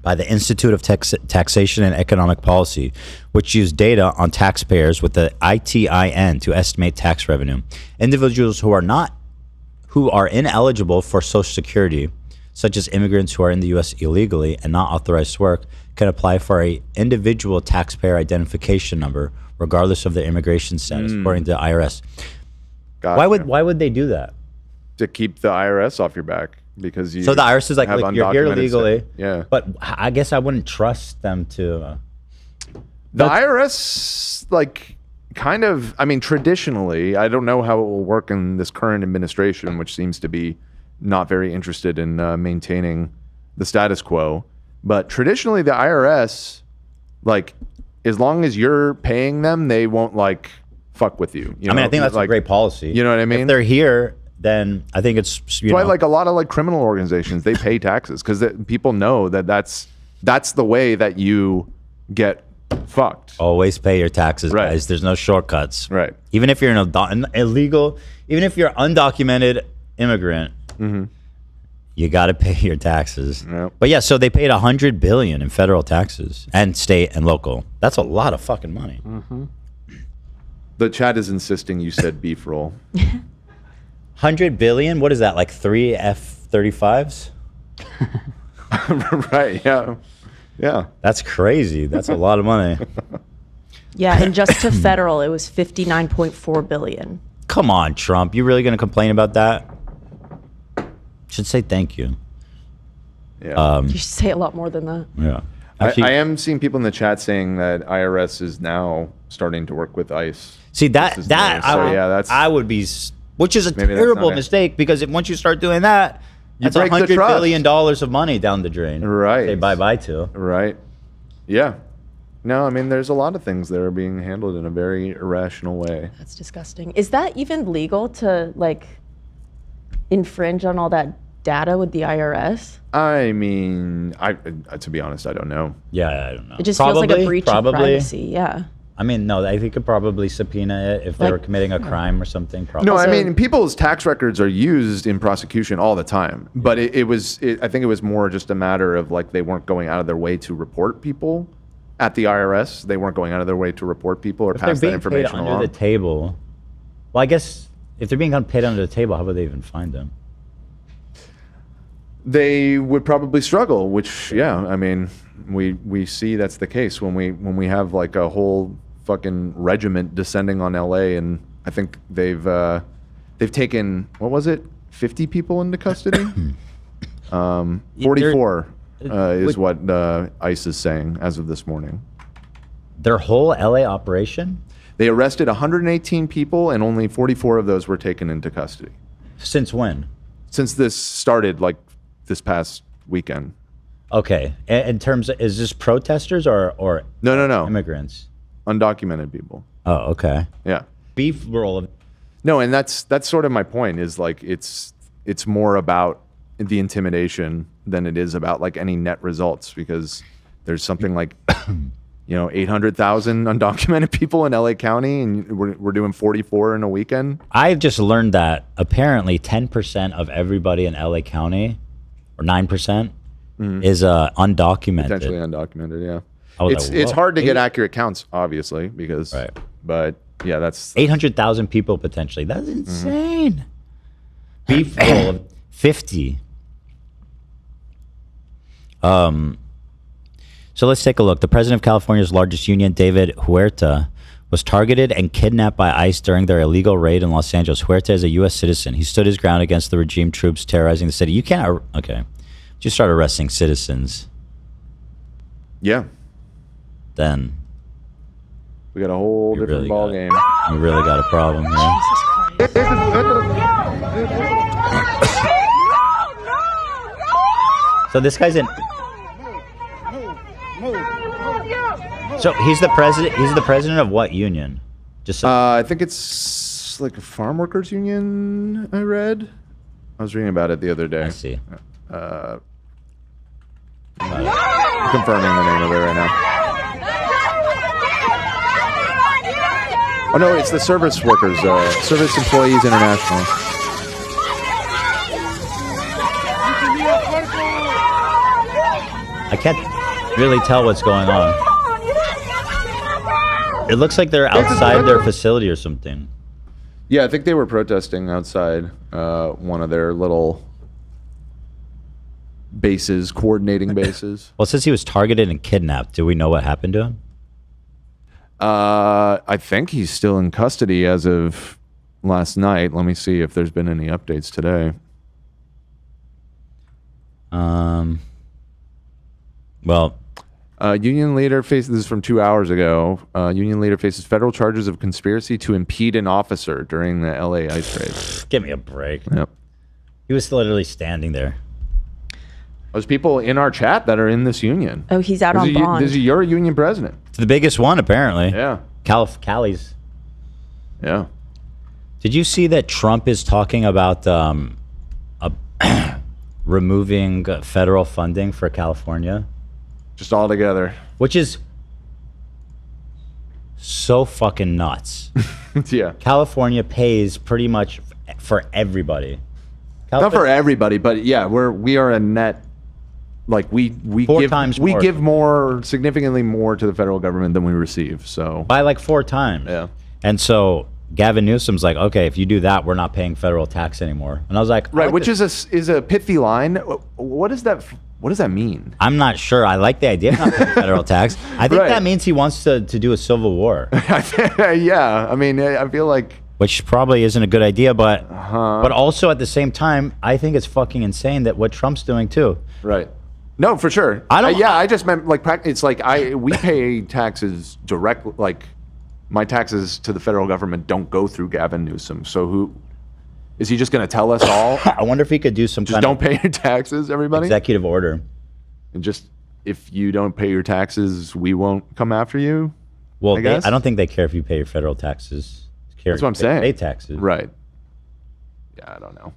by the Institute of Taxation and Economic Policy, which used data on taxpayers with the ITIN to estimate tax revenue. Individuals who are ineligible for Social Security, such as immigrants who are in the U.S. illegally and not authorized to work, can apply for a individual taxpayer identification number, regardless of their immigration status, according to the IRS. Gotcha. Why would they do that? To keep the IRS off your back because you. So the IRS is like, have look, you're here undocumented legally. stuff. Yeah. But I guess I wouldn't trust them to. The IRS, like, kind of, I mean, traditionally, I don't know how it will work in this current administration, which seems to be not very interested in maintaining the status quo. But traditionally, the IRS, like, as long as you're paying them, they won't like fuck with you. I mean, I think that's a great policy. You know what I mean? If they're here, then I think it's why like a lot of like criminal organizations, they pay taxes because people know that that's the way that you get fucked. Always pay your taxes, guys. There's no shortcuts. Right. Even if you're an illegal, even if you're undocumented immigrant, you got to pay your taxes. Yep. But yeah, so they paid $100 billion in federal taxes and state and local. That's a lot of fucking money. The chat is insisting you said beef roll. 100 billion? What is that? Like 3 F-35s? Right. Yeah. Yeah. That's crazy. That's a lot of money. Yeah, and just to federal, it was 59.4 billion. Come on, Trump. You really going to complain about that? Should say thank you. Yeah. You should say a lot more than that. Yeah. I am seeing people in the chat saying that IRS is now starting to work with ICE. See that's I would be, which is a terrible mistake because once you start doing that, that's $100 billion of money down the drain. Right. Say bye-bye to. Right. Yeah. No, I mean, there's a lot of things that are being handled in a very irrational way. That's disgusting. Is that even legal to like infringe on all that data with the IRS? I mean, to be honest, I don't know. Yeah, I don't know. It just feels like a breach of privacy. Yeah. I mean, no, I think could probably subpoena it if they were committing a crime or something. Probably. No, I mean, people's tax records are used in prosecution all the time. But I think it was more just a matter of like they weren't going out of their way to report people at the IRS. They weren't going out of their way to report people or pass that information along. Under the table. Well, I guess if they're being paid under the table, how would they even find them? They would probably struggle, which, yeah, I mean, we see that's the case when we have like a whole fucking regiment descending on LA, and I think they've taken, what was it, 50 people into custody? 44 is what ICE is saying as of this morning. Their whole LA operation? They arrested 118 people, and only 44 of those were taken into custody. Since when? Since this started, like this past weekend. Okay. In terms of, is this protesters or no immigrants? Undocumented people. Oh, okay. Yeah. Beef roll. No, and that's sort of my point, is like it's more about the intimidation than it is about like any net results, because there's something like 800,000 undocumented people in LA County, and we're doing 44 in a weekend. I've just learned that apparently 10% of everybody in LA County, or 9%, is undocumented. Potentially undocumented, yeah. It's hard to get accurate counts, obviously, because. Right. But yeah, that's 800,000 people potentially. That's insane. Beef roll of 50. So let's take a look. The president of California's largest union, David Huerta, was targeted and kidnapped by ICE during their illegal raid in Los Angeles. Huerta is a U.S. citizen. He stood his ground against the regime troops terrorizing the city. You can't. Okay. Just start arresting citizens. Yeah. Then. We got a whole different ball game. You really got a problem here. So this guy's in. So he's the president. He's the president of what union? Just so I think it's like a farm workers union. I read. I was reading about it the other day. I see. Confirming the name of it right now. Oh no, it's the Service Workers, Service Employees International. I can't really tell what's going on. It looks like they're outside their facility or something. Yeah, I think they were protesting outside one of their little bases, coordinating bases. Well, since he was targeted and kidnapped, do we know what happened to him? I think he's still in custody as of last night. Let me see if there's been any updates today. Well, union leader faces, this is from 2 hours ago. Union leader faces federal charges of conspiracy to impede an officer during the LA ICE raid. Give me a break. Yep. He was literally standing there. There's people in our chat that are in this union. Oh, he's out on bond. This is your union president. It's the biggest one, apparently. Yeah. Cali's. Yeah. Did you see that Trump is talking about removing federal funding for California? Just all together. Which is so fucking nuts. Yeah. California pays pretty much for everybody. Not for everybody, but yeah, we are a net. Like we give more, significantly more to the federal government than we receive. So by like 4 times. Yeah. And so Gavin Newsom's like, okay, if you do that, we're not paying federal tax anymore. And I was like, right, which is a pithy line. What does that mean? I'm not sure. I like the idea of not paying federal tax. I think that means he wants to do a civil war. Yeah, I mean, I feel like. Which probably isn't a good idea, but also at the same time, I think it's fucking insane that what Trump's doing too. Right. No, for sure. I just meant like it's like we pay taxes direct. Like my taxes to the federal government don't go through Gavin Newsom. So who is he just going to tell us all? I wonder if he could do some just don't pay your taxes, everybody. Executive order. And just if you don't pay your taxes, we won't come after you. Well, I don't think they care if you pay your federal taxes. That's what I'm saying. Pay taxes. Right. Yeah, I don't know.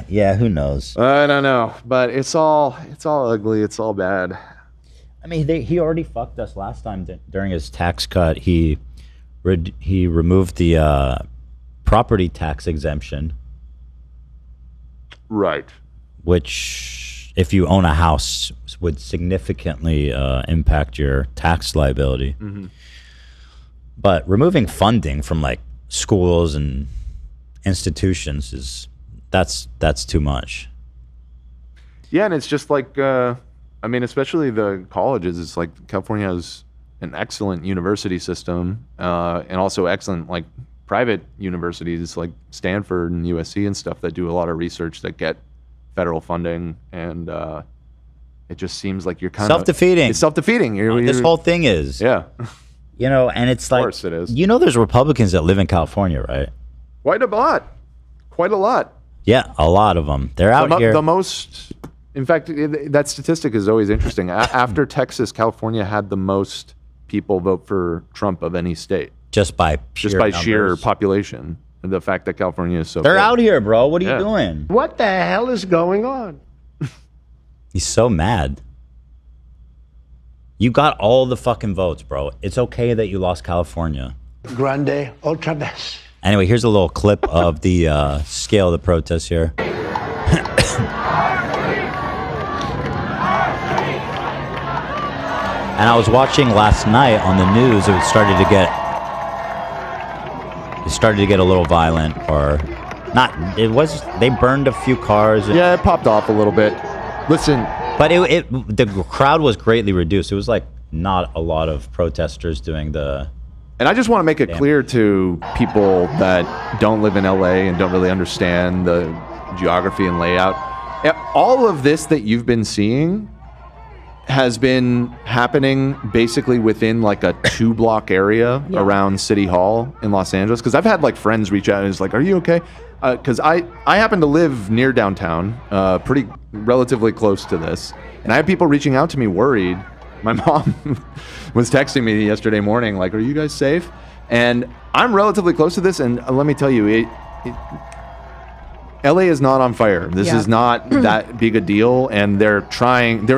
Yeah, who knows? I don't know, but it's all ugly. It's all bad. I mean, he already fucked us last time during his tax cut. He removed the property tax exemption. Right. Which, if you own a house, would significantly impact your tax liability. Mm-hmm. But removing funding from like schools and institutions that's too much. Yeah, and it's just like I mean, especially the colleges. It's like California has an excellent university system, and also excellent like private universities like Stanford and USC and stuff that do a lot of research that get federal funding, and it just seems like you're kind self-defeating. It's self-defeating. This whole thing is. Yeah. You know, and it's like, of course it is. You know, there's Republicans that live in California, right? Quite a lot. Yeah, a lot of them. They're out here. The most, in fact, that statistic is always interesting. After Texas, California had the most people vote for Trump of any state. Just by sheer population. And the fact that California is so They're big. out here, bro. What are you doing? What the hell is going on? He's so mad. You got all the fucking votes, bro. It's okay that you lost California. Grande otra vez. Anyway, here's a little clip of the scale of the protests here. And I was watching last night on the news. It started to get a little violent, or not. It was. They burned a few cars. Yeah, it popped off a little bit. Listen. But the crowd was greatly reduced. It was like not a lot of protesters doing the. And I just want to make it clear to people that don't live in LA and don't really understand the geography and layout. All of this that you've been seeing has been happening basically within like a 2-block area around City Hall in Los Angeles. Because I've had like friends reach out and it's like, "Are you okay?" Because I happen to live near downtown, pretty relatively close to this, and I have people reaching out to me worried. My mom was texting me yesterday morning, like, "Are you guys safe?" And I'm relatively close to this, and let me tell you, LA is not on fire. This is not that big a deal, and they're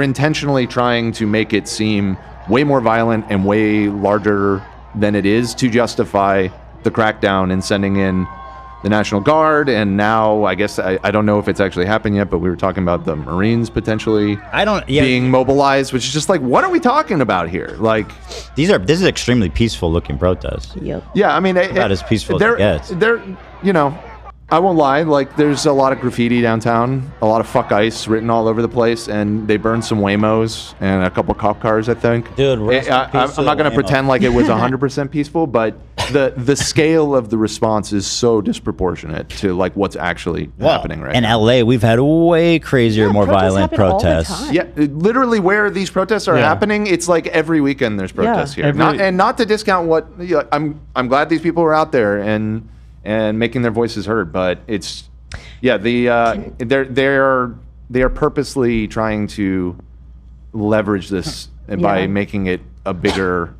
intentionally trying to make it seem way more violent and way larger than it is to justify the crackdown and sending in the National Guard, and now I guess I don't know if it's actually happened yet, but we were talking about the Marines potentially being mobilized, which is just like, what are we talking about here? Like, this is extremely peaceful looking protests. Yep. Yeah, I mean, about as peaceful as it gets. They're, you know, I won't lie, like there's a lot of graffiti downtown, a lot of "fuck ICE" written all over the place, and they burned some Waymos and a couple cop cars, I think. Dude, I'm not going to pretend like it was 100% peaceful, but the scale of the response is so disproportionate to like what's actually happening right now. In LA, we've had way crazier, more violent protests. Yeah, literally where these protests are happening, it's like every weekend there's protests here. Not to discount what I'm glad these people are out there and making their voices heard, but it's they're they are purposely trying to leverage this by making it a bigger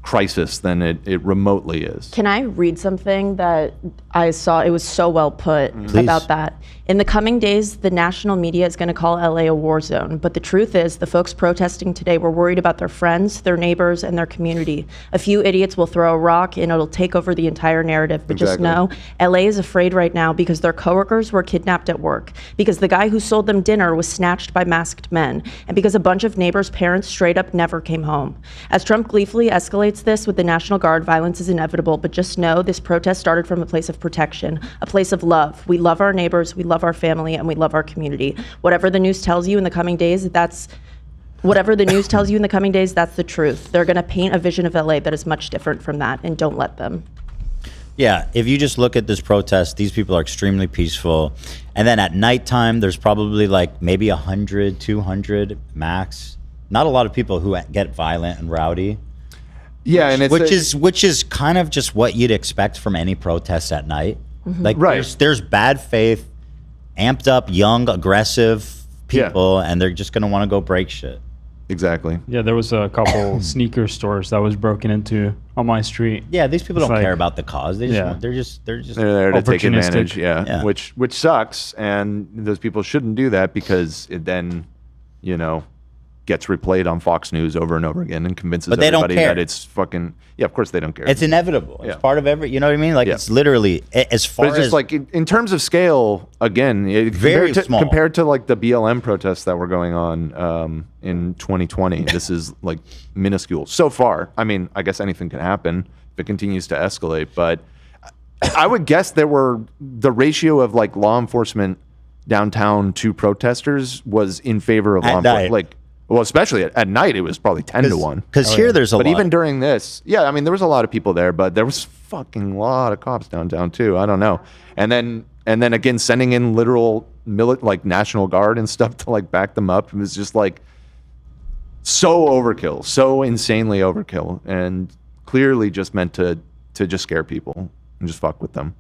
crisis than it remotely is. Can I read something that I saw? It was so well put about that. In the coming days, the national media is going to call LA a war zone. But the truth is, the folks protesting today were worried about their friends, their neighbors, and their community. A few idiots will throw a rock and it'll take over the entire narrative. But just know, LA is afraid right now because their coworkers were kidnapped at work, because the guy who sold them dinner was snatched by masked men, and because a bunch of neighbors' parents straight up never came home. As Trump gleefully escalates this with the National Guard, violence is inevitable, but just know this protest started from a place of protection, a place of love. We love our neighbors, we love our family, and we love our community. Whatever the news tells you in the coming days, that's the truth. They're gonna paint a vision of LA that is much different from that, and don't let them. Yeah, if you just look at this protest, these people are extremely peaceful. And then at nighttime, there's probably like maybe 100, 200 max. Not a lot of people who get violent and rowdy. Yeah, and it's which is kind of just what you'd expect from any protest at night. Like there's bad faith, amped up, young, aggressive people, and they're just gonna want to go break shit. Exactly. Yeah, there was a couple sneaker stores that was broken into on my street. Yeah, these people don't care about the cause. They just they're there to take advantage. Yeah. Which sucks, and those people shouldn't do that because it then, gets replayed on Fox News over and over again and convinces everybody that it's fucking. Yeah, of course they don't care. It's inevitable. It's part of every. You know what I mean? Like it's literally as far but it's just as like in terms of scale. Again, very small compared to like the BLM protests that were going on in 2020. This is like minuscule so far. I mean, I guess anything can happen if it continues to escalate. But I would guess there were the ratio of like law enforcement downtown to protesters was in favor of law enforcement. Like. Well, especially at night, it was probably 10 to 1. Because here there's a lot. But even during this, I mean, there was a lot of people there, but there was fucking lot of cops downtown too. I don't know. And then again, sending in literal like National Guard and stuff to like back them up. It was just like so overkill, so insanely overkill, and clearly just meant to just scare people and just fuck with them.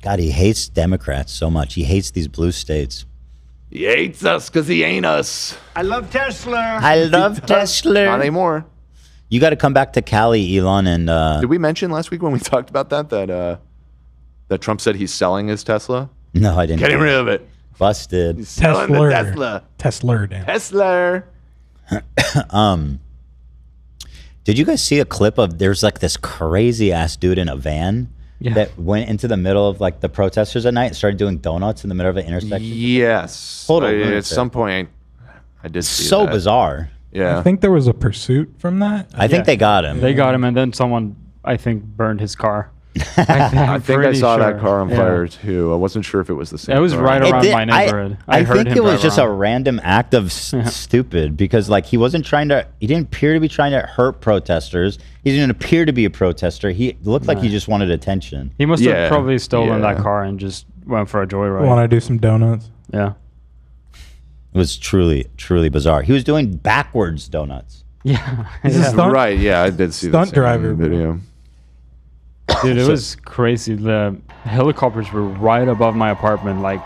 God, he hates Democrats so much. He hates these blue states. He hates us because he ain't us. I love Tesla. I love Tesla. Not anymore. You got to come back to Cali, Elon. And did we mention last week when we talked about that Trump said he's selling his Tesla? No, I didn't. Getting rid of it. Busted. He's selling the Tesla. Tesla. Did you guys see a clip of there's like this crazy ass dude in a van? That went into the middle of like the protesters at night and started doing donuts in the middle of an intersection? Yes. At some point, I did see so that. bizarre. Yeah. I think there was a pursuit from that. I think they got him. They got him, and then someone, I think, burned his car. I think I saw that car on fire too. I wasn't sure if it was the same. It was car. right around my neighborhood. I think it was just a random act of stupid because like he didn't appear to be trying to hurt protesters. He didn't appear to be a protester. He looked like he just wanted attention. He must have probably stolen that car and just went for a joyride. Want to do some donuts? Yeah. It was truly, truly bizarre. He was doing backwards donuts. Yeah. Right. Yeah, I did see the stunt driver video. Dude, it was crazy. The helicopters were right above my apartment, like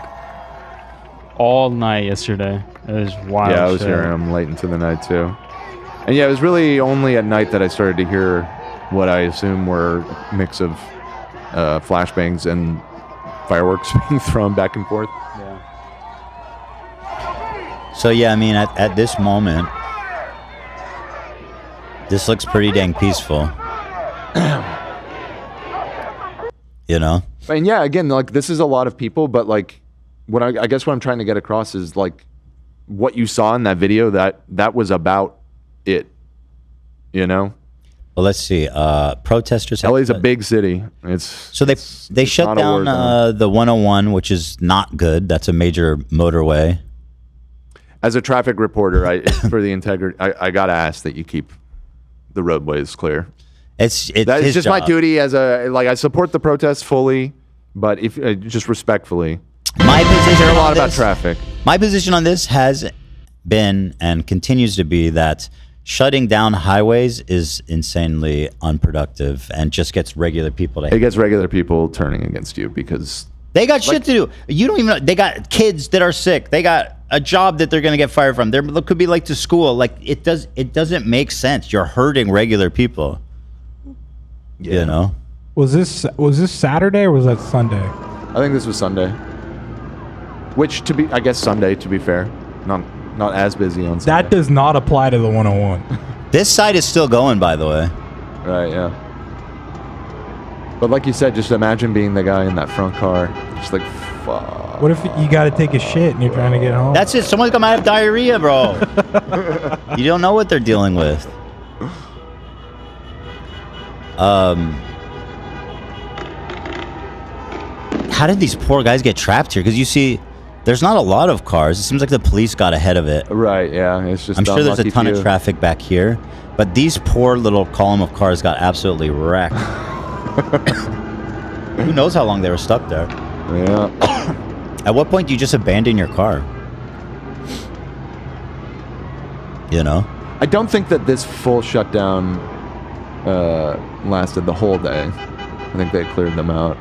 all night yesterday. It was wild. Yeah, I was hearing them late into the night too. And yeah, it was really only at night that I started to hear what I assume were a mix of flashbangs and fireworks being thrown back and forth. Yeah. So yeah, I mean, at this moment, this looks pretty dang peaceful. You know? And yeah, again, like this is a lot of people, but like what I guess what I'm trying to get across is like what you saw in that video, that was about it. You know? Well, let's see. Protesters. LA's a big city. They shut down the 101, which is not good. That's a major motorway. As a traffic reporter, for the integrity, I gotta ask that you keep the roadways clear. It's just job. my duty as I support the protests fully, but if just respectfully. My position care a lot on about this, traffic. My position on this has been and continues to be that shutting down highways is insanely unproductive and just gets regular people to hate. It gets regular people turning against you because They got shit to do. You don't even know. They got kids that are sick. They got a job that they're going to get fired from. They could be late to school. Like it doesn't make sense. You're hurting regular people. Yeah. You know. Was this Saturday or was that Sunday? I think this was Sunday. Which I guess Sunday to be fair, not as busy on Sunday. That does not apply to the 101. This side is still going, by the way. Right. Yeah. But like you said, just imagine being the guy in that front car, just like, fuck. What if you got to take a shit and you're trying to get home? That's it. Someone might have diarrhea, bro. You don't know what they're dealing with. How did these poor guys get trapped here? Because you see, there's not a lot of cars. It seems like the police got ahead of it. Right, yeah. It's just I'm sure there's a ton of traffic back here. But these poor little column of cars got absolutely wrecked. Who knows how long they were stuck there? Yeah. At what point do you just abandon your car? You know? I don't think that this full shutdown lasted the whole day. I think they cleared them out.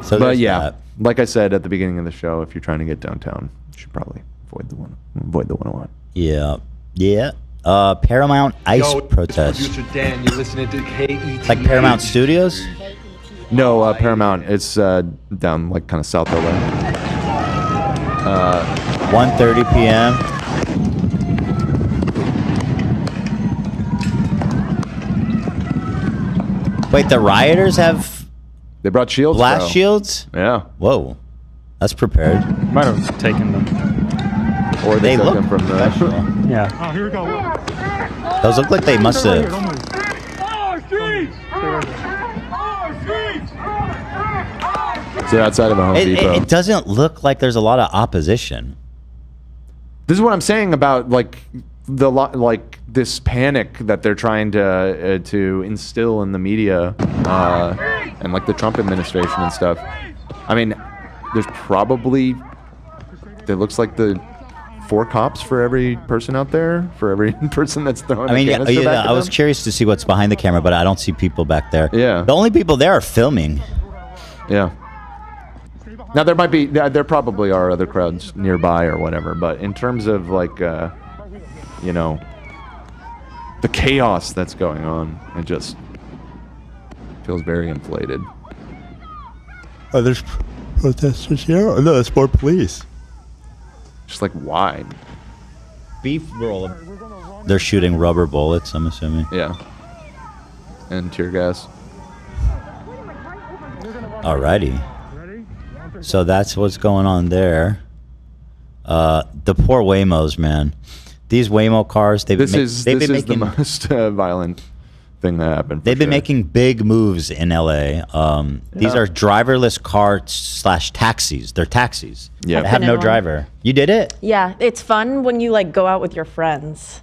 So but yeah, like I said at the beginning of the show, if you're trying to get downtown, you should probably avoid the 101. Yeah. Yeah. Paramount Ice protest. Producer Dan, you're listening to KET. Like Paramount Studios? No, Paramount. It's down like kind of south LA. 1:30 p.m. Wait, the rioters have... They brought shields, blast bro. shields? Yeah. Whoa. That's prepared. Might have taken them. Or they took look them from the... Yeah. Oh, here we go. Those look like they must have... So outside of a Home Depot. It doesn't look like there's a lot of opposition. This is what I'm saying about like this panic that they're trying to instill in the media and like the Trump administration and stuff. I mean, there's probably it looks like the 4 cops for every person out there, for every person that's throwing. I mean, a canister back I at was them. curious to see what's behind the camera, but I don't see people back there. Yeah. The only people there are filming. Yeah. Now there probably are other crowds nearby or whatever, but in terms of like, you know, the chaos that's going on, it just feels very inflated. Oh, there's protesters here? Oh, no, that's more police. Just like why? Beef roll. They're shooting rubber bullets, I'm assuming. Yeah. And tear gas. Alrighty. So that's what's going on there. The poor Waymos, man. These Waymo cars, This is the most violent thing that happened. They've been making big moves in LA. These are driverless cars / taxis. They're taxis. Yeah. They have no driver. You did it? Yeah, it's fun when you like go out with your friends.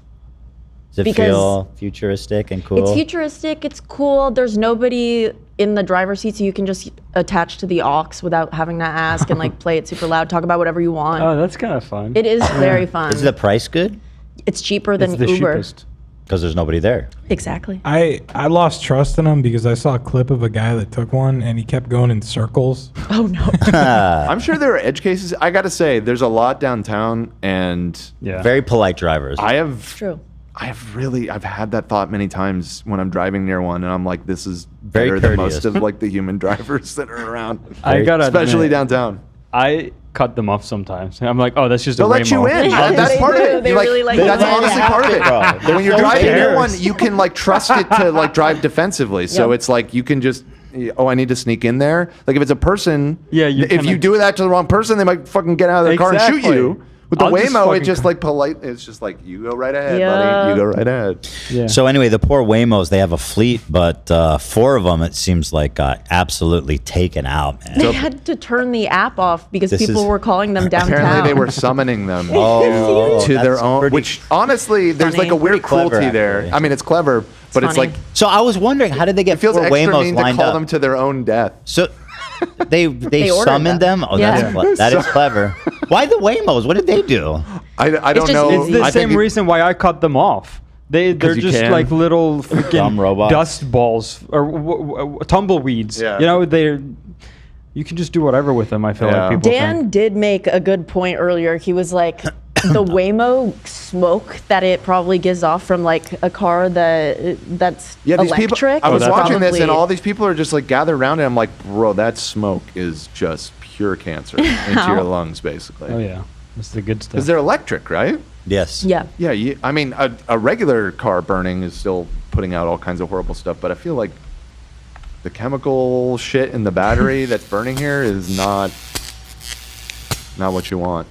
Does it feel futuristic and cool? It's futuristic. It's cool. There's nobody in the driver's seat, so you can just attach to the aux without having to ask and like play it super loud. Talk about whatever you want. Oh, that's kind of fun. It is very fun. Is the price good? It's cheaper than It's the Uber. cheapest. Because there's nobody there. Exactly. I lost trust in them because I saw a clip of a guy that took one and he kept going in circles. Oh no. I'm sure there are edge cases. I gotta say, there's a lot downtown, and very polite drivers. True. I've had that thought many times when I'm driving near one, and I'm like, this is Very better than courteous. most of like the human drivers that are around. I gotta especially admit, downtown. I cut them off sometimes. I'm like, oh, that's just They'll a let you Waymo. in. That's part of it. They Like, really like that's you. honestly part of it. Bro. When you're so driving near fair. one, you can like trust it to like drive defensively. So it's like you can just, I need to sneak in there. Like if it's a person, if you do that to the wrong person, they might fucking get out of their car and shoot you. With the I'll just Waymo, fucking it's just like polite. It's just like, you go right ahead, Yeah. buddy. You go right ahead. Yeah. So anyway, the poor Waymos, they have a fleet, but 4 of them, it seems like, got absolutely taken out, man. They had to turn the app off because This people is- were calling them downtown. Apparently, they were summoning them Oh, to their that's own. pretty Which honestly, there's funny. like a weird Pretty clever, cruelty there. actually. I mean, it's clever, but it's funny. like So I was wondering, how did they get it feels 4 extra Waymos mean to lined call up? them to their own death. So they ordered summoned that. them? Oh, Yeah. that is clever. Why the Waymos? What did they do? I don't just know. easy. It's the I think same reason why I cut them off. They're you just can. like little freaking Dumb robots. dust balls or tumbleweeds. Yeah. You know, they're you can just do whatever with them. I feel like people Dan think. did make a good point earlier. He was like, the Waymo smoke that it probably gives off from like a car that's These electric. people. I was watching this, and probably- all these people are just like gathered around, and I'm like, bro, that smoke is just pure cancer into your lungs, basically. Oh yeah, that's the good stuff. Because they're electric, right? Yes. Yeah. Yeah. I mean, a regular car burning is still putting out all kinds of horrible stuff, but I feel like the chemical shit in the battery that's burning here is not what you want.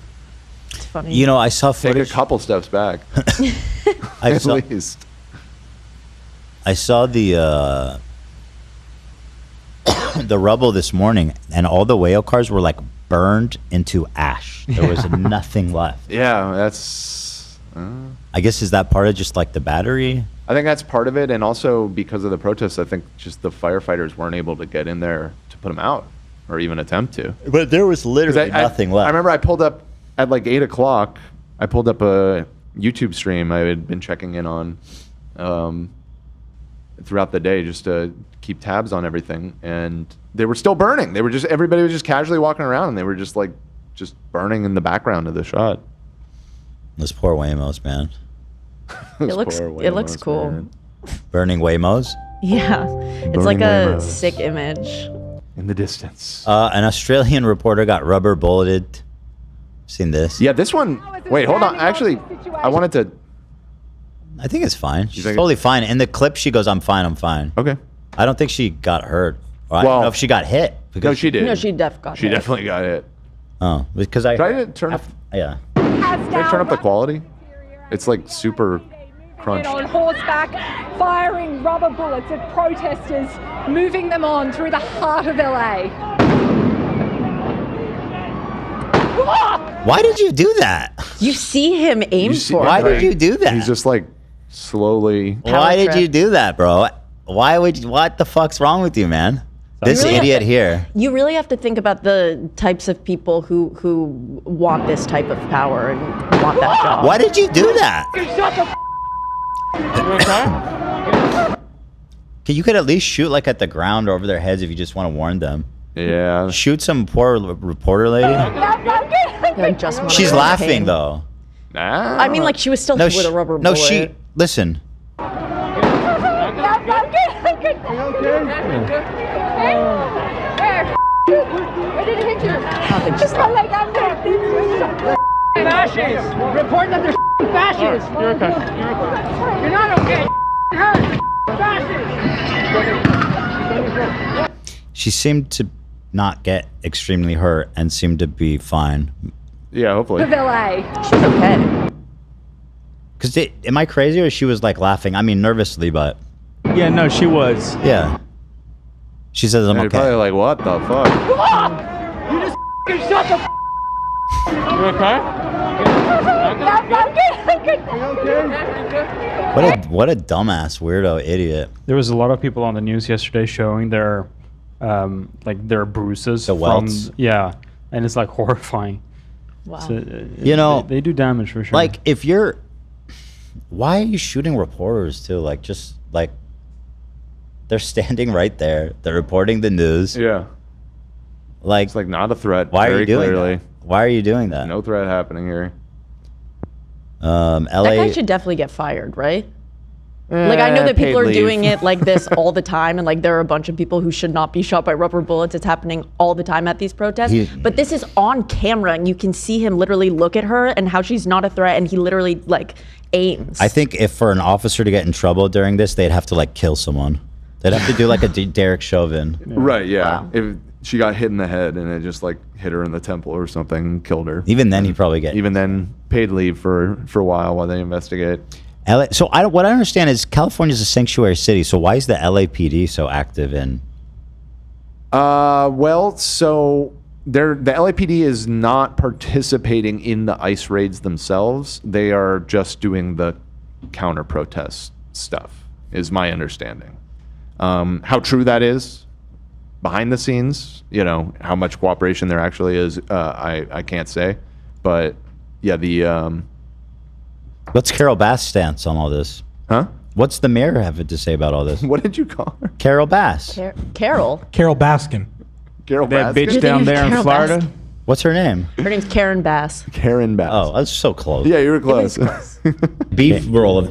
It's funny. You know, I saw footage. Take a couple steps back. At least. I saw the rubble this morning, and all the whale cars were like burned into ash. There was nothing left. Yeah, that's. I guess is that part of just like the battery? I think that's part of it, and also because of the protests, I think just the firefighters weren't able to get in there to put them out, or even attempt to. But there was literally nothing left. I remember I pulled up at like 8 o'clock. I pulled up a YouTube stream I had been checking in on throughout the day just to keep tabs on everything, and they were still burning. They were just everybody was just casually walking around, and they were just like burning in the background of the shot. Those poor Waymos, man. It looks cool. Man. Burning Waymos? Yeah, it's like a sick image. In the distance. An Australian reporter got rubber bulleted. Seen this? Yeah, this one. Wait, hold on. Actually, I wanted to. I think it's fine. She's totally fine. In the clip, she goes, "I'm fine. I'm fine." Okay. I don't think she got hurt. Or I don't know if she got hit. No, she did. No, she got She hit. definitely got hit. Oh, because I. Try to turn up. Yeah. Can I turn up the quality? It's like super crunch. On horseback, firing rubber bullets at protesters, moving them on through the heart of LA. Why did you do that? You see him aim for Why it. did you do that? He's just like slowly. Why did you do that, bro? Why would you, what the fuck's wrong with you, man? This You really idiot have to- here. You really have to think about the types of people who want this type of power and want that job. Why did you do that? You could at least shoot like at the ground or over their heads if you just want to warn them. Yeah. Shoot some poor reporter lady. She's laughing though. Nah. I mean, like she was still hit with a rubber bullet. No, she. Listen. Where did it hit you? Just my leg, I'm dead. Fascists! Report that they're fascists! You're okay. You're not okay. Hurt! Fascists! She seemed to not get extremely hurt and seemed to be fine. Yeah, hopefully. Of LA. She's okay. Cause am I crazy or she was like laughing? I mean, nervously, but. Yeah, no, she was. Yeah. She says I'm They're okay. probably like, what the fuck? You just shut the You okay? What a dumbass weirdo idiot. There was a lot of people on the news yesterday showing their bruises. The welts? Yeah, and it's like horrifying. Wow. So, You know, they do damage for sure. Like if you're, why are you shooting reporters too? Like just like they're standing right there. They're reporting the news. Yeah. Like it's like not a threat. Why are very you doing clearly. that? Why are you doing that? No threat happening here. LA. That guy should definitely get fired, right? Like I know that people are doing it like this all the time, and like there are a bunch of people who should not be shot by rubber bullets. It's happening all the time at these protests. But this is on camera, and you can see him literally look at her and how she's not a threat, and he literally like aims. I think if for an officer to get in trouble during this, they'd have to like kill someone. They'd have to do like a Derek Chauvin. Right, yeah. If she got hit in the head and it just like hit her in the temple or something and killed her. Even then, he'd probably get. Even then, paid leave for a while they investigate. LA, so what I understand is California's a sanctuary city. So why is the LAPD so active in? Well, so the LAPD is not participating in the ICE raids themselves. They are just doing the counter protest stuff, is my understanding. How true that is behind the scenes, how much cooperation there actually is, I can't say. But yeah, What's Carol Bass' stance on all this? Huh? What's the mayor have to say about all this? What did you call her? Carol Bass. Carol. Carol Baskin. Carol That Baskin? bitch down there in Carol Florida. Baskin? What's her name? Her name's Karen Bass. Karen Bass. Oh, that's so close. Yeah, you were close. Beef roll.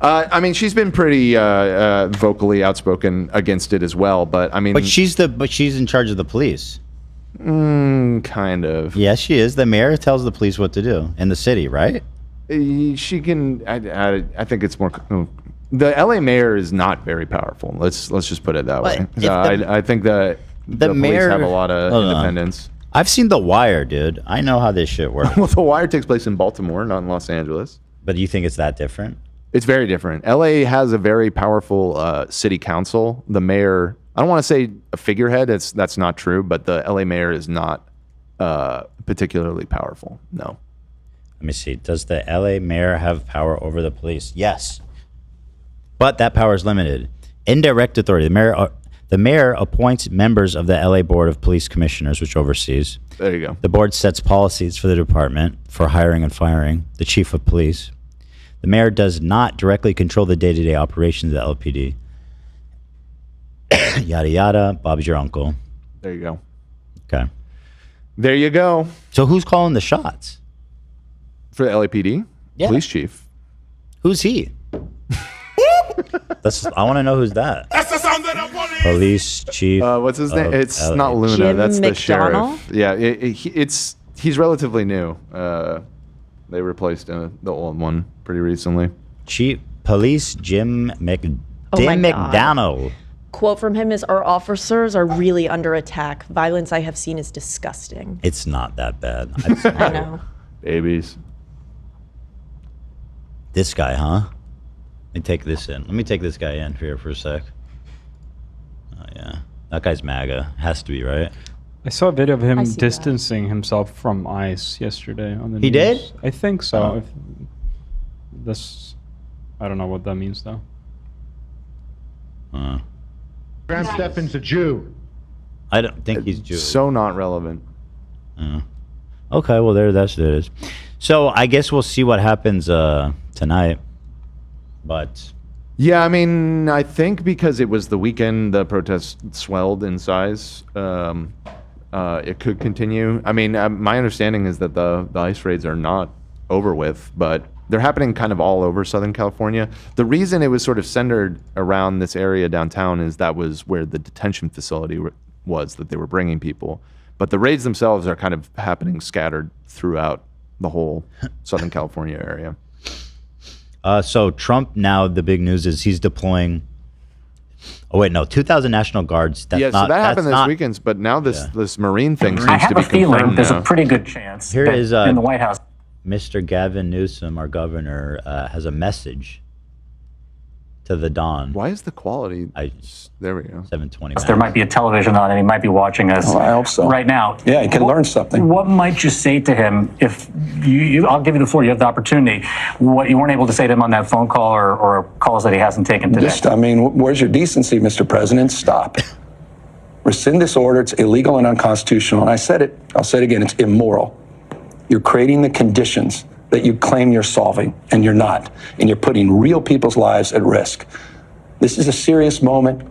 I mean, she's been pretty vocally outspoken against it as well. But I mean, But she's in charge of the police. Kind of. Yes, she is. The mayor tells the police what to do in the city, right? She can. I think it's more. The LA mayor is not very powerful. Let's just put it that way. But So I think that the mayor police have a lot of independence. I've seen The Wire, dude. I know how this shit works. Well, The Wire takes place in Baltimore, not in Los Angeles. But you think it's that different? It's very different. LA has a very powerful city council. The mayor, I don't want to say a figurehead. That's not true. But the LA mayor is not particularly powerful. No. Let me see. Does the LA mayor have power over the police? Yes. But that power is limited. Indirect authority. The mayor appoints members of the LA Board of Police Commissioners, which oversees. There you go. The board sets policies for the department for hiring and firing the chief of police. The mayor does not directly control the day-to-day operations of the LPD. Yada yada. Bob's your uncle. There you go. Okay. There you go. So who's calling the shots? For the LAPD? Yeah. Police chief. Who's he? I want to know who's that. That's the sound of the police. Police chief. What's his name? It's LA. not Luna. Jim That's the McDonnell? sheriff. Yeah, he's relatively new. They replaced the old one pretty recently. Chief Police Jim Oh my God. McDonnell. Quote from him is, "Our officers are really under attack. Violence I have seen is disgusting." It's not that bad. I know. Babies. This guy, huh? Let me take this in. Let me take this guy in here for a sec. Oh, yeah. That guy's MAGA. Has to be, right? I saw a video of him I see distancing himself from ICE yesterday on the He news. did? I think so. Oh. I don't know what that means though. Graham Stephan's a Jew. I don't think he's Jewish. So not relevant. Okay, well, there it is. So I guess we'll see what happens tonight. But Yeah, I mean, I think because it was the weekend, the protest swelled in size. It could continue. I mean, my understanding is that the ICE raids are not over with, but they're happening kind of all over Southern California. The reason it was sort of centered around this area downtown is that was where the detention facility was that they were bringing people. But the raids themselves are kind of happening scattered throughout the whole Southern California area. so Trump now, the big news is he's deploying. Oh wait, no, 2,000 National Guards. That's Yeah, not, so that happened that's this weekend, but now this Marine thing seems I have to be a feeling confirmed there's now. a pretty good chance Here that is in the White House. Mr. Gavin Newsom, our governor, has a message to the Dawn. Why is the quality? There we go. 720. There might be a television on, and he might be watching us. Oh, I hope so. Right now. Yeah, he can learn something. What might you say to him if I'll give you the floor. You have the opportunity. What you weren't able to say to him on that phone call or calls that he hasn't taken today. Just, I mean, where's your decency, Mr. President? Stop. Rescind this order. It's illegal and unconstitutional. And I said it. I'll say it again. It's immoral. You're creating the conditions that you claim you're solving, and you're not. And you're putting real people's lives at risk. This is a serious moment,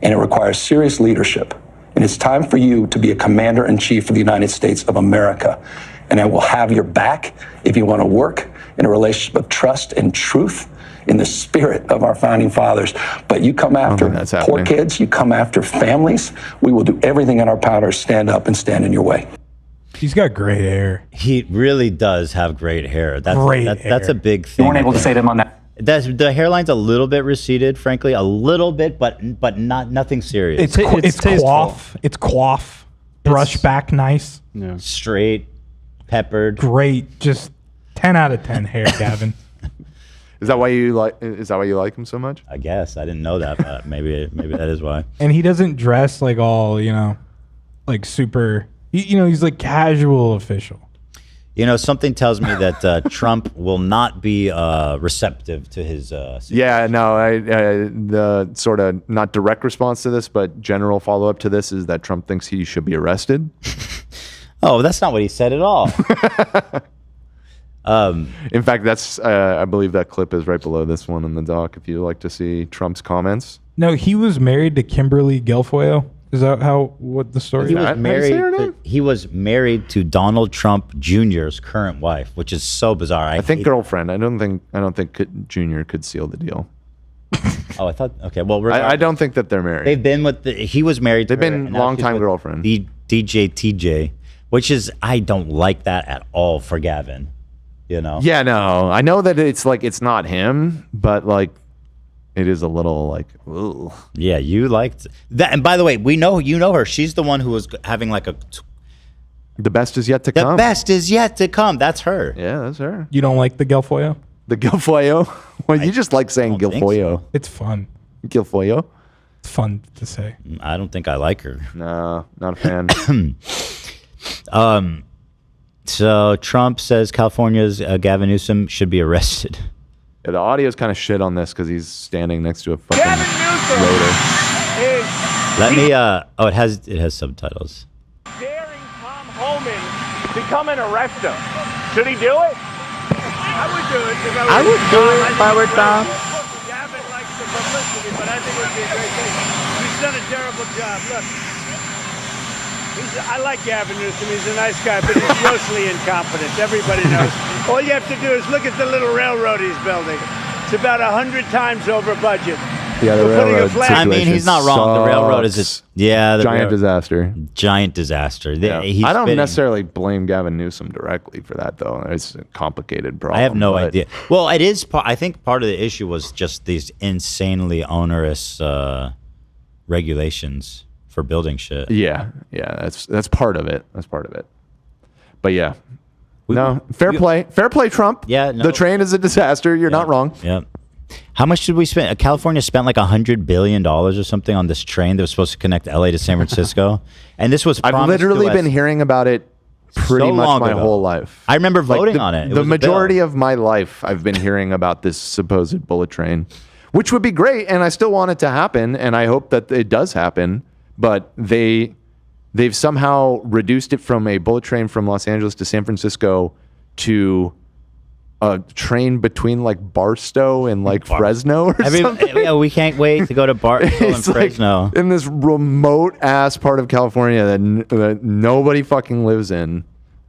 and it requires serious leadership. And it's time for you to be a commander-in-chief of the United States of America. And I will have your back if you want to work in a relationship of trust and truth in the spirit of our founding fathers. But you come after poor kids, you come after families, we will do everything in our power to stand up and stand in your way. He's got great hair. He really does have great hair. That's Great that's a big thing. You weren't able to say to him on that. The hairline's a little bit receded, frankly, a little bit, but nothing serious. It's quaff. It's quaff. Brush back nice. Yeah. Straight, peppered. Great. Just 10 out of 10 hair, Gavin. Is that why you like him so much? I guess I didn't know that, but maybe that is why. And he doesn't dress like all, like super. He's like casual official. Something tells me that Trump will not be receptive to his. Yeah, no, the sort of not direct response to this, but general follow up to this is that Trump thinks he should be arrested. Oh, that's not what he said at all. In fact, that's I believe that clip is right below this one in the doc. If you like to see Trump's comments. No, he was married to Kimberly Guilfoyle, Is that what the story He is? was married. He was married to Donald Trump Jr.'s current wife, which is so bizarre. I think girlfriend. I don't think Junior could seal the deal. Oh, I thought. Okay, well, I don't think that they're married. They've been with. He was married. They've been long-time girlfriend. DJ TJ, which is I don't like that at all for Gavin. You know. Yeah, no, I know that it's like it's not him, but like it is a little like. Ugh. Yeah, you liked that. And by the way, we know you know her. She's the one who was having like a. The best is yet to come. The best is yet to come. That's her. Yeah, that's her. You don't like the Guilfoyle? The Guilfoyle? Well, you just like saying Guilfoyle. It's fun. Guilfoyle? It's fun to say. I don't think I like her. No, not a fan. So Trump says California's Gavin Newsom should be arrested. Yeah, the audio's kind of shit on this because he's standing next to a fucking loader. Let me. Oh, it has subtitles. Holman to come and arrest him. Should he do it? I would do it if I were Tom. Gavin likes the publicity, but I think it would be a great thing. He's done a terrible job. Look, I like Gavin Newsom. He's a nice guy, but he's grossly incompetent. Everybody knows. All you have to do is look at the little railroad he's building. It's about 100 times over budget. Yeah, the railroad situation I mean, he's not wrong. The railroad is just the giant disaster. Giant disaster. Yeah. I don't necessarily blame Gavin Newsom directly for that, though. It's a complicated problem. I have no idea. Well, it is. I think part of the issue was just these insanely onerous regulations for building shit. Yeah, that's part of it. That's part of it. But yeah, fair play, Trump. Yeah, no. The train is a disaster. You're not wrong. Yeah. How much did we spend? California spent like $100 billion or something on this train that was supposed to connect LA to San Francisco. And this was I've literally been hearing about it pretty much my whole life. I remember voting on it. The majority of my life, I've been hearing about this supposed bullet train, which would be great. And I still want it to happen. And I hope that it does happen. But they've somehow reduced it from a bullet train from Los Angeles to San Francisco to a train between like Barstow and like Fresno or something. Yeah, we can't wait to go to Barstow and Fresno. Like in this remote ass part of California that nobody fucking lives in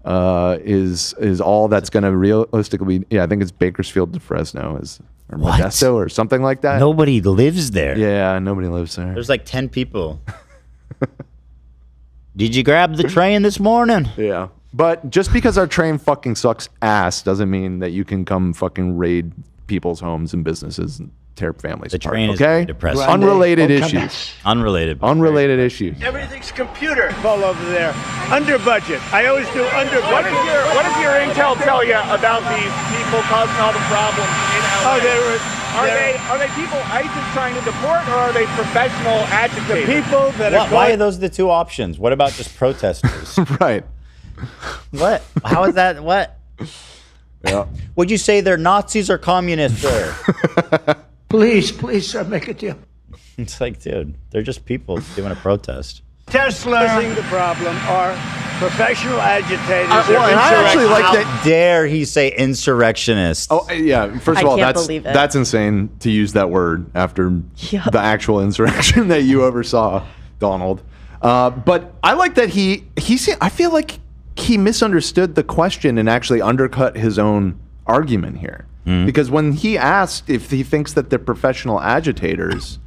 is all that's going to realistically be. Yeah, I think it's Bakersfield to Fresno or Modesto or something like that. Nobody lives there. Yeah, nobody lives there. There's like 10 people. Did you grab the train this morning? Yeah. But just because our train fucking sucks ass doesn't mean that you can come fucking raid people's homes and businesses and tear families apart. Train is okay? depressing. Unrelated issues. Unrelated issues. Everything's computer all over there. Under budget. I always do under budget. What does your intel tell you about these people causing all the problems in LA? Are they people ICE is trying to deport, or are they professional agitators? The people that are why are those the two options? What about just protesters? Right. What? How is that? What? Yeah. Would you say they're Nazis or communists, sir? Please, sir, make a deal. It's like, dude, they're just people doing a protest. Tesla the problem are professional agitators. Well, and I actually like that. How dare he say insurrectionists? Oh yeah. First of all, that's insane to use that word after the actual insurrection that you oversaw, Donald. But I like that I feel like he misunderstood the question and actually undercut his own argument here. Because when he asked if he thinks that they're professional agitators,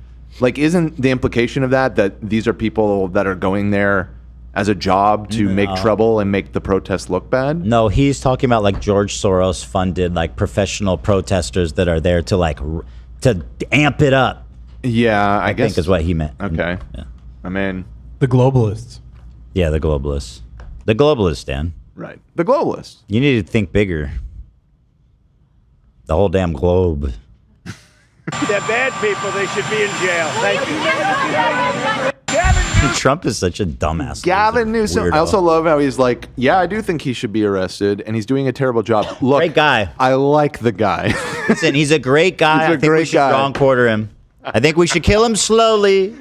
like, isn't the implication of that these are people that are going there as a job to make trouble and make the protest look bad? No, he's talking about like George Soros funded like professional protesters that are there to to amp it up. Yeah, I guess think is what he meant. Okay. Yeah. I mean, the globalists. Yeah, the globalists. The globalists, Dan. Right. The globalists. You need to think bigger. The whole damn globe. They're bad people. They should be in jail. Thank you. Trump is such a dumbass. Gavin Newsom. Weirdo. I also love how he's like, yeah, I do think he should be arrested, and he's doing a terrible job. Look, great guy. I like the guy. Listen, he's a great guy. I think we should strong quarter him. I think we should kill him slowly.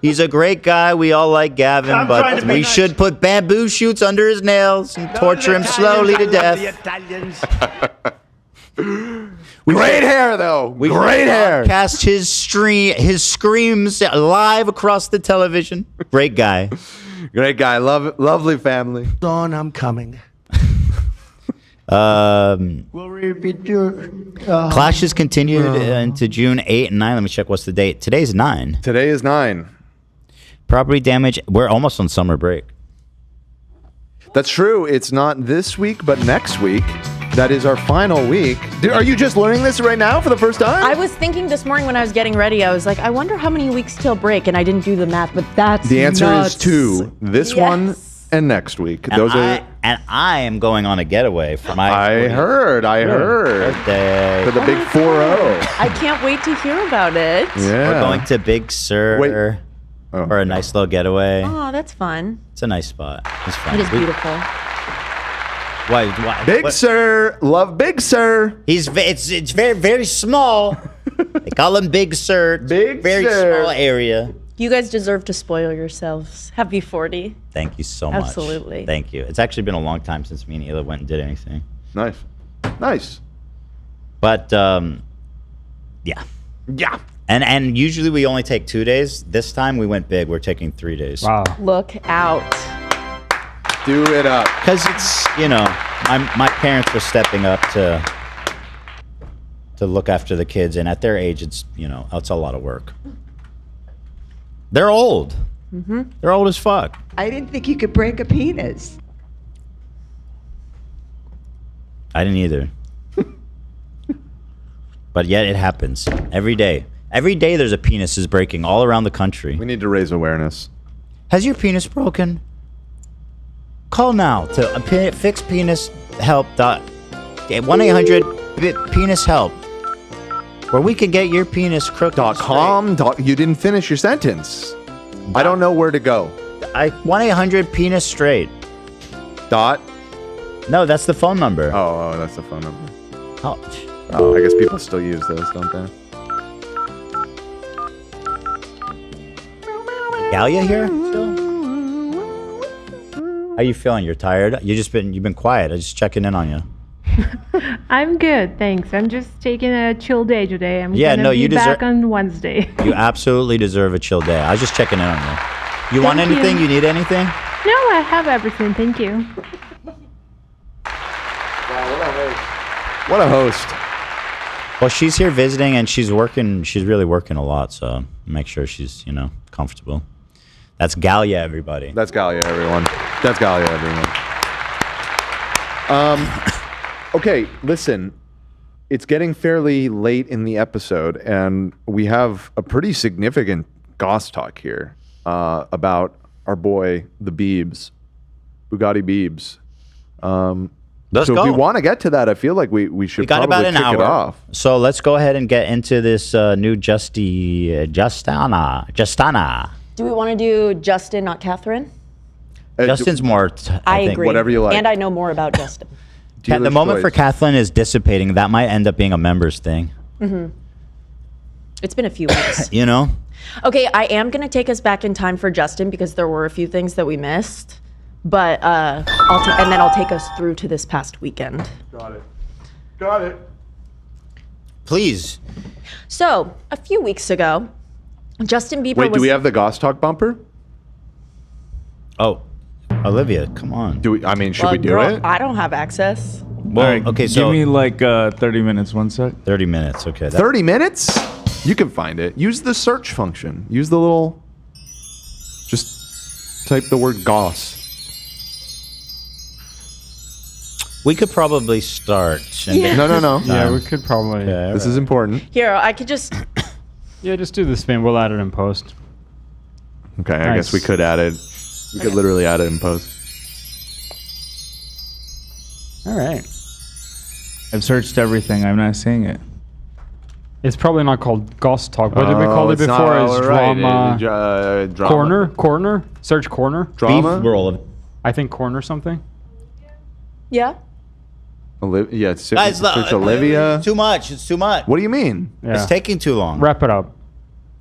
He's a great guy. We all like Gavin, but we should put bamboo shoots under his nails and torture him slowly to death. Great hair, though. Great hair. Cast his screams live across the television. Great guy. Great guy. Lovely family. Dawn, I'm coming. We'll repeat your Clashes continued into June 8 and 9. Let me check. What's the date? Today's 9. Today is 9. Property damage. We're almost on summer break. That's true. It's not this week, but next week. That is our final week. Are you just learning this right now for the first time? I was thinking this morning when I was getting ready, I was like, I wonder how many weeks till break, and I didn't do the math, but that's the answer nuts. is 2. This one and next week. And I am going on a getaway for my. I heard. Birthday. For the big 4-0. I can't wait to hear about it. Yeah. We're going to Big Sur for a nice little getaway. Oh, that's fun. It's a nice spot. It's fun. It is beautiful. Why? Big Sur. Love Big Sur. It's very, very small. They call him Big Sur. Very small area. You guys deserve to spoil yourselves. Happy 40. Thank you so much. Absolutely. Thank you. It's actually been a long time since me and Kayla went and did anything. Nice. But yeah. And usually we only take 2 days. This time we went big. We're taking 3 days. Wow. Look out. Do it up. Because it's, my parents were stepping up to look after the kids, and at their age, it's a lot of work. They're old. Mm-hmm. They're old as fuck. I didn't think you could break a penis. I didn't either. But yet it happens every day. Every day there's a penis is breaking all around the country. We need to raise awareness. Has your penis broken? Call now to fix penis help. 1-800-penis help. Where we can get your penis crooked. .com. You didn't finish your sentence. I don't know where to go. 1-800-penis straight. No, that's the phone number. Oh, that's the phone number. Oh, I guess people still use those, don't they? Galia here still? How you feeling? You're tired? You've been quiet. I'm just checking in on you. I'm good, thanks. I'm just taking a chill day today. I'm gonna be back on Wednesday. You absolutely deserve a chill day. I was just checking in on you. You want anything? You need anything? No, I have everything. Thank you. What a host. Well, she's here visiting and she's working. She's really working a lot, so make sure she's comfortable. That's Galia, everybody. That's Galia, everyone. That's Galia, everyone. Okay, listen. It's getting fairly late in the episode, and we have a pretty significant Goss talk here about our boy, the Biebs, Bugatti Biebs. Let's so go. if we want to get to that, I feel like we should got probably about an kick hour. it off. So let's go ahead and get into this new Justana. Do we want to do Justin, not Catherine? Justin's more. I think. agree. Whatever you like. And I know more about Justin. The moment for Kathleen is dissipating. That might end up being a members thing. Mm-hmm. It's been a few weeks. Okay, I am going to take us back in time for Justin because there were a few things that we missed. But and then I'll take us through to this past weekend. Got it. Please. So, a few weeks ago, Justin Bieber Wait, do we have the Goss talk bumper? Oh, Olivia, come on. Should we do it? I don't have access. Well, okay, so give me like 30 minutes. 1 sec. 30 minutes. Okay. 30 minutes? You can find it. Use the search function. Use the little. Just type the word Goss. We could probably start. No. Yeah, we could probably. Okay, This is important. Here, I could just. Yeah, just do the spin. We'll add it in post. Okay, I guess we could add it. We could literally add it in post. All right. I've searched everything. I'm not seeing it. It's probably not called Goss Talk. What did we call it before? Is drama. Drama. Corner. Search corner. Drama. I think corner something. Yeah. Guys, Guys, search Olivia. It's too much. It's too much. What do you mean? Yeah. It's taking too long. Wrap it up.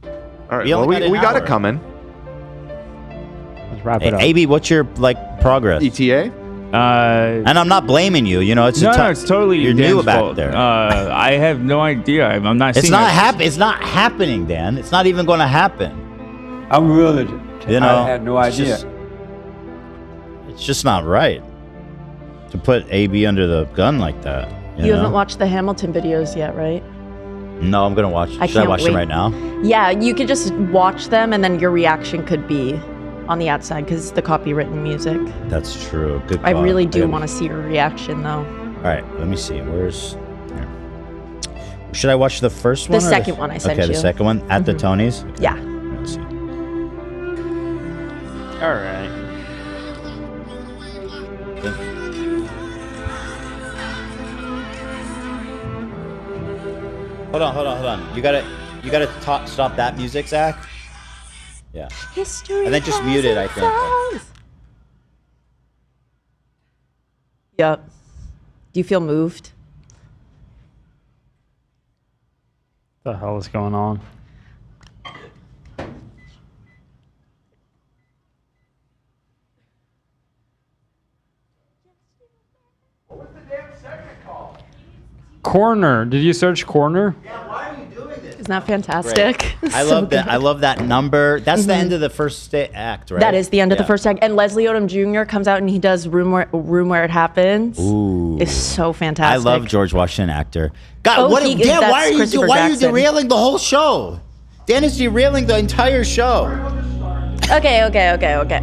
All right. We only Well, we got it hour. coming. Let's wrap it up. AB, what's your progress? ETA? And I'm not blaming you. You know, it's no, it's totally you're Dan's new about fault. there. I have no idea. I'm not. It's seeing not it. It's not happening, Dan. It's not even going to happen. I'm good. You know, I had no idea. It's just not right to put AB under the gun like that. You haven't watched the Hamilton videos yet, right? No, I'm gonna watch. Should I can't watch them wait. right now? Yeah, you could just watch them, and then your reaction could be on the outside because the copywritten music. That's true. Good. I call. really do gotta- want to see your reaction, though. All right, let me see. Where's? Here. Should I watch the first one? The or second one I sent Okay, you. the second one at the Tonys. Okay. Yeah. Let's see. All right. Hold on. You gotta stop that music, Zach. Yeah. History. And then just mute it, I think. Yep. Do you feel moved? What the hell is going on? Corner. Did you search corner? Isn't that fantastic? I love that. I love that number. That's the end of the first act, right? That is the end of the Yeah. first act. And Leslie Odom Jr. comes out and he does Room Where It Happens. Ooh. It's so fantastic. I love George Washington actor. God, Oh, what? he- Dan, that's why are you Christopher why are you Jackson. derailing the whole show? Dan is derailing the entire show. Okay.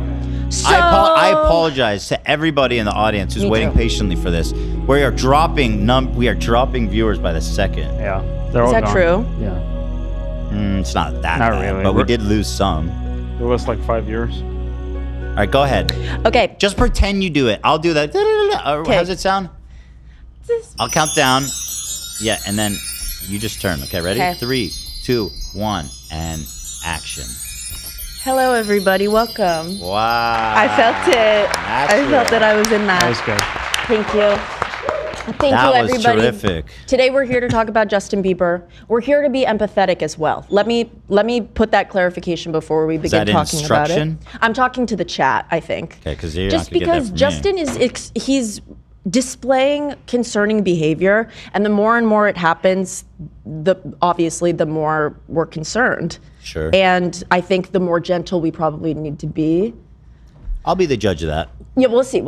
So I apologize to everybody in the audience who's Me waiting too. patiently for this. We are dropping viewers by the second. Yeah. They're Is all that gone. true? Yeah. It's not that Not bad, really. but we did lose some. It was like 5 years. All right, go ahead. Okay. Just pretend you do it. I'll do that. How does it sound? I'll count down. Yeah, and then you just turn. Okay, ready? Okay. 3, 2, 1, and action. Hello, everybody. Welcome. Wow. I felt it. I felt that I was in that. That was good. Thank you. Thank That you, was everybody. terrific. Today we're here to talk about Justin Bieber. We're here to be empathetic as well. Let me put that clarification before we begin that talking about it. instruction? I'm talking to the chat, I think. Okay, because you're Just not gonna because get that from me. Justin he's displaying concerning behavior, and the more and more it happens, obviously the more we're concerned. Sure. And I think the more gentle we probably need to be. I'll be the judge of that. Yeah, we'll see.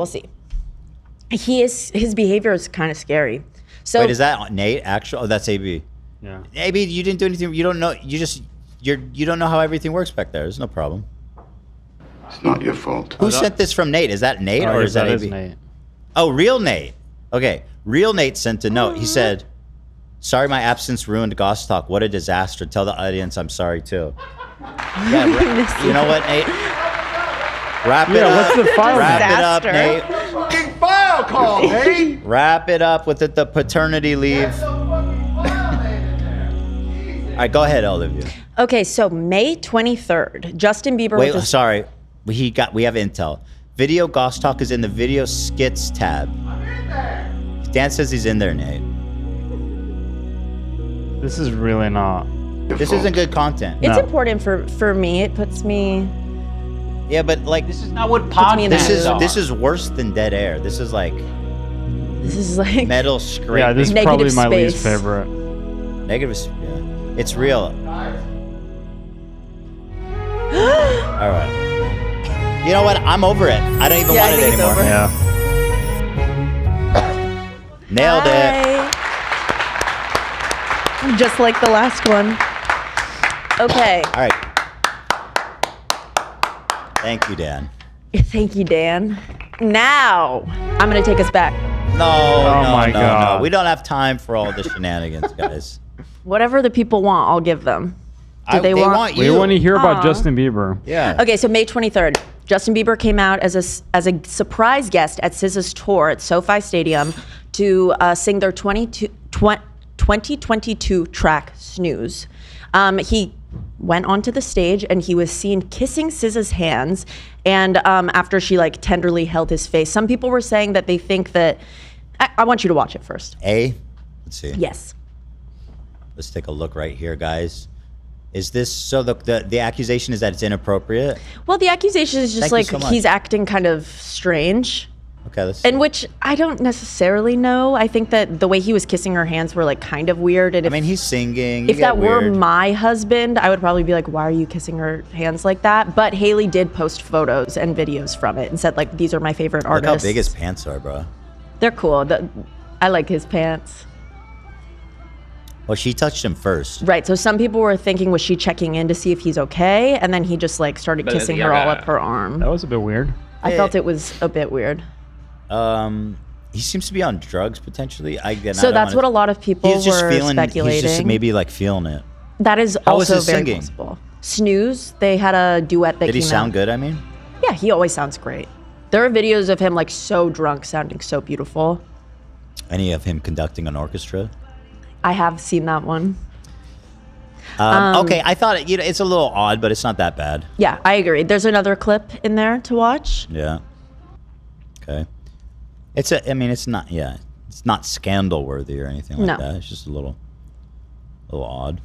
His behavior is kind of scary. So Wait, is that Nate? Actual? Oh, that's AB. Yeah. AB, you didn't do anything. You don't know. You don't know how everything works back there. There's no problem. It's not your fault. Who sent this from Nate? Is that Nate or yes, is that that AB? is Nate. Oh, real Nate. Okay, real Nate sent a note. He said, "Sorry, my absence ruined Goss Talk. What a disaster. Tell the audience I'm sorry too." Yeah, you know what, Nate? Wrap it up. What's the file? Wrap it up, Disaster. Nate. Fucking file call, Nate. Wrap it up with the paternity leave. All right, go ahead, all of you. Okay, so May 23rd, Justin Bieber. Wait, with his- sorry. We have intel. Video Goss Talk is in the video skits tab. Dan says he's in there, Nate. This is really not. This isn't good content. It's No. important for me. It puts me. Yeah, but like This is not what Puts me in this the is mood. this is worse than dead air. This is like metal scraping. Yeah, this is Negative probably my least space. favorite. Negative. Yeah, it's real. All right. You know what? I'm over it. I don't even Yeah, I want it think it's anymore. over. Yeah. Nailed it. Hi. Just like the last one. Okay. All right. Thank you, Dan. Thank you, Dan. Now I'm gonna take us back. No, my God. no. We don't have time for all the shenanigans, guys. Whatever the people want, I'll give them. Do They want We you. want to hear about Aw. Justin Bieber. Yeah. Okay, so May 23rd, Justin Bieber came out as a surprise guest at SZA's tour at SoFi Stadium to sing their 2022 track Snooze. He went onto the stage and he was seen kissing SZA's hands, and after she like tenderly held his face. Some people were saying that they think that I want you to watch it first. Let's see. Yes. Let's take a look right here, guys. Is this so? The accusation is that it's inappropriate. Well, the accusation is just Thank you like so much. he's acting kind of strange. Okay, let's see. And which I don't necessarily know. I think that the way he was kissing her hands were like kind of weird. And I mean, he's singing. If that were my husband, I would probably be like, why are you kissing her hands like that? But Haley did post photos and videos from it and said like, these are my favorite artists. Look how big his pants are, bro. They're cool. I like his pants. Well, she touched him first. Right. So some people were thinking, was she checking in to see if he's okay? And then he just like started kissing her all up her arm. That was a bit weird. I felt it was a bit weird. He seems to be on drugs potentially. So that's what a lot of people were speculating. He's just maybe like feeling it. That is How was also his very singing? possible. Snooze, they had a duet that came out. Did he sound good, I mean? Yeah, he always sounds great. There are videos of him like so drunk, sounding so beautiful. Any of him conducting an orchestra? I have seen that one. Okay, I thought it's a little odd, but it's not that bad. Yeah, I agree. There's another clip in there to watch. Yeah. Okay. It's not scandal worthy or anything like that. It's just a little odd.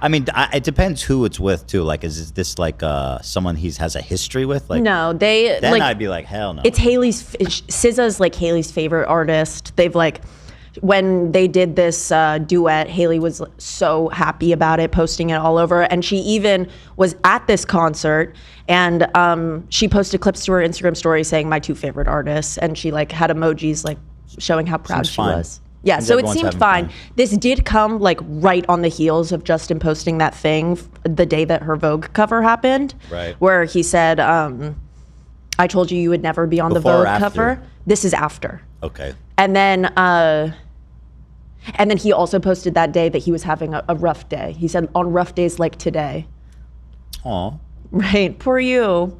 I mean, it depends who it's with too. Like, is this like someone he has a history with? Like, no, then like, I'd be like, hell no. It's SZA's like Haley's favorite artist. They've like, when they did this duet, Haley was so happy about it, posting it all over. And she even was at this concert and she posted clips to her Instagram story saying my two favorite artists. And she like had emojis like showing how proud she was. Yeah, so it seemed fine. This did come like right on the heels of Justin posting that thing the day that her Vogue cover happened. Right. Where he said, I told you would never be on the Vogue cover. This is after. Okay. And then he also posted that day that he was having a rough day. He said, on rough days like today. Aw. Right, poor you.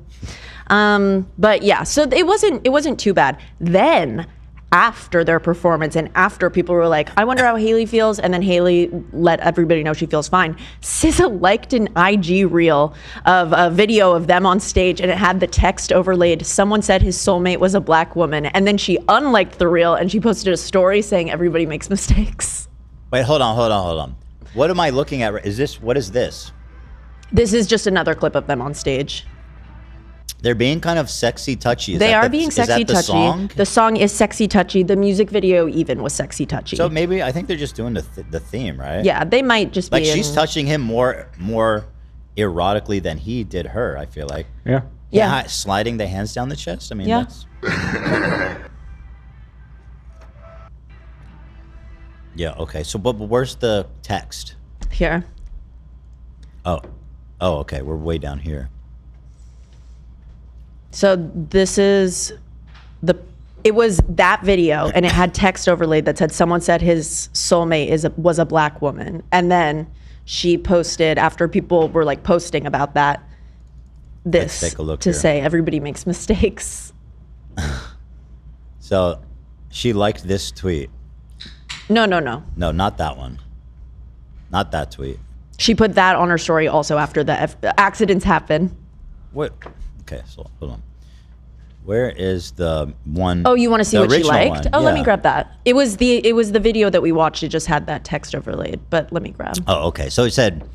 But yeah, so it wasn't too bad. Then after their performance and after people were like, I wonder how Haley feels, and then Haley let everybody know she feels fine. SZA liked an IG reel of a video of them on stage, and it had the text overlaid, someone said his soulmate was a black woman, and then she unliked the reel and she posted a story saying everybody makes mistakes. Wait, hold on. What am I looking at? What is this? This is just another clip of them on stage. They're being kind of sexy touchy. They are being sexy touchy. Song? The song is sexy touchy. The music video even was sexy touchy. So maybe I think they're just doing the theme, right? Yeah, they might just be like she's touching him more erotically than he did her. I feel like. Yeah. Sliding the hands down the chest. I mean, that's. Yeah. Okay. So, but where's the text? Here. Oh. Okay. We're way down here. So this is it was that video and it had text overlaid that said someone said his soulmate was a black woman. And then she posted, after people were like posting about that, this Let's take a look to here. say everybody makes mistakes. So she liked this tweet. No. No, not that one. Not that tweet. She put that on her story also after the accidents happen. What? Okay, so hold on. Where is the one? Oh, you want to see what she liked? One? Oh, let me grab that. It was the video that we watched. It just had that text overlaid, but let me grab. Oh, okay. So it said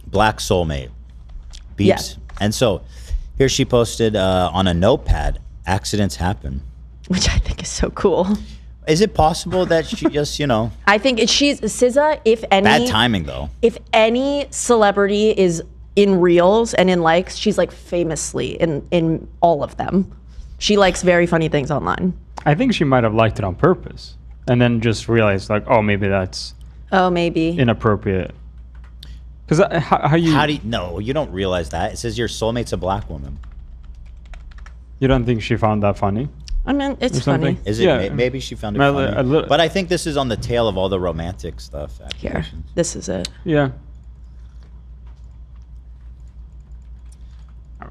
black soulmate beeps. Yeah. And so here she posted on a notepad, accidents happen. Which I think is so cool. Is it possible that she just, I think she's SZA, if any. Bad timing though. If any celebrity is in reels and in likes, she's like famously in all of them. She likes very funny things online. I think she might have liked it on purpose and then just realized like, oh, maybe that's inappropriate. Because how do you? No, you don't realize that. It says your soulmate's a black woman. You don't think she found that funny? I mean, it's funny. Is it? Yeah. Maybe she found it funny. But I think this is on the tail of all the romantic stuff. Here, this is it. Yeah.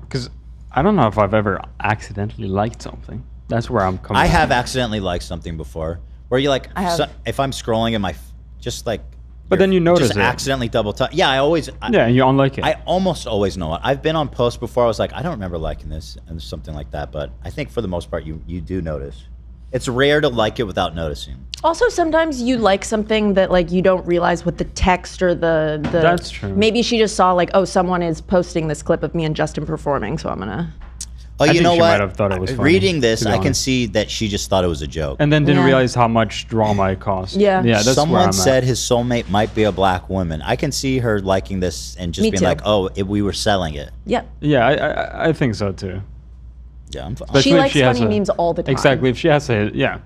Because I don't know if I've ever accidentally liked something. That's where I'm coming. I have accidentally liked something before, where you like, if I'm scrolling in my, just like. But then you notice just it. Accidentally double tap. Yeah, I always. Yeah, you unlike it. I almost always know it. I've been on posts before. I was like, I don't remember liking this and something like that. But I think for the most part, you do notice. It's rare to like it without noticing. Also, sometimes you like something that like you don't realize what the text or the. That's true. Maybe she just saw like, oh, someone is posting this clip of me and Justin performing, so I'm gonna. Oh, you know she what? might have thought it was funny, Reading this, to be I can honest. see that she just thought it was a joke. And then didn't realize how much drama it caused. Yeah. Yeah, that's where Someone I'm said at. his soulmate might be a black woman. I can see her liking this and just Me being too. like, "Oh, we were selling it." Yep. Yeah, I think so too. Yeah, I'm fine. Especially She if likes has funny memes all the time. Exactly. If she has a yeah.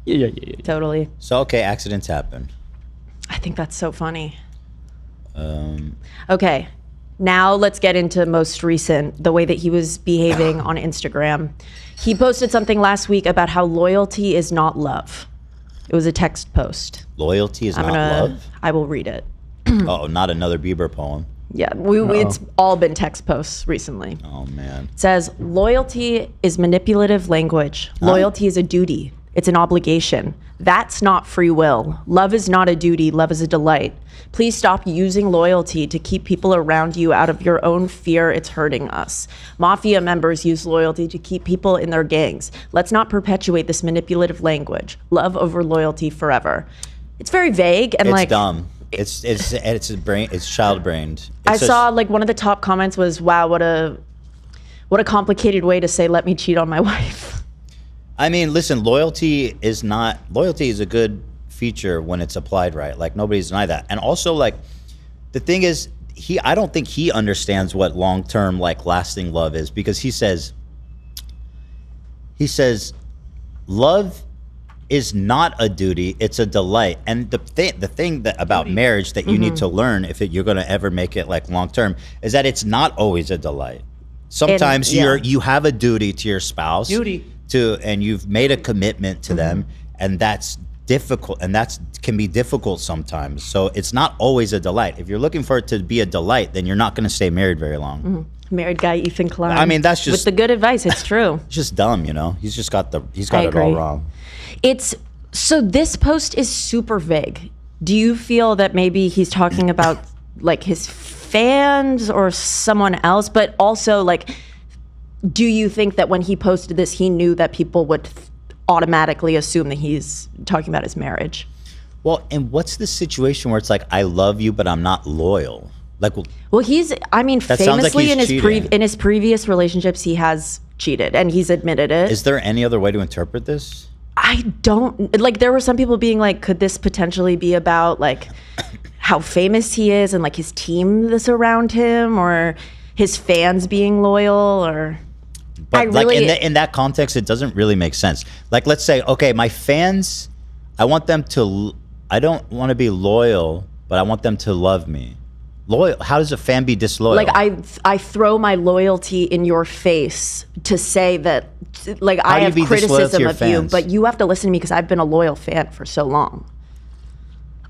Yeah. Totally. So okay, accidents happen. I think that's so funny. Okay, now let's get into most recent, the way that he was behaving on Instagram. He posted something last week about how loyalty is not love. It was a text post. Loyalty is not love. I will read it. Oh, not another Bieber poem. Yeah, it's all been text posts recently. Oh man. It says, loyalty is manipulative language. Loyalty is a duty. It's an obligation. That's not free will. Love is not a duty. Love is a delight. Please stop using loyalty to keep people around you out of your own fear. It's hurting us. Mafia members use loyalty to keep people in their gangs. Let's not perpetuate this manipulative language. Love over loyalty forever. It's very vague and It's dumb. It's child brained. I saw like one of the top comments was, "Wow, what a complicated way to say let me cheat on my wife." I mean, listen, loyalty is a good feature when it's applied right. Like nobody's denied that. And also like the thing is I don't think he understands what long-term like lasting love is, because he says love is not a duty, it's a delight. And the thing that about marriage that you need to learn if you're going to ever make it like long-term is that it's not always a delight. Sometimes you have a duty to your spouse. And you've made a commitment to them, and that's difficult, and can be difficult sometimes. So it's not always a delight. If you're looking for it to be a delight, then you're not going to stay married very long. Married guy Ethan Klein. I mean, that's just with the good advice. It's true. It's just dumb, you know. He's got it agree. all wrong. So this post is super vague. Do you feel that maybe he's talking about like his fans or someone else? But also like, do you think that when he posted this, he knew that people would automatically assume that he's talking about his marriage? Well, and what's the situation where it's like, I love you, but I'm not loyal? Like, well, famously like in his previous relationships, he has cheated and he's admitted it. Is there any other way to interpret this? I don't, like, there were some people being like, could this potentially be about like how famous he is and like his team that's around him, or his fans being loyal, or... But like in that context, it doesn't really make sense. Like, let's say, okay, my fans, I don't want to be loyal, but I want them to love me. Loyal? How does a fan be disloyal? Like I throw my loyalty in your face to say that, like, I have criticism of you, but you have to listen to me because I've been a loyal fan for so long.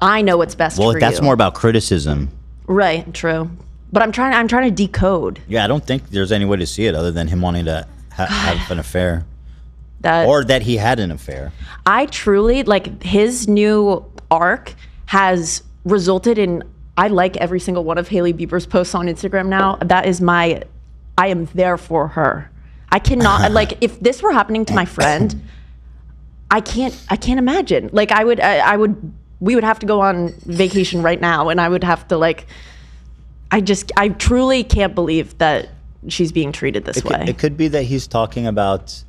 I know what's best for you. Well, that's more about criticism. Right, true. But I'm trying to decode. Yeah, I don't think there's any way to see it other than him wanting to have an affair. Or that he had an affair. I truly, like, his new arc has resulted in, I like every single one of Hailey Bieber's posts on Instagram now. That is I am there for her. I cannot, like, if this were happening to my friend, I can't imagine. Like, we would have to go on vacation right now, and I would have to, like, I truly can't believe that she's being treated this way. It could be that he's talking about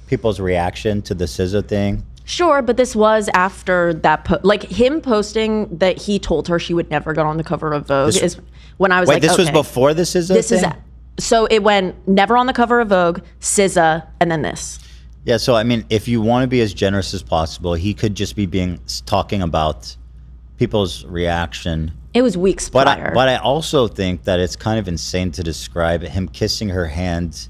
people's reaction to the SZA thing. Sure, but this was after that, like him posting that he told her she would never get on the cover of Vogue is when I was like, this was before the SZA thing? So it went never on the cover of Vogue, SZA, and then this. Yeah, so I mean, if you want to be as generous as possible, he could just be talking about people's reaction. It was weeks prior. But I also think that it's kind of insane to describe him kissing her hand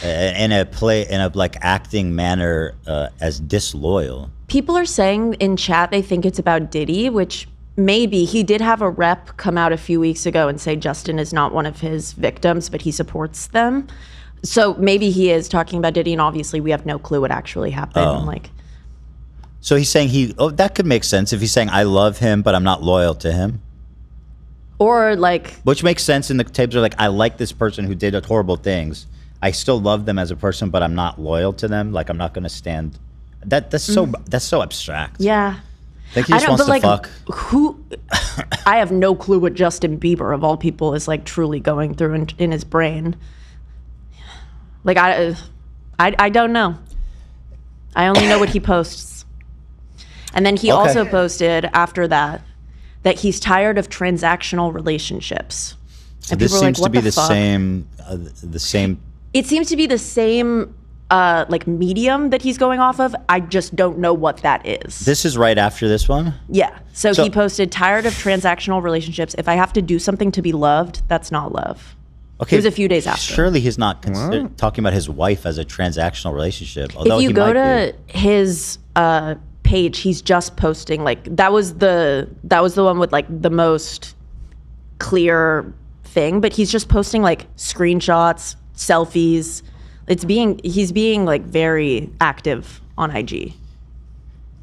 in a like acting manner as disloyal. People are saying in chat they think it's about Diddy, which maybe. He did have a rep come out a few weeks ago and say Justin is not one of his victims, but he supports them. So maybe he is talking about Diddy, and obviously we have no clue what actually happened. Like, so he's saying that could make sense if he's saying I love him, but I'm not loyal to him. Or like, which makes sense in the tapes are like, I like this person who did horrible things. I still love them as a person, but I'm not loyal to them. Like, I'm not going to stand. That's so abstract. Yeah. I think he just wants to fuck. I have no clue what Justin Bieber of all people is like truly going through in his brain. Like I don't know. I only know what he posts. And then he also posted after that he's tired of transactional relationships. So this seems to be the same. It seems to be the same like medium that he's going off of. I just don't know what that is. This is right after this one? Yeah. So he posted, tired of transactional relationships. If I have to do something to be loved, that's not love. Okay. It was a few days after. Surely he's not talking about his wife as a transactional relationship. Although if you go to his page, he's just posting like that was the one with like the most clear thing, but he's just posting like screenshots, selfies. He's being like very active on IG.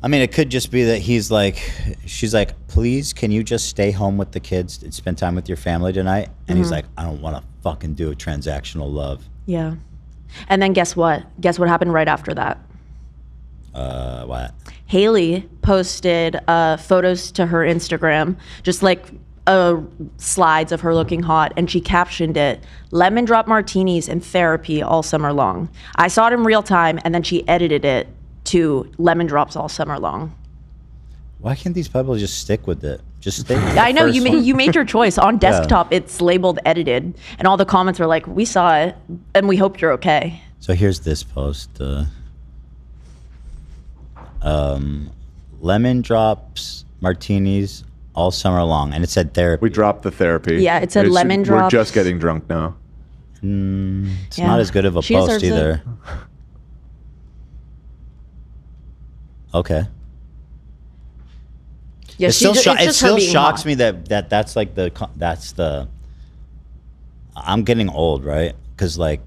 I mean, it could just be that she's like, please, can you just stay home with the kids and spend time with your family tonight? And he's like, I don't want to fucking do a transactional love. Yeah. And then guess what? Guess what happened right after that? What? Haley posted photos to her Instagram, just like slides of her looking hot, and she captioned it, "Lemon drop martinis and therapy all summer long." I saw it in real time, and then she edited it to lemon drops all summer long. Why can't these people just stick with it? Just stick with I know you made your choice. On desktop, it's labeled edited, and all the comments were like, "We saw it, and we hope you're okay." So here's this post. Lemon drops martinis all summer long, and it said therapy. We dropped the therapy. Yeah, it said lemon drops. We're just getting drunk now. It's not as good of a post either. Okay. Yeah, it still shocks me that's like the I'm getting old, right? Because like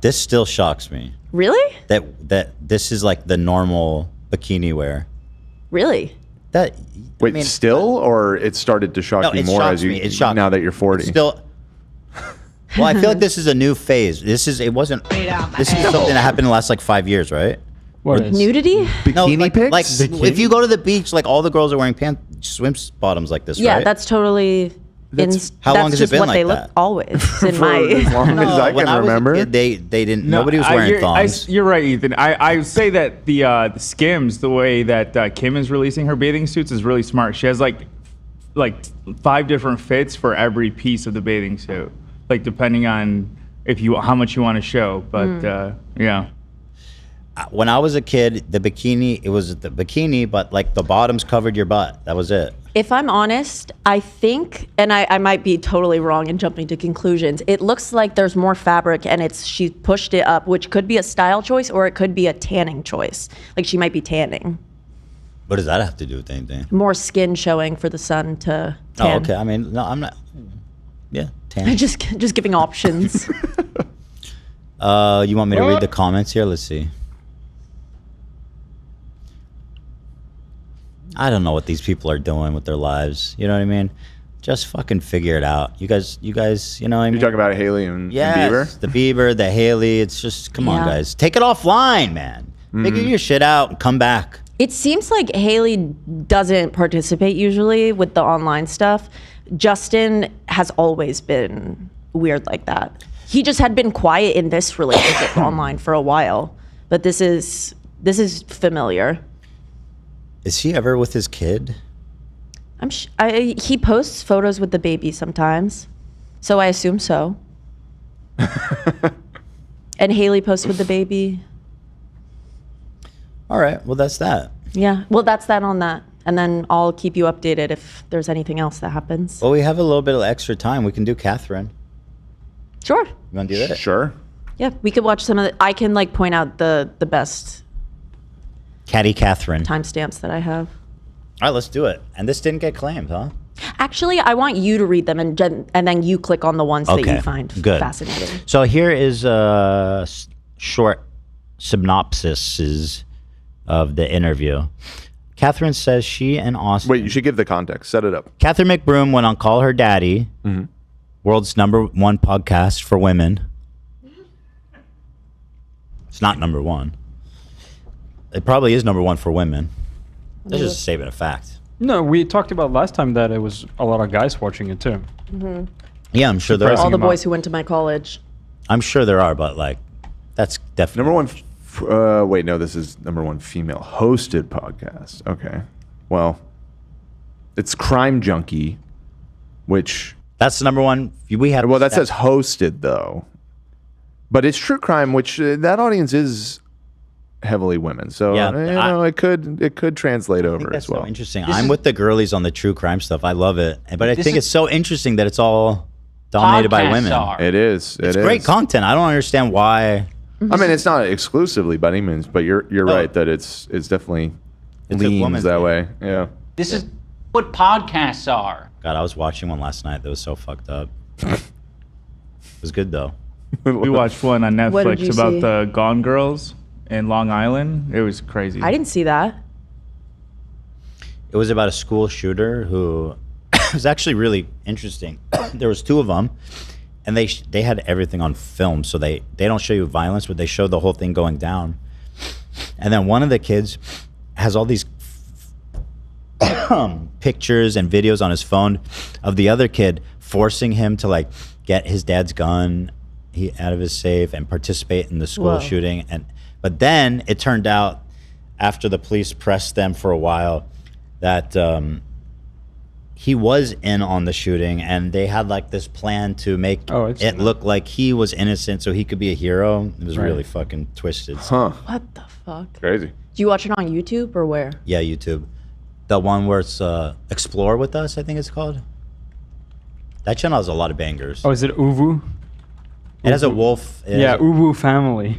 this still shocks me. Really? That this is like the normal bikini wear. Really? Wait, still, or it started to shock you more as now that you're 40? Still. Well, I feel like this is a new phase. This is something that happened in the last like 5 years, right? What is? Nudity? Bikini pics? Like if you go to the beach, like all the girls are wearing swim bottoms like this, Yeah, right? that's totally. How long has it been what like they that? look always in my. As long as I when can remember. Was a kid, they didn't. Nobody was wearing thongs. You're right, Ethan. I would say that the Skims, the way that Kim is releasing her bathing suits, is really smart. She has like 5 different fits for every piece of the bathing suit, like depending on how much you want to show. But yeah. When I was a kid, it was the bikini, but like the bottoms covered your butt. That was it. If I'm honest, I think, and I might be totally wrong and jumping to conclusions, it looks like there's more fabric and she pushed it up, which could be a style choice or it could be a tanning choice. Like she might be tanning. What does that have to do with anything? More skin showing for the sun to tan. Oh, okay. I mean, no, I'm not. Yeah, tan. just giving options. You want me to read the comments here? Let's see. I don't know what these people are doing with their lives. You know what I mean? Just fucking figure it out. You guys, you know what I mean? You're talking about Haley and Bieber? The Bieber, the Haley. It's just, come on, guys. Take it offline, man. Figure your shit out and come back. It seems like Haley doesn't participate usually with the online stuff. Justin has always been weird like that. He just had been quiet in this relationship online for a while, but this is familiar. Is he ever with his kid? He posts photos with the baby sometimes, so I assume so. And Haley posts with the baby. All right, well that's that. Yeah, well that's that on that. And then I'll keep you updated if there's anything else that happens. Well, we have a little bit of extra time. We can do Catherine. Sure. You want to do that? Sure. Yeah, we could watch some of I can like point out the best Catty Catherine timestamps that I have. All right, let's do it. And this didn't get claimed, huh? Actually, I want you to read them and then you click on the ones that you find fascinating. So here is a short synopsis of the interview. Catherine says she and Austin... Wait, you should give the context. Set it up. Catherine McBroom went on Call Her Daddy, world's #1 podcast for women. It's not #1. It probably is #1 for women. That's just a statement of fact. No, we talked about last time that it was a lot of guys watching it too. Mm-hmm. Yeah, I'm sure there are. All the boys who went to my college. I'm sure there are, but like, That's definitely number one. Wait, no, this is number one female hosted podcast. Okay, well, it's Crime Junkie, which that's the number one. We had that says hosted though, but it's true crime, which that audience is heavily women. So it could translate over as well. So interesting. I'm with the girlies on the true crime stuff. I love it, but I think it's so interesting that it's all dominated by women. It is. It's great content. I don't understand why. I mean, it's not exclusively by any means, but you're right that it's definitely leans that way. Yeah. This is what podcasts are. God, I was watching one last night that was so fucked up. It was good though. We watched one on Netflix about the Gone Girls in Long Island. It was crazy. I didn't see that. It was about a school shooter who it was actually really interesting. There was 2 of them. And they had everything on film, so they don't show you violence, but they show the whole thing going down. And then one of the kids has all these pictures and videos on his phone of the other kid forcing him to like get his dad's gun out of his safe and participate in the school shooting. But then it turned out after the police pressed them for a while that he was in on the shooting, and they had like this plan to make it look like he was innocent so he could be a hero. It was really fucking twisted. Huh. What the fuck? Crazy. Do you watch it on YouTube or where? Yeah, YouTube. The one where it's Explore With Us, I think it's called. That channel has a lot of bangers. Oh, is it Uvu? It has a wolf. Uvu family.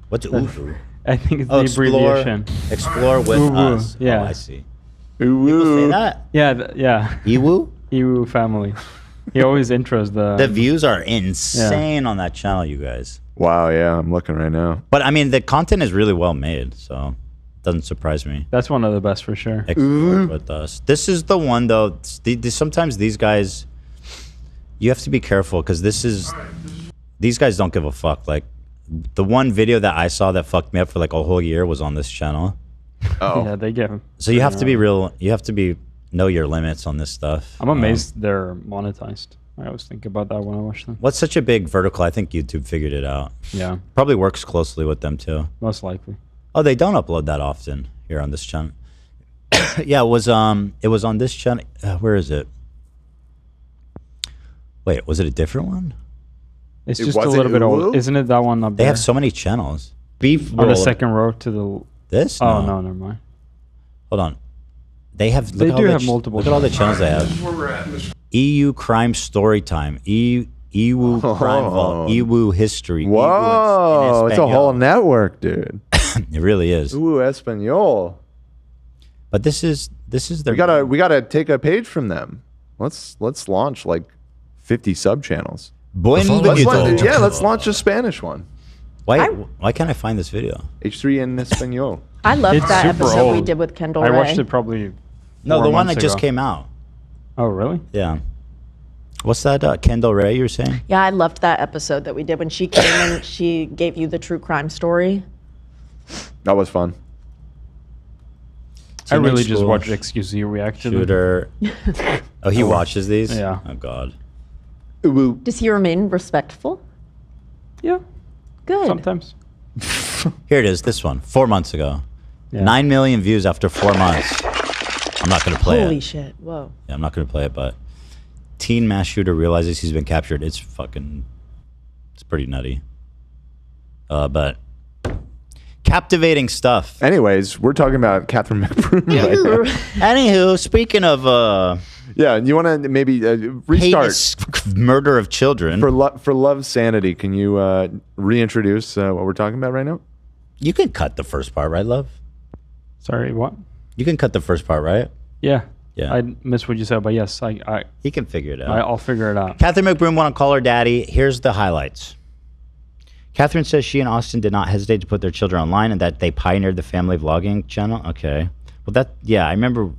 What's Uvu? I think it's the abbreviation. Explore With Uvu. Us. Yeah. Oh, I see. People say that? Yeah. Iwu? Iwu family. He always intros the views are insane on that channel, you guys. Wow, yeah, I'm looking right now. But I mean, the content is really well made, so it doesn't surprise me. That's one of the best for sure. Explore With Us. This is the one though. Sometimes these guys, you have to be careful because these guys don't give a fuck. Like the one video that I saw that fucked me up for like a whole year was on this channel. Oh, yeah, they give them. So you have to be real. You have to know your limits on this stuff. I'm amazed they're monetized. I always think about that when I watch them. What's such a big vertical? I think YouTube figured it out. Yeah, probably works closely with them too. Most likely. Oh, they don't upload that often here on this channel. Yeah, it was on this channel. Where is it? Wait, was it a different one? It's just a little bit old, isn't it? That one up there. They have so many channels. Beef on the second row to the. This? Oh no, never mind. Hold on. They have. They do have multiple. Look at all the channels they have. EU Crime Storytime. EU Crime Vault. EU History. Whoa, it's a whole network, dude. It really is. Ooh, Espanol. But this is their. We gotta take a page from them. Let's launch like 50 sub channels. Let's launch a Spanish one. Why can't I find this video? H3 en Espanol. I loved that episode we did with Kendall Ray. I watched it probably. No, the one that just came out. Oh, really? Yeah. What's that, Kendall Ray you were saying? Yeah, I loved that episode that we did when she came and she gave you the true crime story. That was fun. I really just watched XQC react to Shooter. Oh, he watches these? Yeah. Oh, God. Does he remain respectful? Yeah. Good. Sometimes. Here it is, this one, 4 months ago. Yeah. 9 million views after 4 months. I'm not going to play it. Holy shit, whoa. Yeah, I'm not going to play it, but teen mass shooter realizes he's been captured. It's pretty nutty. But captivating stuff. Anyways, we're talking about Catherine McBroom right now. Anywho, speaking of... yeah, you want to maybe restart murder of children for Love's sanity. Can you reintroduce what we're talking about right now? You can cut the first part, right, Love? Sorry, what? You can cut the first part, right? Yeah. Yeah. I missed what you said, but yes, he can figure it out. I'll figure it out. Catherine McBroom want to call her daddy. Here's the highlights. Catherine says she and Austin did not hesitate to put their children online and that they pioneered the family vlogging channel. Okay. Well, I remember.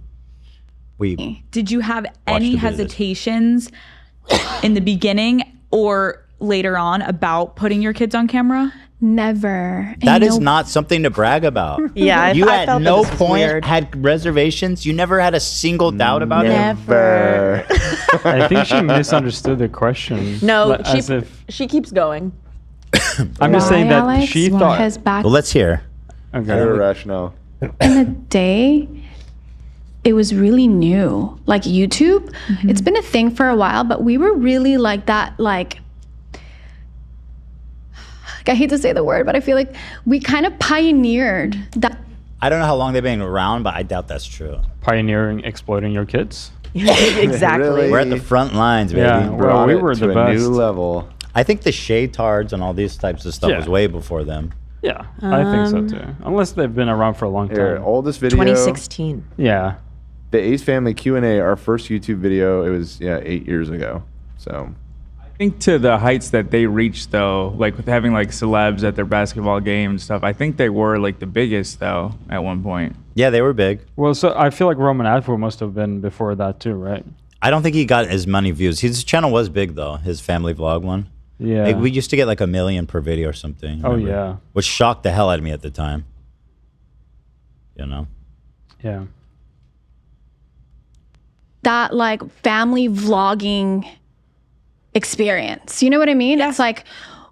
Did you have any hesitations in the beginning or later on about putting your kids on camera? Never. That is not something to brag about. Yeah, you I at felt no that this was point weird. had reservations. You never had a single doubt about Never. I think she misunderstood the question. No, as if she keeps going. I'm just saying that Alex? she Want thought. his back Well, let's hear. Okay. Her rationale. in the day, it was really new. Like YouTube, it's been a thing for a while, but we were really like that, like I hate to say the word, but I feel like we kind of pioneered that. I don't know how long they've been around, but I doubt that's true. Pioneering exploiting your kids. Exactly. Really? We're at the front lines, baby. Yeah, well, we were the to best. a new level. I think the shade tards and all these types of stuff Yeah. was way before them. Yeah, I think so too. Unless they've been around for a long time. Here, oldest video. 2016. Yeah. The Ace Family Q&A, our first YouTube video, it was 8 years ago. So I think to the heights that they reached, though, like with having like celebs at their basketball game and stuff, I think they were like the biggest, though, at one point. Yeah, they were big. Well, so I feel like Roman Atwood must have been before that too, right? I don't think he got as many views. His channel was big though, his family vlog one. Yeah. Like, we used to get like 1 million per video or something. Oh, remember? yeah. Which shocked the hell out of me at the time. You know? Yeah. That like family vlogging experience. You know what I mean? It's like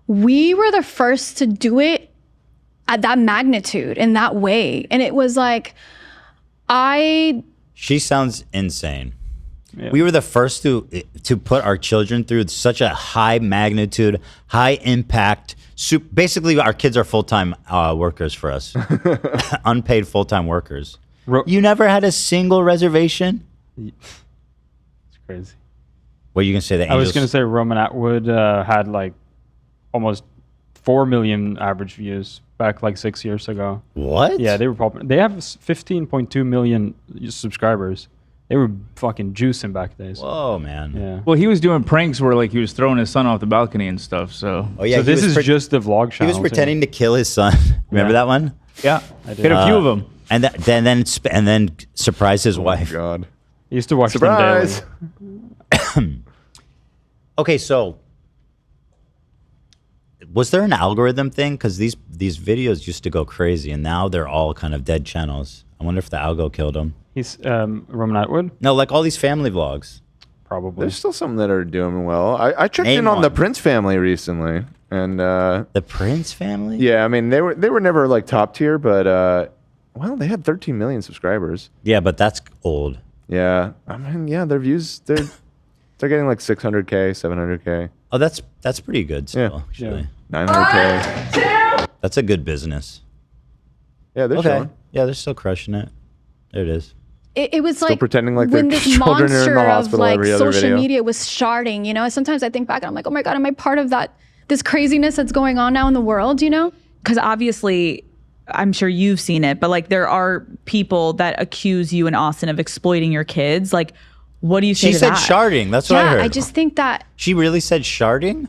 we were the first to do it at that magnitude in that way. And it was like, She sounds insane. Yeah. We were the first to put our children through such a high magnitude, high impact. Basically, our kids are full-time workers for us. Unpaid full-time workers. You never had a single reservation? It's crazy. What are you going to say? I was going to say Roman Atwood had like almost 4 million average views back like 6 years ago. What? Yeah, they were popular. They have 15.2 million subscribers. They were fucking juicing back days. Whoa, man. Yeah. Well, he was doing pranks where like he was throwing his son off the balcony and stuff. So, Oh, yeah, So this is just the vlog He channel. was pretending to kill his son. Remember that one? yeah, I did. hit a few of them. And then surprise his wife. God. I used to watch Surprise. them daily. Okay, so was there an algorithm thing? Because these videos used to go crazy, and now they're all kind of dead channels. I wonder if the algo killed them. He's Roman Atwood? No, like all these family vlogs. Probably. There's still some that are doing well. I checked Name in on the one. Prince family recently, and The Prince family? yeah, I mean they were never like top tier, but well, they had 13 million subscribers. Yeah, but that's old. Yeah, I mean, yeah, their views they're getting like 600K, 700K. Oh, that's pretty good still, Yeah. actually. 900K. That's a good business. Yeah, they're Okay. showing. Yeah, they're still crushing it. There it is. it was Still like pretending like when their this children are in the monster of hospital like every other social video. media was starting, you know. Sometimes I think back and I'm like, oh my God, am I part of that, this craziness that's going on now in the world, you know? Because obviously, I'm sure you've seen it, but like there are people that accuse you and Austin of exploiting your kids. Like, what do you say She to said that? sharding. That's what I heard. I just think that She really said sharding?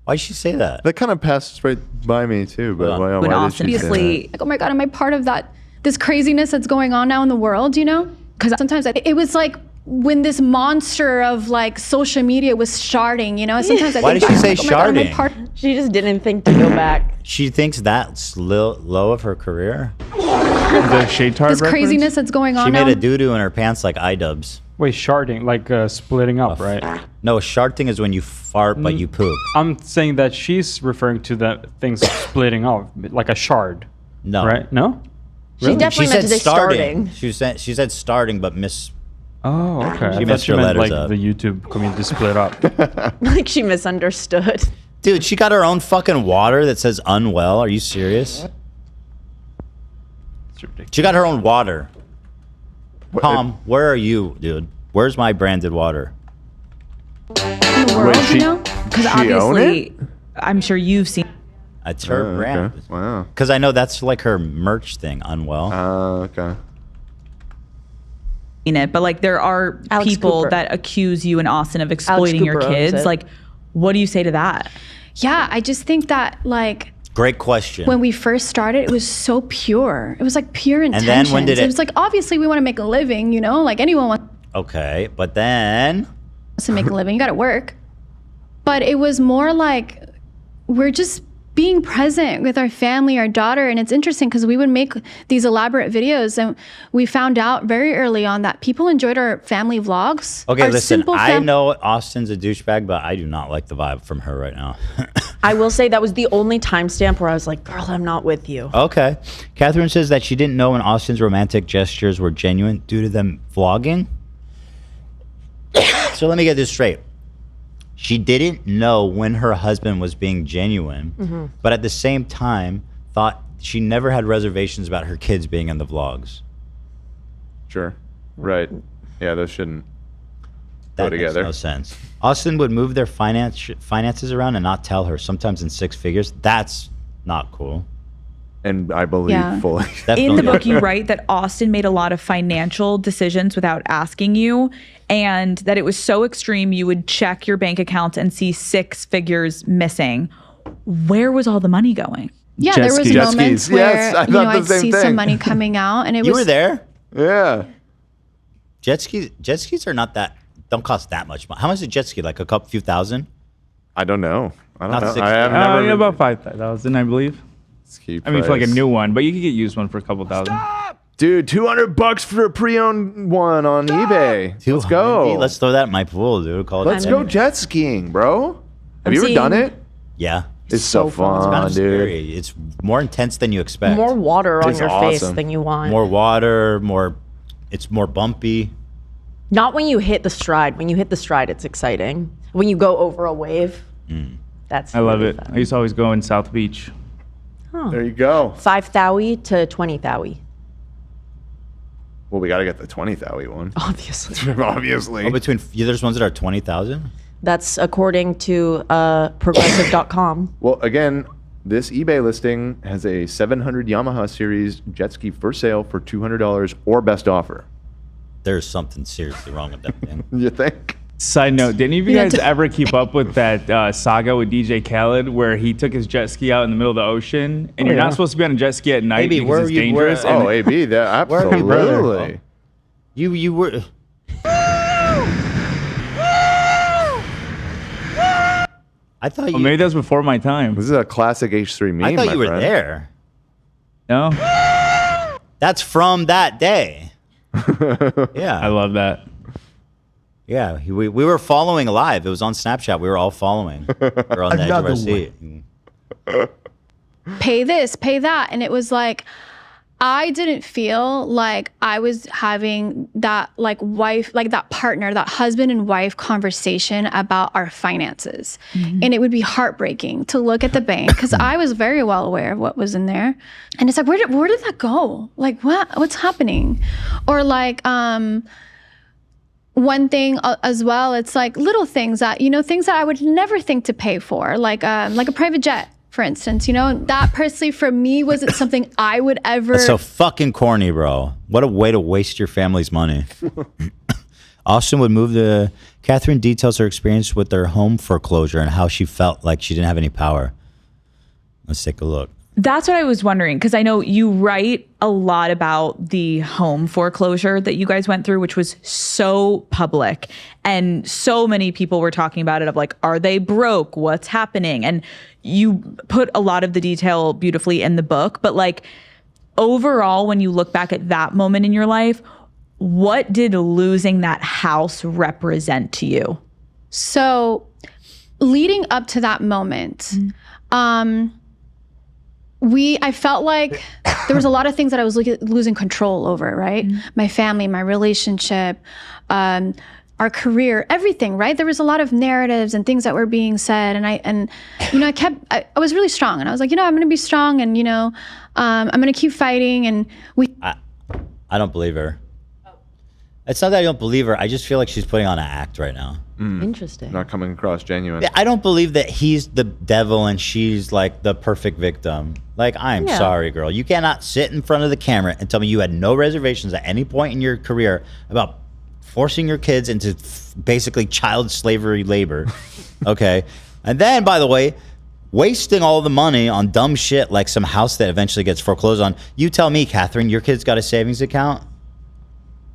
Why'd she say that? That kind of passes right by me too, but why When did Austin she say obviously, like, oh my God, am I part of that, this craziness that's going on now in the world, you know? Because sometimes it was like when this monster of like social media was sharding, you know? Sometimes I Why think did she back, say I'm like, oh my God, am I sharding? part- She just didn't think to go back. She thinks that's low of her career? The shade tard this craziness that's going on She now. made a doo-doo in her pants like iDubbbz. Wait, sharding, like splitting up, right? No, sharting is when you fart but you poop. I'm saying that she's referring to that things splitting off, like a shard. No. Right? No? She definitely meant to say starting. She said starting but miss. Oh, okay. She I messed thought her you meant letters like up. the YouTube community split up. Like she misunderstood. Dude, she got her own fucking water that says unwell. Are you serious? She got her own water. Tom, where are you, dude? Where's my branded water? in the world, you know? Because obviously, I'm sure you've seen. It's her Oh, brand. okay. Wow. Because I know that's like her merch thing, unwell. Okay. It, but like there are Alex people Cooper. that accuse you and Austin of exploiting your Cooper owns kids. it. Like, what do you say to that? Yeah, I just think that like Great question. when we first started, it was so pure. It was like pure then intentions. when did it it- was like obviously we want to make a living, you know, like anyone wants Okay, but then to make a living, you got to work. But it was more like we're just being present with our family, our daughter, and it's interesting because we would make these elaborate videos, and we found out very early on that people enjoyed our family vlogs. Okay, Our listen, simple I know Austin's a douchebag, but I do not like the vibe from her right now. I will say that was the only timestamp where I was like, girl, I'm not with you. Okay. Catherine says that she didn't know when Austin's romantic gestures were genuine due to them vlogging. So let me get this straight. She didn't know when her husband was being genuine, but at the same time thought she never had reservations about her kids being in the vlogs. Sure. Right. Yeah, those shouldn't go together. Makes no sense. Austin would move their finances around and not tell her, sometimes in 6 figures. That's not cool. And I believe fully. In the book, you write that Austin made a lot of financial decisions without asking you, and that it was so extreme you would check your bank account and see 6 figures missing. Where was all the money going? Yeah, there was moments where I'd see some money coming out, and it was. You were there? Yeah. Jet skis are not that. Don't cost that much money. How much is a jet ski? Like a few thousand? I don't know. I don't know. I have never about 5,000, I believe. I mean, for like a new one, but you could get used one for a couple thousand. Dude, $200 for a pre-owned one on eBay. Let's go. Let's throw that in my pool, dude. Let's go jet skiing, bro. Have you ever done it? Yeah. It's so fun, It's kind of dude. scary. It's more intense than you expect. More water on your face than you want. More water, it's more bumpy. Not when you hit the stride. When you hit the stride, it's exciting. When you go over a wave, that's I love really it. fun. I used to always go in South Beach. Huh. There you go. 5 Thaui to 20 Thaui. Well, we got to get the 20 Thaui one. Obviously. Obviously. Oh, there's ones that are 20,000? That's according to progressive.com. Well, again, this eBay listing has a 700 Yamaha series jet ski for sale for $200 or best offer. There's something seriously wrong with that thing. You think? Side note, did any of you guys ever keep up with that saga with DJ Khaled where he took his jet ski out in the middle of the ocean and you're not supposed to be on a jet ski at night because it's dangerous? Oh, AB, that absolutely. You were... I thought you... Well, maybe that was before my time. This is a classic H3 meme, I thought you were friend. there. No? That's from that day. Yeah. I love that. Yeah, we were following live. It was on Snapchat. We were all following. We were on the edge of our seat. Pay this, pay that. And it was like, I didn't feel like I was having that that partner, that husband and wife conversation about our finances. And it would be heartbreaking to look at the bank because I was very well aware of what was in there. And it's like, where did that go? Like, what's happening? Or like, one thing as well, it's like little things that, things that I would never think to pay for, like a private jet. For instance, that personally for me wasn't something I would ever. That's so fucking corny, bro. What a way to waste your family's money. Austin would move to... Catherine details her experience with their home foreclosure and how she felt like she didn't have any power. Let's take a look. That's what I was wondering, because I know you write a lot about the home foreclosure that you guys went through, which was so public. And so many people were talking about it of like, are they broke? What's happening? And you put a lot of the detail beautifully in the book. But like overall, when you look back at that moment in your life, what did losing that house represent to you? So leading up to that moment, I felt like there was a lot of things that I was losing control over, right? My family, my relationship, our career, everything, right? There was a lot of narratives and things that were being said. And I was really strong. And I was like, I'm going to be strong and, I'm going to keep fighting. And I don't believe her. It's not that I don't believe her. I just feel like she's putting on an act right now. Interesting. Not coming across genuine. I don't believe that he's the devil and she's like the perfect victim. Like, I'm sorry, girl. You cannot sit in front of the camera and tell me you had no reservations at any point in your career about forcing your kids into basically child slavery labor. Okay. And then, by the way, wasting all the money on dumb shit like some house that eventually gets foreclosed on. You tell me, Catherine, your kid's got a savings account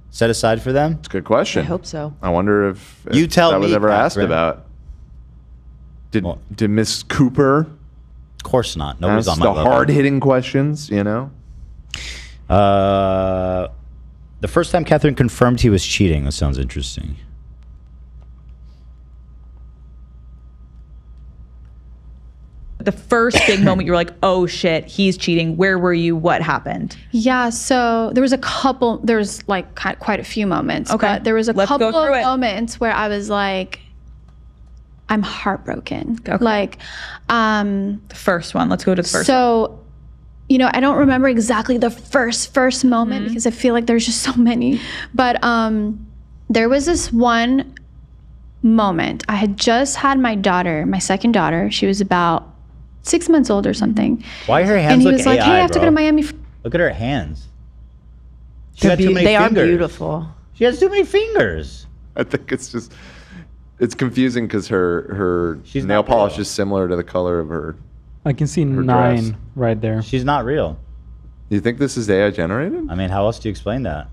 set aside for them? It's a good question. I hope so. I wonder if that was ever asked about. Did Miss Cooper? Of course not. Nobody's on my level. The hard-hitting questions, The first time Catherine confirmed he was cheating. That sounds interesting. the first big moment you were like, oh shit, he's cheating. Where were you? What happened? Yeah, so there was like quite a few moments. Okay. But there was a Let's couple go through of it. moments where I was like, I'm heartbroken. Okay. Like, the first one. Let's go to the first one. So, you know, I don't remember exactly the first moment because I feel like there's just so many. But there was this one moment. I had just had my daughter, my second daughter. She was about 6 months old or something. Why her hands And he look was like, AI, hey, I have to go to bro? Miami. Look at her hands. She got too many They are fingers. beautiful. She has too many fingers. I think it's confusing because her nail polish is similar to the color of her. I can see her 9 dress. right there. She's not real. You think this is AI generated? I mean, how else do you explain that?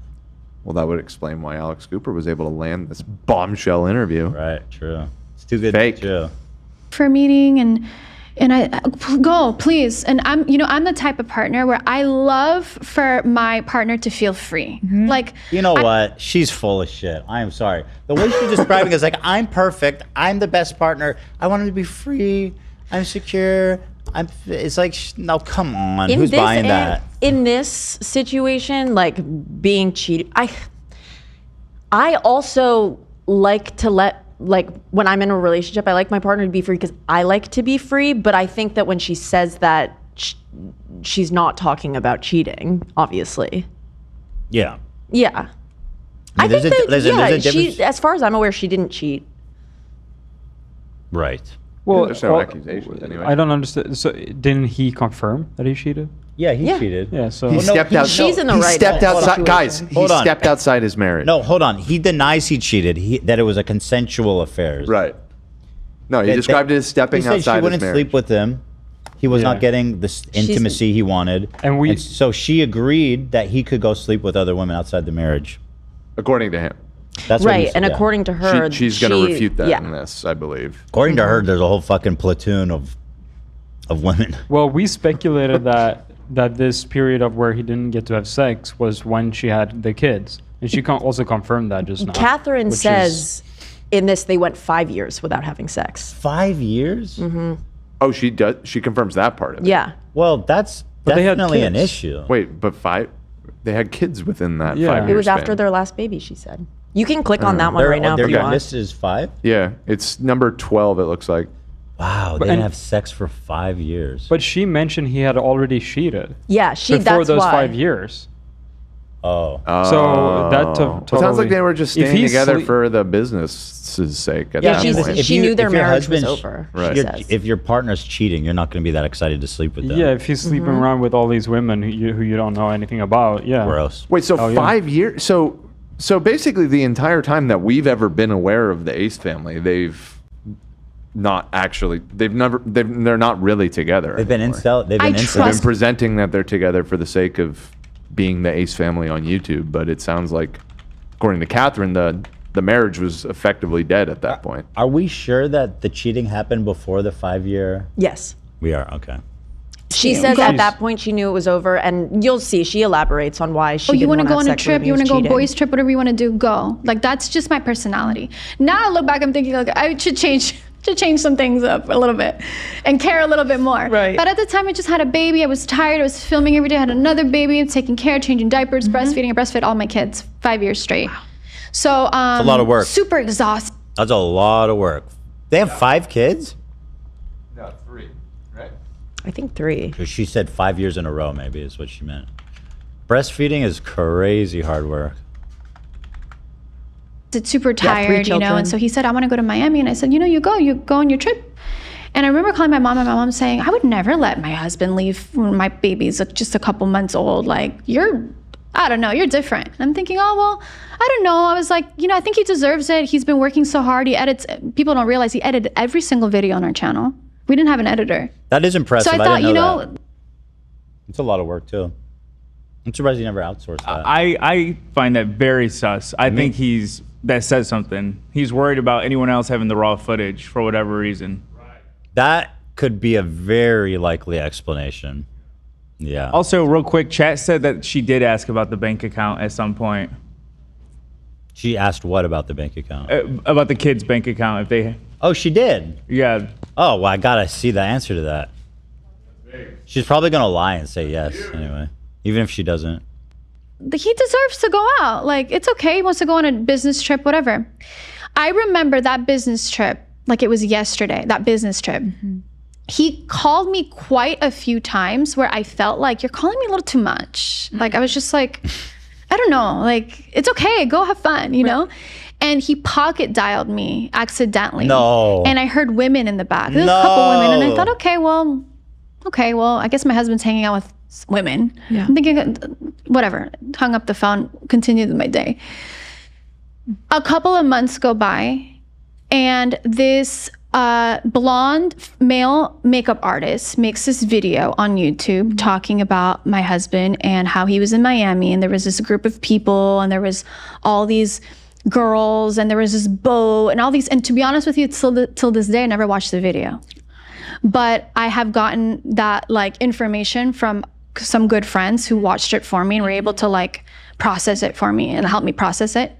Well, that would explain why Alex Cooper was able to land this bombshell interview. Right, true. It's too good Fake. to be true. For a meeting and I go, please. And I'm the type of partner where I love for my partner to feel free. Like, You know what? She's full of shit. I am sorry. The way she's describing it is like, I'm perfect. I'm the best partner. I want him to be free. I'm secure. It's like, no, come on. Who's buying that? In this situation, like being cheated, I also like to like when I'm in a relationship, I like my partner to be free because I like to be free. But I think that when she says that, she's not talking about cheating, obviously. Yeah. Yeah. I mean, there's a difference. she, as far as I'm aware, she didn't cheat. Right. Well, There's no accusations anyway. I don't understand. So didn't he confirm that he cheated? Yeah, he cheated. Yeah, so He stepped out. She's in the he right stepped outside. situation. Guys, he Hold on. stepped outside his marriage. No, hold on. He denies he cheated. That it was a consensual affair. Right. No, he That- described it as stepping he said outside she his wouldn't marriage. sleep with him. He was Yeah. not getting the intimacy he wanted. And so she agreed that he could go sleep with other women outside the marriage. According to him. That's what he Right, said, and yeah. according to her, She's going to refute that yeah. in this, I believe. According to her, there's a whole fucking platoon of women. Well, we speculated that this period of where he didn't get to have sex was when she had the kids, and she also confirmed that just now. Catherine which says in this they went 5 years without having sex. 5 years? Mm-hmm. Oh, she does. She confirms that part of it. Yeah. Well, that's But they had definitely an kids. issue. Wait, but they had kids within that Yeah. 5 year It was after span. their last baby, she said. You can click on that one right now if They're you want. listed as 5? Yeah, it's number 12, it looks like. Wow, they didn't have sex for 5 years. But she mentioned he had already cheated. Yeah, before that's those why. 5 years. Oh. So that Well, it sounds like they were just if staying he's together sleep- for the business's sake at Yeah, that she's- point. she knew their if your marriage was husband's- over, she Right. says. If your partner's cheating, you're not going to be that excited to sleep with them. Yeah, if he's sleeping Mm-hmm. around with all these women who you don't know anything about, yeah. Gross. Wait, so Oh, yeah. 5 years? So basically, the entire time that we've ever been aware of the Ace family, they're not really together. They've been anymore. They've been They've been presenting that they're together for the sake of being the Ace family on YouTube, but it sounds like, according to Catherine, the marriage was effectively dead at that point. Are we sure that the cheating happened before the 5 year? Yes. We are, okay. She says at that point she knew it was over, and you'll see she elaborates on why she. Oh, you want to go on a trip, you want to go boys trip, whatever you want to do, go. Like, that's just my personality. Now I look back, I'm thinking, like, I should change some things up a little bit and care a little bit more. Right. But at the time, I just had a baby. I was tired. I was filming every day. I had another baby, taking care, changing diapers, breastfeeding. I breastfed all my kids 5 years straight. So It's a lot of work. Super exhausted. That's a lot of work. They have 5 kids? No, 3, right? I think 3. 'Cause she said 5 years in a row, maybe is what she meant. Breastfeeding is crazy hard work. It's super Yeah, 3 tired, you know. children. And so he said, I want to go to Miami. And I said, you go on your trip. And I remember calling my mom, and my mom saying, I would never let my husband leave when my baby's just a couple months old. Like, I don't know, you're different. And I'm thinking, oh, well, I don't know. I was like, I think he deserves it. He's been working so hard. He edits, people don't realize he edited every single video on our channel. We didn't have an editor. That is impressive. So I thought, didn't know that. It's a lot of work too. I'm surprised you never outsourced that. I find that very sus. I think that says something. He's worried about anyone else having the raw footage for whatever reason. That could be a very likely explanation. Yeah. Also, real quick, chat said that she did ask about the bank account at some point. She asked what about the bank account? About the kids' bank account, if they... Oh, she did? Yeah. Oh, well, I gotta see the answer to that. She's probably gonna lie and say yes anyway, even if she doesn't. He deserves to go out. Like, it's okay. He wants to go on a business trip, whatever. I remember that business trip like it was yesterday, that business trip. He called me quite a few times where I felt like, you're calling me a little too much. Like, I was just like, I don't know, like, it's okay, go have fun, you know? And he pocket dialed me accidentally. No. And I heard women in the back. There was a couple women, and I thought, okay, well, I guess my husband's hanging out with women. Yeah. I'm thinking, whatever. Hung up the phone, continued my day. A couple of months go by, and this blonde male makeup artist makes this video on YouTube talking about my husband and how he was in Miami, and there was this group of people, and there was all these girls, and there was this boat, and all these. And to be honest with you, till this day, I never watched the video. But I have gotten that like information from some good friends who watched it for me and were able to like process it for me and help me process it.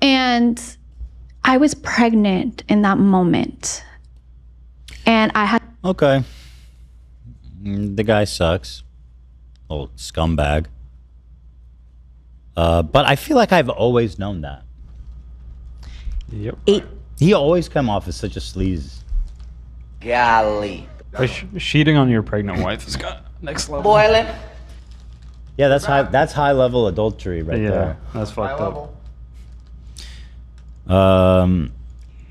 And I was pregnant in that moment. And I had... Okay. The guy sucks. Old scumbag. But I feel like I've always known that. Yep. He always come off as such a sleaze. Golly. Cheating on your pregnant wife is next level. Boiling. Yeah, that's high level adultery right there. That's fucked up.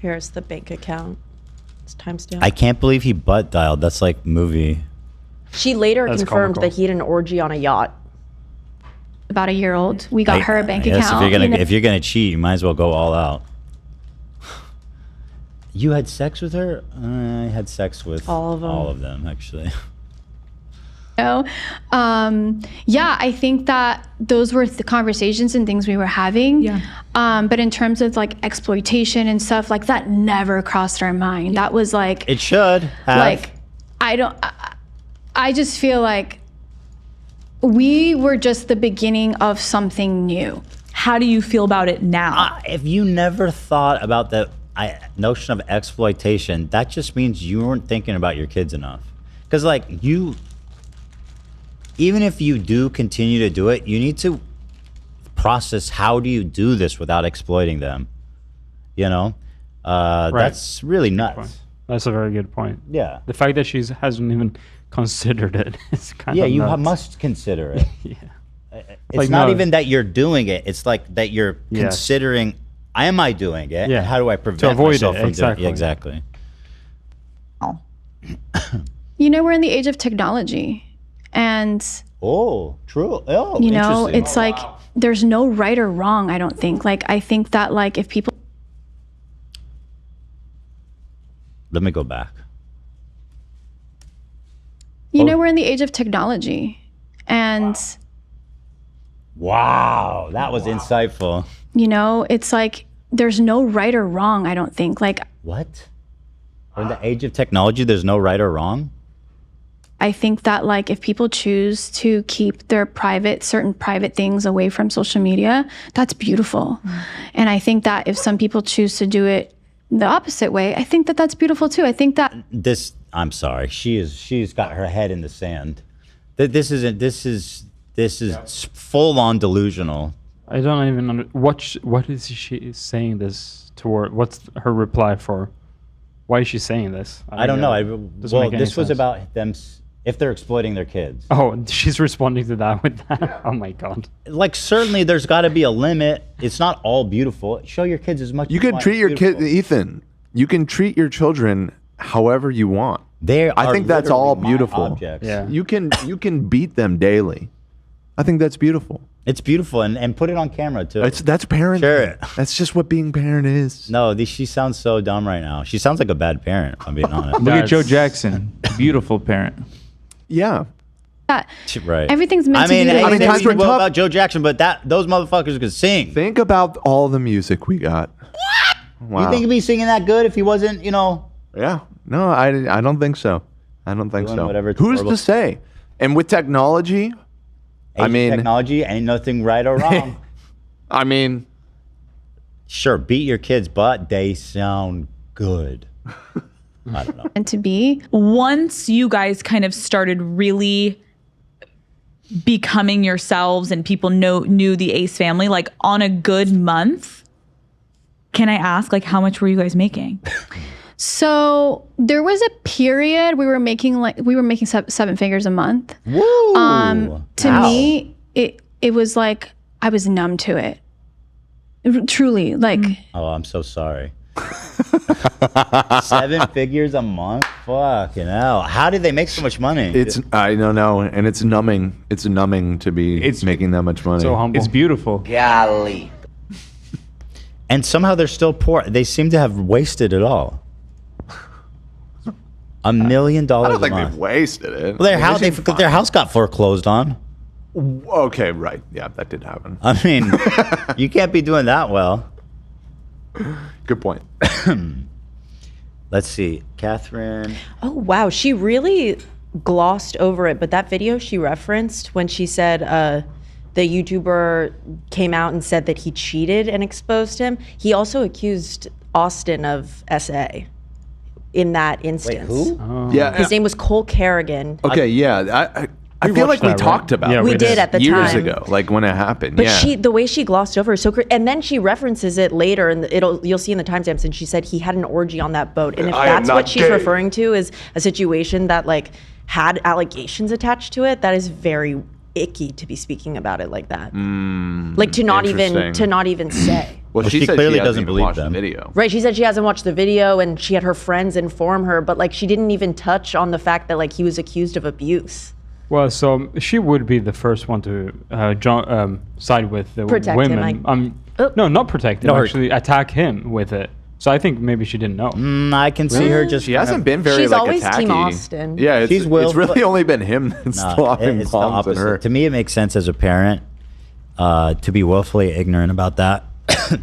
Here's the bank account. It's timestamp. I can't believe he butt dialed. That's like movie. She later That's confirmed comical. that he had an orgy on a yacht. About a year old. We got her a bank Yes, account. if you're gonna cheat, you might as well go all out. You had sex with her? I had sex with all of them. All of them, actually. Yeah, I think that those were the conversations and things we were having. Yeah. But in terms of like exploitation and stuff like that, never crossed our mind. That was like It should have. like I just feel like we were just the beginning of something new. How do you feel about it now? If you never thought about the notion of exploitation, that just means you weren't thinking about your kids enough. Because like even if you do continue to do it, you need to process, how do you do this without exploiting them? You know? That's really nuts. That's a very good point. Yeah. The fact that she hasn't even considered it is kind of you nuts. must consider it. Yeah. It's Like, not no. even that you're doing it. It's like that you're Yeah. considering, am I doing it? Yeah. And how do I prevent avoid myself it, from exactly. doing it? Exactly. You know, we're in the age of technology. And Oh, true. Oh, you know, interesting. it's like there's no right or wrong, I don't think. Like I think that like if people Let me go back. you know, we're in the age of technology. And Wow, that was insightful. you know, it's like there's no right or wrong, I don't think. Like What? In the age of technology, there's no right or wrong? I think that like if people choose to keep their certain private things away from social media, that's beautiful. And I think that if some people choose to do it the opposite way, I think that that's beautiful too. I think that I'm sorry. She's got her head in the sand. This is full on delusional. I don't even what is she saying this toward? What's her reply for? Why is she saying this? I don't know. Doesn't make any This was sense. about them if they're exploiting their kids. Oh, she's responding to that with that. Oh my god. Like certainly there's got to be a limit. It's not all beautiful. Show your kids as much. You as can want. treat your Beautiful. kid, Ethan. You can treat your children however you want. I I think that's all beautiful. Objects. Yeah. You can beat them daily. I think that's beautiful. It's beautiful and put it on camera too. That's parenting. Sure. That's just what being parent is. No, she sounds so dumb right now. She sounds like a bad parent, if I'm being honest. Look at Joe Jackson. Beautiful parent. Yeah. that Right. everything's meant to be the way I that mean, we- about Joe Jackson, but those motherfuckers could sing. Think about all the music we got. Wow. You think he'd be singing that good if he wasn't, you know? Yeah. No, I don't think so. I don't think Doing so. whatever it's Who's horrible. to say? And with technology, I mean, technology ain't nothing right or wrong. I mean, sure, beat your kids, but they sound good. I don't know. And to be. Once you guys kind of started really becoming yourselves and people knew the Ace family, like on a good month, can I ask, like, how much were you guys making? So there was a period we were making 7 figures a month. Woo! To me, it was like I was numb to it. Truly, like. Oh, I'm so sorry. 7 figures a month? Fucking hell. How did they make so much money? I don't know, and it's numbing. It's numbing to be making that much money. So humble. It's beautiful. Golly. And somehow they're still poor. They seem to have wasted it all. $1 million a month. I don't think they've wasted it. Well, their house got foreclosed on. Okay, right. Yeah, that did happen. I mean, you can't be doing that well. Good point. Let's see. Catherine. Oh, wow. She really glossed over it. But that video she referenced when she said the YouTuber came out and said that he cheated and exposed him, he also accused Austin of SA in that instance. Wait, who? Oh. Yeah. His name was Cole Kerrigan. Okay, yeah. I feel like we talked about it. We did at the years time. ago, like when it happened. But yeah. the way she glossed over is so great. And then she references it later, and you'll see in the timestamps. And she said he had an orgy on that boat. And if that's what she's referring to is a situation that like had allegations attached to it, that is very icky to be speaking about it like that. Like to not even say. Well, she clearly doesn't believe them. The video. Right, she said she hasn't watched the video, and she had her friends inform her, but like she didn't even touch on the fact that like he was accused of abuse. Well, so she would be the first one to side with the Protect women. him, no, not protect him. Actually, attack him with it. So I think maybe she didn't know. I can see her just. She hasn't been very She's like always attacky. Team Austin. Yeah, it's really only been him that's flopping it's the bombs at her. opposite. To me, it makes sense as a parent to be willfully ignorant about that,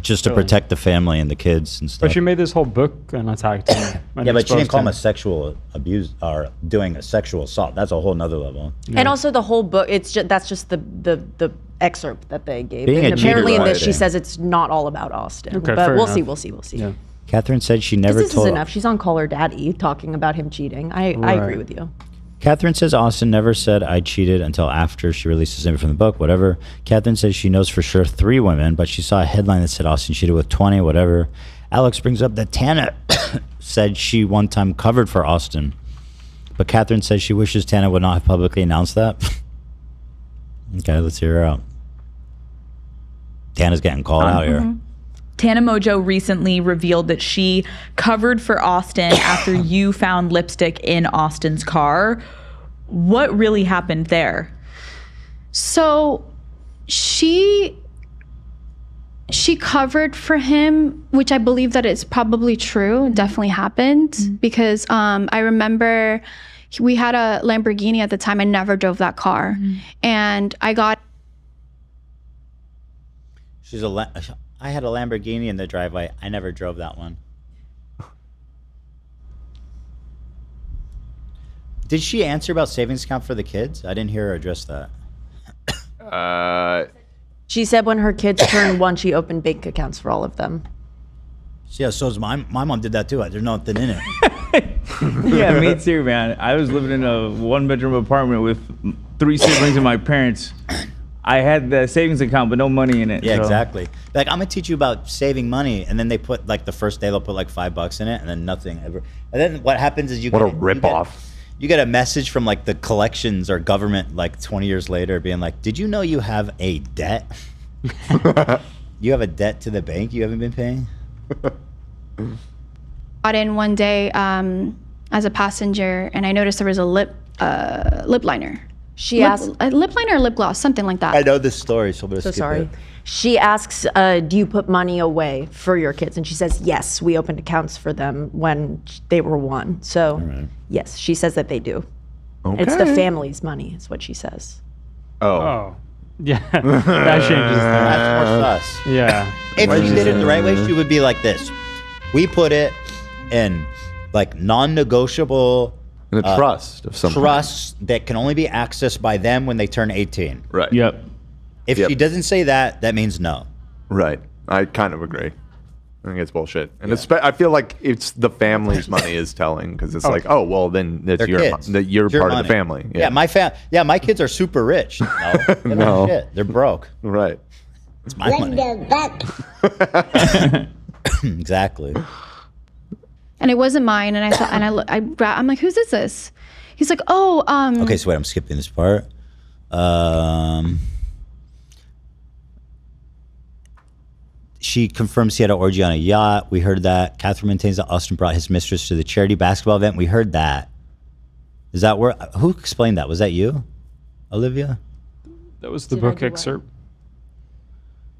just to protect the family and the kids and stuff. But she made this whole book and attacked him. Yeah, but she didn't call him a sexual abuse or doing a sexual assault. That's a whole nother level. Yeah. And also the whole book, that's just the excerpt that they gave. Being and a apparently in this cheater, she says it's not all about Austin. Okay, but fair we'll enough. see. Yeah. Catherine said she never This told. is enough. She's on Call Her Daddy talking about him cheating. I agree with you. Catherine says Austin never said I cheated until after she released his name from the book, whatever. Catherine says she knows for sure 3 women, but she saw a headline that said Austin cheated with 20, whatever. Alex brings up that Tana said she one time covered for Austin, but Catherine says she wishes Tana would not have publicly announced that. Okay, let's hear her out. Tana's getting called out here. Tana Mojo recently revealed that she covered for Austin after you found lipstick in Austin's car. What really happened there? So she covered for him, which I believe that it's probably true. It definitely happened because I remember we had a Lamborghini at the time. I never drove that car. And I got... I had a Lamborghini in the driveway. I never drove that one. Did she answer about savings account for the kids? I didn't hear her address that. She said when her kids turned 1, she opened bank accounts for all of them. Yeah, so is my mom did that too. There's nothing in it. Yeah, me too, man. I was living in a 1-bedroom apartment with 3 siblings and my parents. I had the savings account, but no money in it. Yeah, so. exactly. Like, I'm gonna teach you about saving money, and then they put like the first day they'll put like $5 in it, and then nothing ever. And then what happens is you get a message from like the collections or government like 20 years later, being like, "Did you know you have a debt? You have a debt to the bank you haven't been paying." Got in one day as a passenger, and I noticed there was a lip liner. She asked a lip liner or lip gloss, something like that. I know this story, so I'm gonna So skip sorry. it. She asks, do you put money away for your kids? And she says, yes, we opened accounts for them when they were 1. So yes, she says that they do. Okay. It's the family's money, is what she says. Oh. Yeah. That changes things. That's more sus. Yeah. If she did it the right way, she would be like this. We put it in like non-negotiable in a trust of some trusts that can only be accessed by them when they turn 18. Right. Yep. If she doesn't say that, that means no. Right. I kind of agree. I think it's bullshit. And I feel like it's the family's money is telling because it's like, oh, well, then it's you're part of the family. Yeah, my kids are super rich. No, they don't have shit. They're broke. Right. It's my money. Exactly. And it wasn't mine. And I thought, I'm like, whose is this? He's like, oh, Okay, so wait, I'm skipping this part. She confirms he had an orgy on a yacht. We heard that. Catherine maintains that Austin brought his mistress to the charity basketball event. We heard that. Is that where? Who explained that? Was that you, Olivia? That was the book excerpt.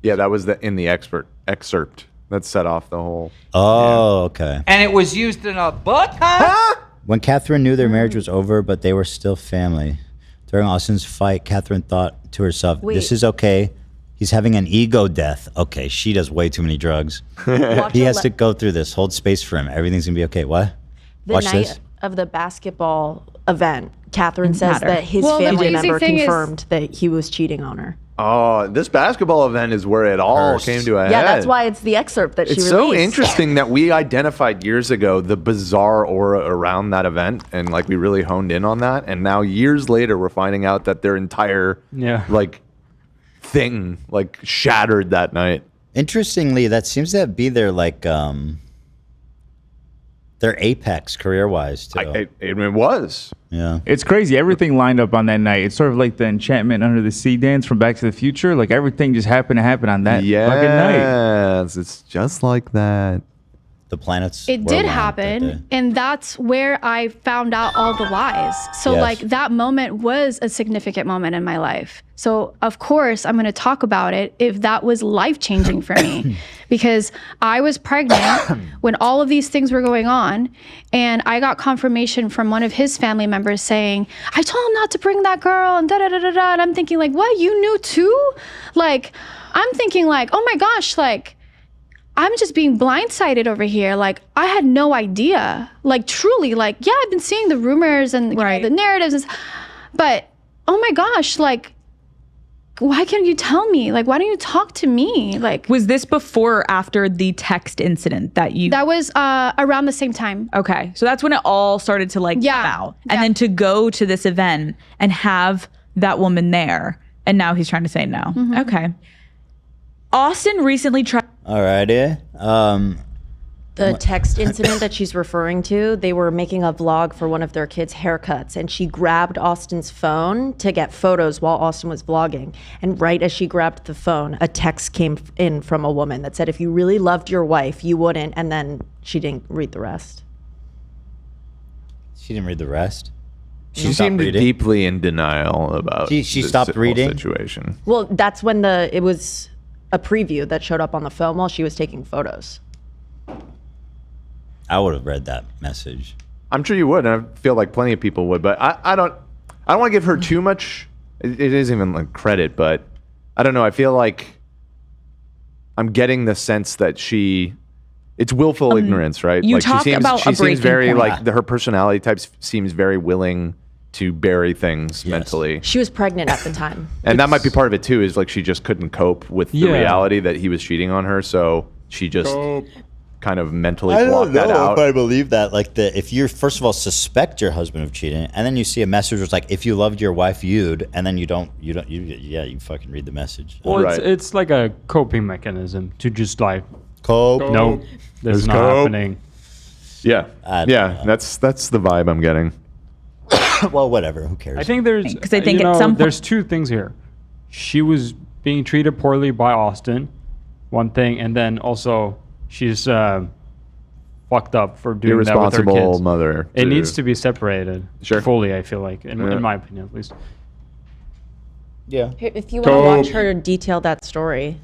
Yeah, that was in the excerpt that set off the whole. Oh, okay. And it was used in a book, huh? When Catherine knew their marriage was over, but they were still family. During Austin's fight, Catherine thought to herself, this is okay. He's having an ego death. Okay, she does way too many drugs. He has to go through this. Hold space for him. Everything's going to be okay. What? Watch this. Of the basketball event, Catherine says that his family member confirmed that he was cheating on her. Oh, this basketball event is where it all came to a head. Yeah, that's why it's the excerpt that she released. It's so interesting that we identified years ago the bizarre aura around that event, and like we really honed in on that. And now years later, we're finding out that their entire thing shattered that night. Interestingly, that seems to be their their apex career-wise too. It was. Yeah. It's crazy. Everything lined up on that night. It's sort of like the Enchantment Under the Sea dance from Back to the Future. Like everything just happened to happen on that fucking night. Yes, it's just like that. The planets. It did happen, and that's where I found out all the lies. So that moment was a significant moment in my life. So of course I'm going to talk about it if that was life-changing for me, because I was pregnant when all of these things were going on, and I got confirmation from one of his family members saying, I told him not to bring that girl, and da-da-da-da-da. And I'm thinking like, what, you knew too? Like, I'm thinking like, oh my gosh, like, I'm just being blindsided over here. Like, I had no idea. Like, truly, like, yeah, I've been seeing the rumors and the narratives, but oh my gosh, like, why can't you tell me? Like, why don't you talk to me? Like, was this before or after the text incident that you? That was around the same time. Okay, so that's when it all started to come out, and then to go to this event and have that woman there, and now he's trying to say no. Mm-hmm. Okay. Austin recently tried. Alrighty. The text incident that she's referring to, they were making a vlog for one of their kids' haircuts, and she grabbed Austin's phone to get photos while Austin was vlogging. And right as she grabbed the phone, a text came in from a woman that said, if you really loved your wife, you wouldn't. And then she didn't read the rest. She didn't read the rest? She seemed deeply in denial about she stopped reading? Situation. Well, that's when it was a preview that showed up on the phone while she was taking photos. I would have read that message. I'm sure you would, and I feel like plenty of people would, but I don't want to give her too much. It isn't even like credit, but I don't know. I feel like I'm getting the sense that it's willful ignorance, right? You like talk about she a seems very breaking like her personality type seems very willing to bury things mentally. She was pregnant at the time. And that might be part of it too, is like she just couldn't cope with the reality that he was cheating on her, so she just kind of mentally blocked that out. I don't know if I believe that. Like, if you first of all suspect your husband of cheating, and then you see a message where it's like, if you loved your wife, you'd, and then you fucking read the message. Well, it's like a coping mechanism to just like cope. No, this is not happening. Yeah, that's the vibe I'm getting. Well, whatever. Who cares? I think there's because I think at some point there's two things here. She was being treated poorly by Austin, one thing, and then also she's fucked up for doing that with her kids. Mother. It needs to be separated fully. I feel like, in my opinion, at least. Yeah. If you want to watch her detail that story,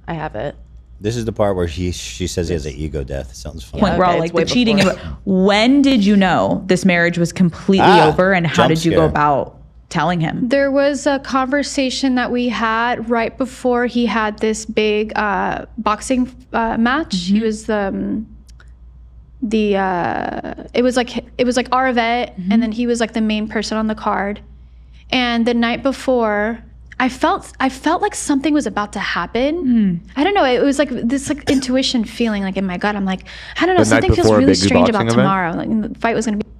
I have it. This is the part where she says he has an ego death. It sounds fun. Point where all like the cheating. When did you know this marriage was completely over, and how did you go about telling him? There was a conversation that we had right before he had this big boxing match. He was it was like our event, and then he was like the main person on the card. And the night before, I felt like something was about to happen. I don't know. It was like this like intuition feeling like in my gut. I'm like, I don't know. Something feels really strange about tomorrow. Like the fight was going to be.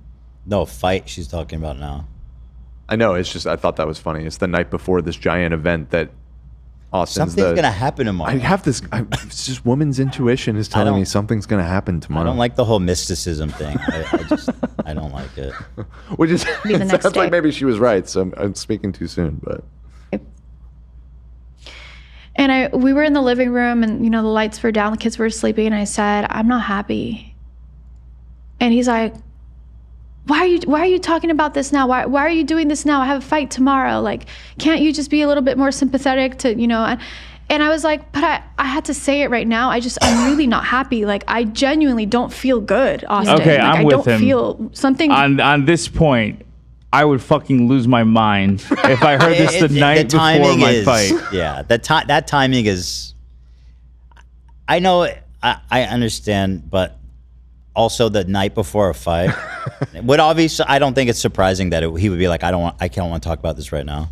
No, fight she's talking about now. I know. It's just I thought that was funny. It's the night before this giant event that Austin's Something's going to happen tomorrow. I have this. It's just woman's intuition is telling me something's going to happen tomorrow. I don't like the whole mysticism thing. I don't like it. Which is Be the next sounds like day. maybe she was right. So I'm speaking too soon, but. And we were in the living room, and the lights were down, the kids were sleeping, and I said, I'm not happy. And he's like, why are you talking about this now? Why are you doing this now? I have a fight tomorrow. Like, can't you just be a little bit more sympathetic to, And I was like, but I had to say it right now. I'm really not happy. Like, I genuinely don't feel good, Austin. Okay, like, I'm with him. I don't feel something. On this point, I would fucking lose my mind if I heard this the night before my fight. Yeah, that timing is. I know, I understand, but also the night before a fight would obviously. I don't think it's surprising that he would be like, I don't want to talk about this right now.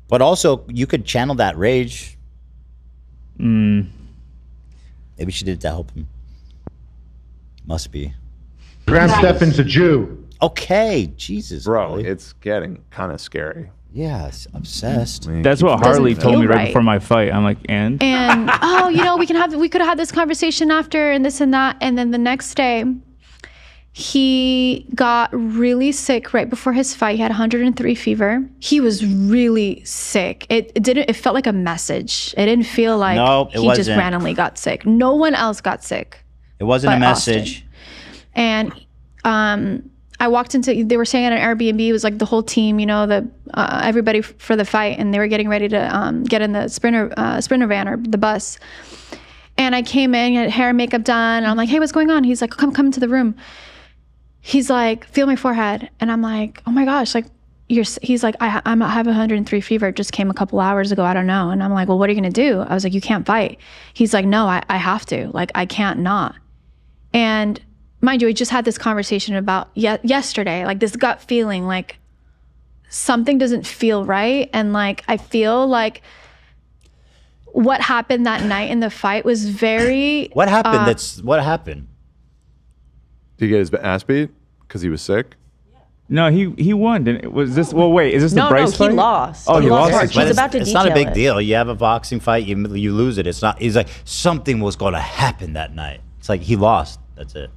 But also, you could channel that rage. Maybe she did it to help him. Must be. Grant Stephan's a Jew. Okay, Jesus, bro, it's getting kind of scary. Yeah, it's obsessed. That's what Harley told me feel right right. before my fight. I'm like, and we could have had this conversation after and this and that. And then the next day, he got really sick right before his fight. He had 103 fever. He was really sick. It felt like a message. It didn't feel like he just randomly got sick. No one else got sick. It wasn't a but message. Austin. And I walked into, they were staying at an Airbnb. It was like the whole team, everybody for the fight, and they were getting ready to get in the sprinter van or the bus. And I came in, had hair and makeup done, and I'm like, hey, what's going on? He's like, come into the room. He's like, feel my forehead. And I'm like, oh my gosh, like, he's like, I have 103 fever. It just came a couple hours ago. I don't know. And I'm like, well, what are you going to do? I was like, you can't fight. He's like, no, I have to. Like, I can't not. And mind you, we just had this conversation about yesterday, like this gut feeling, like something doesn't feel right. And like, I feel like what happened that night in the fight was very... What happened? What happened? Did he get his ass beat because he was sick? No, he won. Was this? Well, wait, is this the Bryce fight? No, he lost. Oh, he lost. He's about to It's not a detail big it. deal. You have a boxing fight, you lose it. It's not. He's like, something was going to happen that night. It's like he lost. That's it.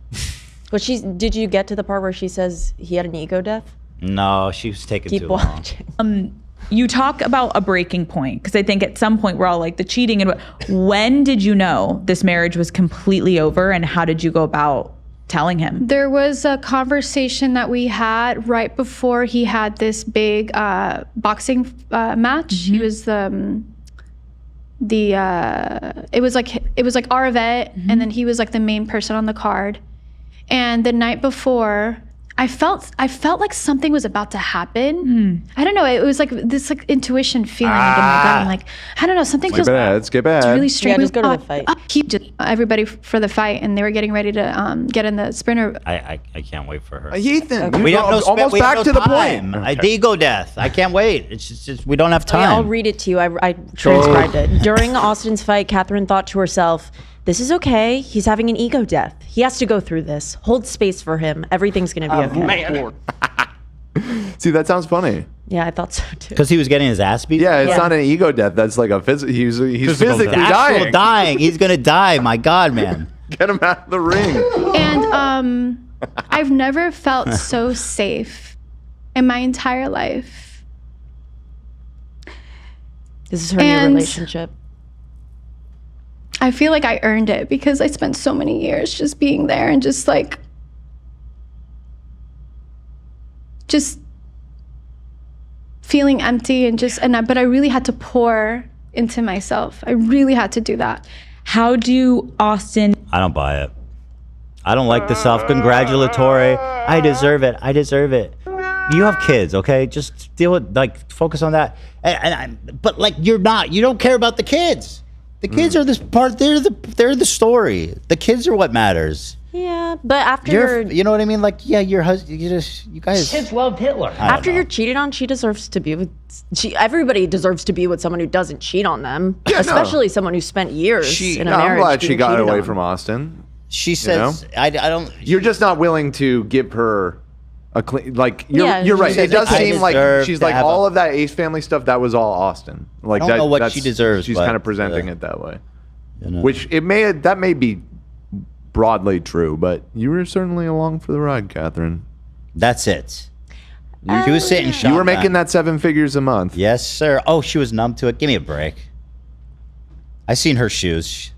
But did you get to the part where she says he had an ego death? No, she was taking Keep too watching. long. You talk about a breaking point, because I think at some point we're all like the cheating. And when did you know this marriage was completely over, and how did you go about telling him? There was a conversation that we had right before he had this big boxing match. He was it was like our event, and then he was like the main person on the card. And the night before, I felt like something was about to happen. I don't know. It was like this like intuition feeling like in my gut. I'm like, I don't know. Something feels Skip ahead. It's really strange. Yeah, just go to the fight. Everybody for the fight, and they were getting ready to get in the sprinter. I can't wait for her. Ethan, We have no almost we have back no to the time. point. The ego death. I can't wait. It's just we don't have Oh, yeah, time. I'll read it to you. I transcribed it. During Austin's fight, Catherine thought to herself, this is okay. He's having an ego death. He has to go through this. Hold space for him. Everything's going to be okay. See, that sounds funny. Yeah, I thought so too. Because he was getting his ass beat? Yeah, it's not an ego death. That's like a he's physically Actual dying. dying. He's going to die. My God, man. Get him out of the ring. And I've never felt so safe in my entire life. This is her new relationship. I feel like I earned it because I spent so many years just being there and just feeling empty and but I really had to pour into myself. I really had to do that. How do Austin... I don't buy it. I don't like the self-congratulatory. I deserve it. I deserve it. You have kids, okay? Just deal with, focus on that. But you don't care about the kids. The kids are this part. They're the story. The kids are what matters. Yeah, but after you know what I mean? Like, yeah, your husband, you guys. Kids loved Hitler. After you're cheated on, she deserves to be with. Everybody deserves to be with someone who doesn't cheat on them, especially someone who spent years in a marriage. I'm glad she being got cheated away on. from Austin. She says, I don't. You're just not willing to give her a clean. Like you're right. she It does says, "I seem like deserve she's to like have all of that Ace Family stuff. That was all Austin. Like I don't know what that's- she deserves, She's but, kind of presenting it that way, you know. which that may be broadly true, but you were certainly along for the ride, Catherine. That's it. She was sitting shot. You were making that 7 figures a month. Yes, sir. Oh, she was numb to it. Give me a break. I seen her shoes.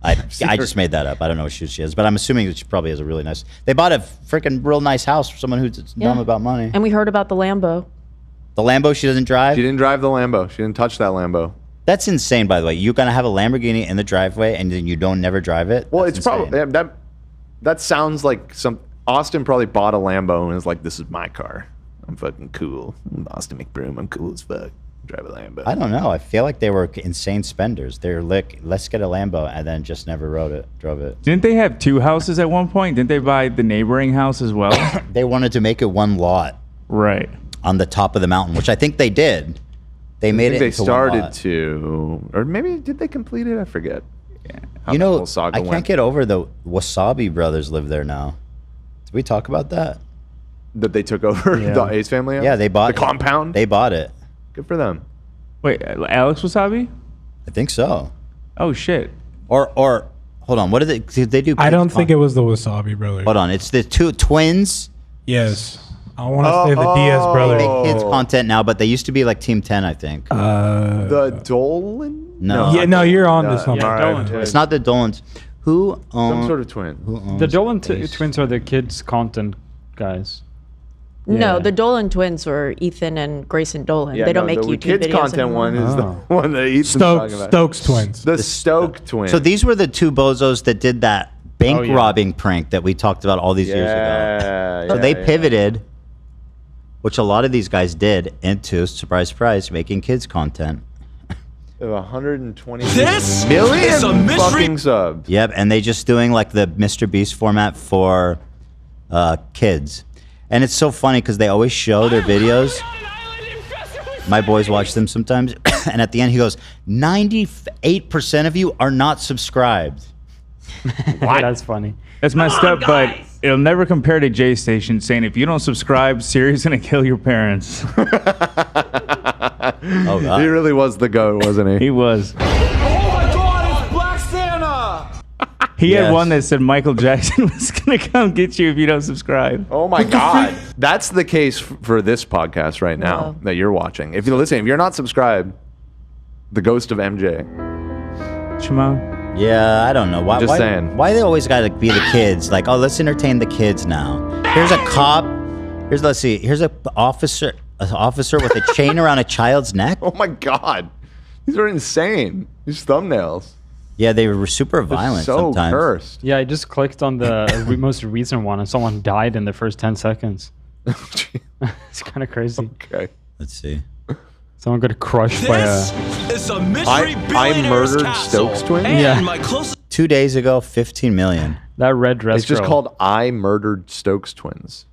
I just made that up. I don't know what shoes she has, but I'm assuming that she probably has a really nice. They bought a freaking real nice house for someone who's dumb about money. And we heard about the Lambo. The Lambo she doesn't drive? She didn't drive the Lambo. She didn't touch that Lambo. That's insane, by the way. You're gonna have a Lamborghini in the driveway and then you don't never drive it? Well, That's it's insane. probably that sounds like Austin probably bought a Lambo and is like, this is my car. I'm fucking cool. I'm Austin McBroom. I'm cool as fuck. Drive a Lambo. I don't know. I feel like they were insane spenders. They were like, let's get a Lambo, and then just never drove it. Didn't they have 2 houses at one point? Didn't they buy the neighboring house as well? They wanted to make it one lot. Right. On the top of the mountain, which I think they did. They made it They into one started lot. to, or maybe did they complete it? I forget. Yeah. You know, I can't get over the Wasabi brothers live there now. Did we talk about that? That they took over the Ace Family house? Yeah, they bought the compound. They bought it. Good for them. Wait, Alex Wasabi? I think so. Oh shit. Or hold on. What did they do? I don't think it was the Wasabi brothers. Hold on. It's the 2 twins. Yes. I want to say the Diaz brothers. They make kids content now, but they used to be like Team 10, I think. The Dolan? No. Yeah, no, you're on to something. It's not the Dolans. Who owns Some sort of twin. Who owns The Dolan Ace? twins are the kids' content guys. No, Yeah. the Dolan twins were Ethan and Grayson Dolan. Yeah, they don't no, make the YouTube kids videos content anymore. one is the one that Ethan's talking about. Stokes twins. The Stoke twins. So these were the 2 bozos that did that bank robbing prank that we talked about all these years ago. So they pivoted, which a lot of these guys did, into, surprise, surprise, making kids content. They have 120 This million is a mystery- fucking subs. Yep, and they just doing like the Mr. Beast format for kids. And it's so funny because they always show their videos. My boys watch them sometimes. And at the end he goes, 98% of you are not subscribed. That's funny. That's messed up, but it'll never compare to J Station saying if you don't subscribe, Siri's gonna kill your parents. Oh God. He really was the GOAT, wasn't he? He was. Oh my God, it's Black Santa! He had one that said Michael Jackson was gonna come get you if you don't subscribe. Oh my God. That's the case for this podcast right now that you're watching. If you're listening, if you're not subscribed, the ghost of MJ. Shimon. Yeah, I don't know. Why, Just saying. Why they always gotta be the kids? Like, oh, let's entertain the kids now. Here's a cop. Here's an officer with a chain around a child's neck. Oh my God. These are insane. These thumbnails. Yeah, they were super violent so sometimes. cursed. Yeah, I just clicked on the most recent one and someone died in the first 10 seconds. It's kind of crazy. Okay. Let's see. Someone got crushed by a... It's a mystery I murdered Stokes twins? And Yeah. my close 2 days ago, 15 million. That red dress It's just girl. called I Murdered Stokes Twins.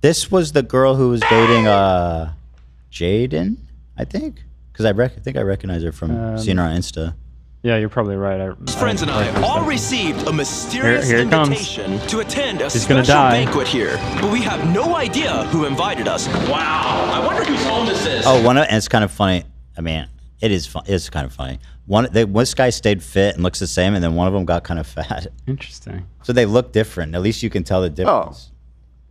This was the girl who was dating Jaden, I think. Because I think I recognize her from seeing her on Insta. Yeah, you're probably right. friends and I all received a mysterious Here it comes. invitation to attend a He's gonna special die. banquet here, but we have no idea who invited us. Wow, I wonder whose home this is. Oh, and it's kind of funny. I mean, it is fun. It's kind of funny. This guy stayed fit and looks the same, and then one of them got kind of fat. Interesting. So they look different. At least you can tell the difference.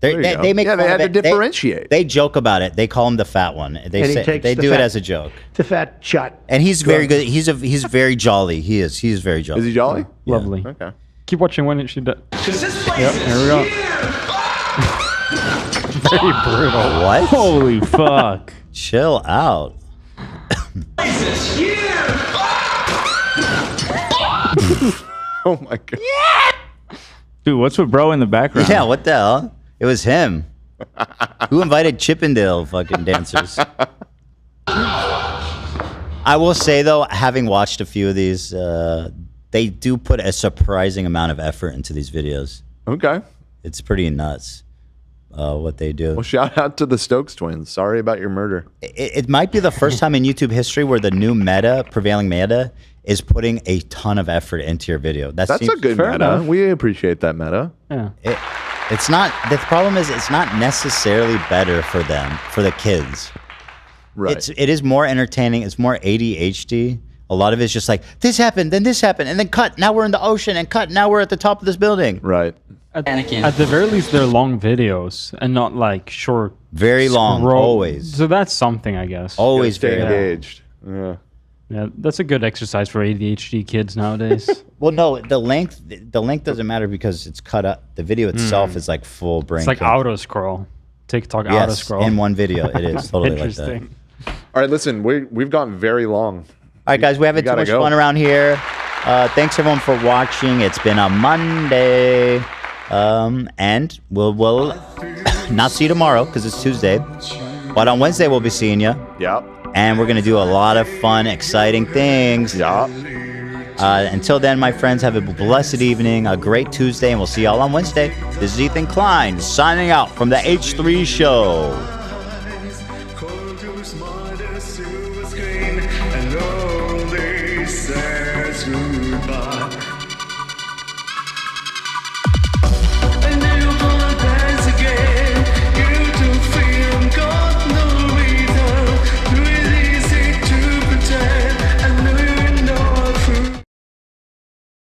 there you go. They make Yeah, they fun had of to it. differentiate. They joke about it. They call him the fat one. They And he say takes they the do it fat- as a joke. The fat shot. And he's very good. He's very jolly. He is. He's very jolly. Is he jolly? Lovely. Okay. Keep watching when she does. Cause this place Yep, is here we go. Very brutal. What? Holy fuck. Chill out. Place is here. Oh my God. Dude, what's with bro in the background? Yeah, what the hell? It was him. Who invited Chippendale fucking dancers? I will say though, having watched a few of these, they do put a surprising amount of effort into these videos. Okay. It's pretty nuts what they do. Well, shout out to the Stokes twins. Sorry about your murder. It might be the first time in YouTube history where the new prevailing meta, is putting a ton of effort into your video. That's a good meta. Enough. We appreciate that meta. Yeah. It's not. The problem is, it's not necessarily better for them, for the kids. Right. It is more entertaining. It's more ADHD. A lot of it's just like, this happened, then this happened, and then cut. Now we're in the ocean, and cut. Now we're at the top of this building. Right. At the very least, they're long videos and not like short. Very long, always. So that's something, I guess. Always stay very engaged. Yeah, that's a good exercise for ADHD kids nowadays. Well, no, the length doesn't matter because it's cut up. The video itself is like full brain. It's like auto scroll. TikTok auto scroll. In one video, it is totally like that. All right, listen, we've gone very long. All right, guys, we haven't too much fun around here. Thanks everyone for watching. It's been a Monday, and we'll not see you tomorrow because it's Tuesday, but on Wednesday we'll be seeing you. Yep. And we're gonna do a lot of fun, exciting things. Yeah. Until then, my friends, have a blessed evening, a great Tuesday, and we'll see y'all on Wednesday. This is Ethan Klein signing out from the H3 Show. And all they said to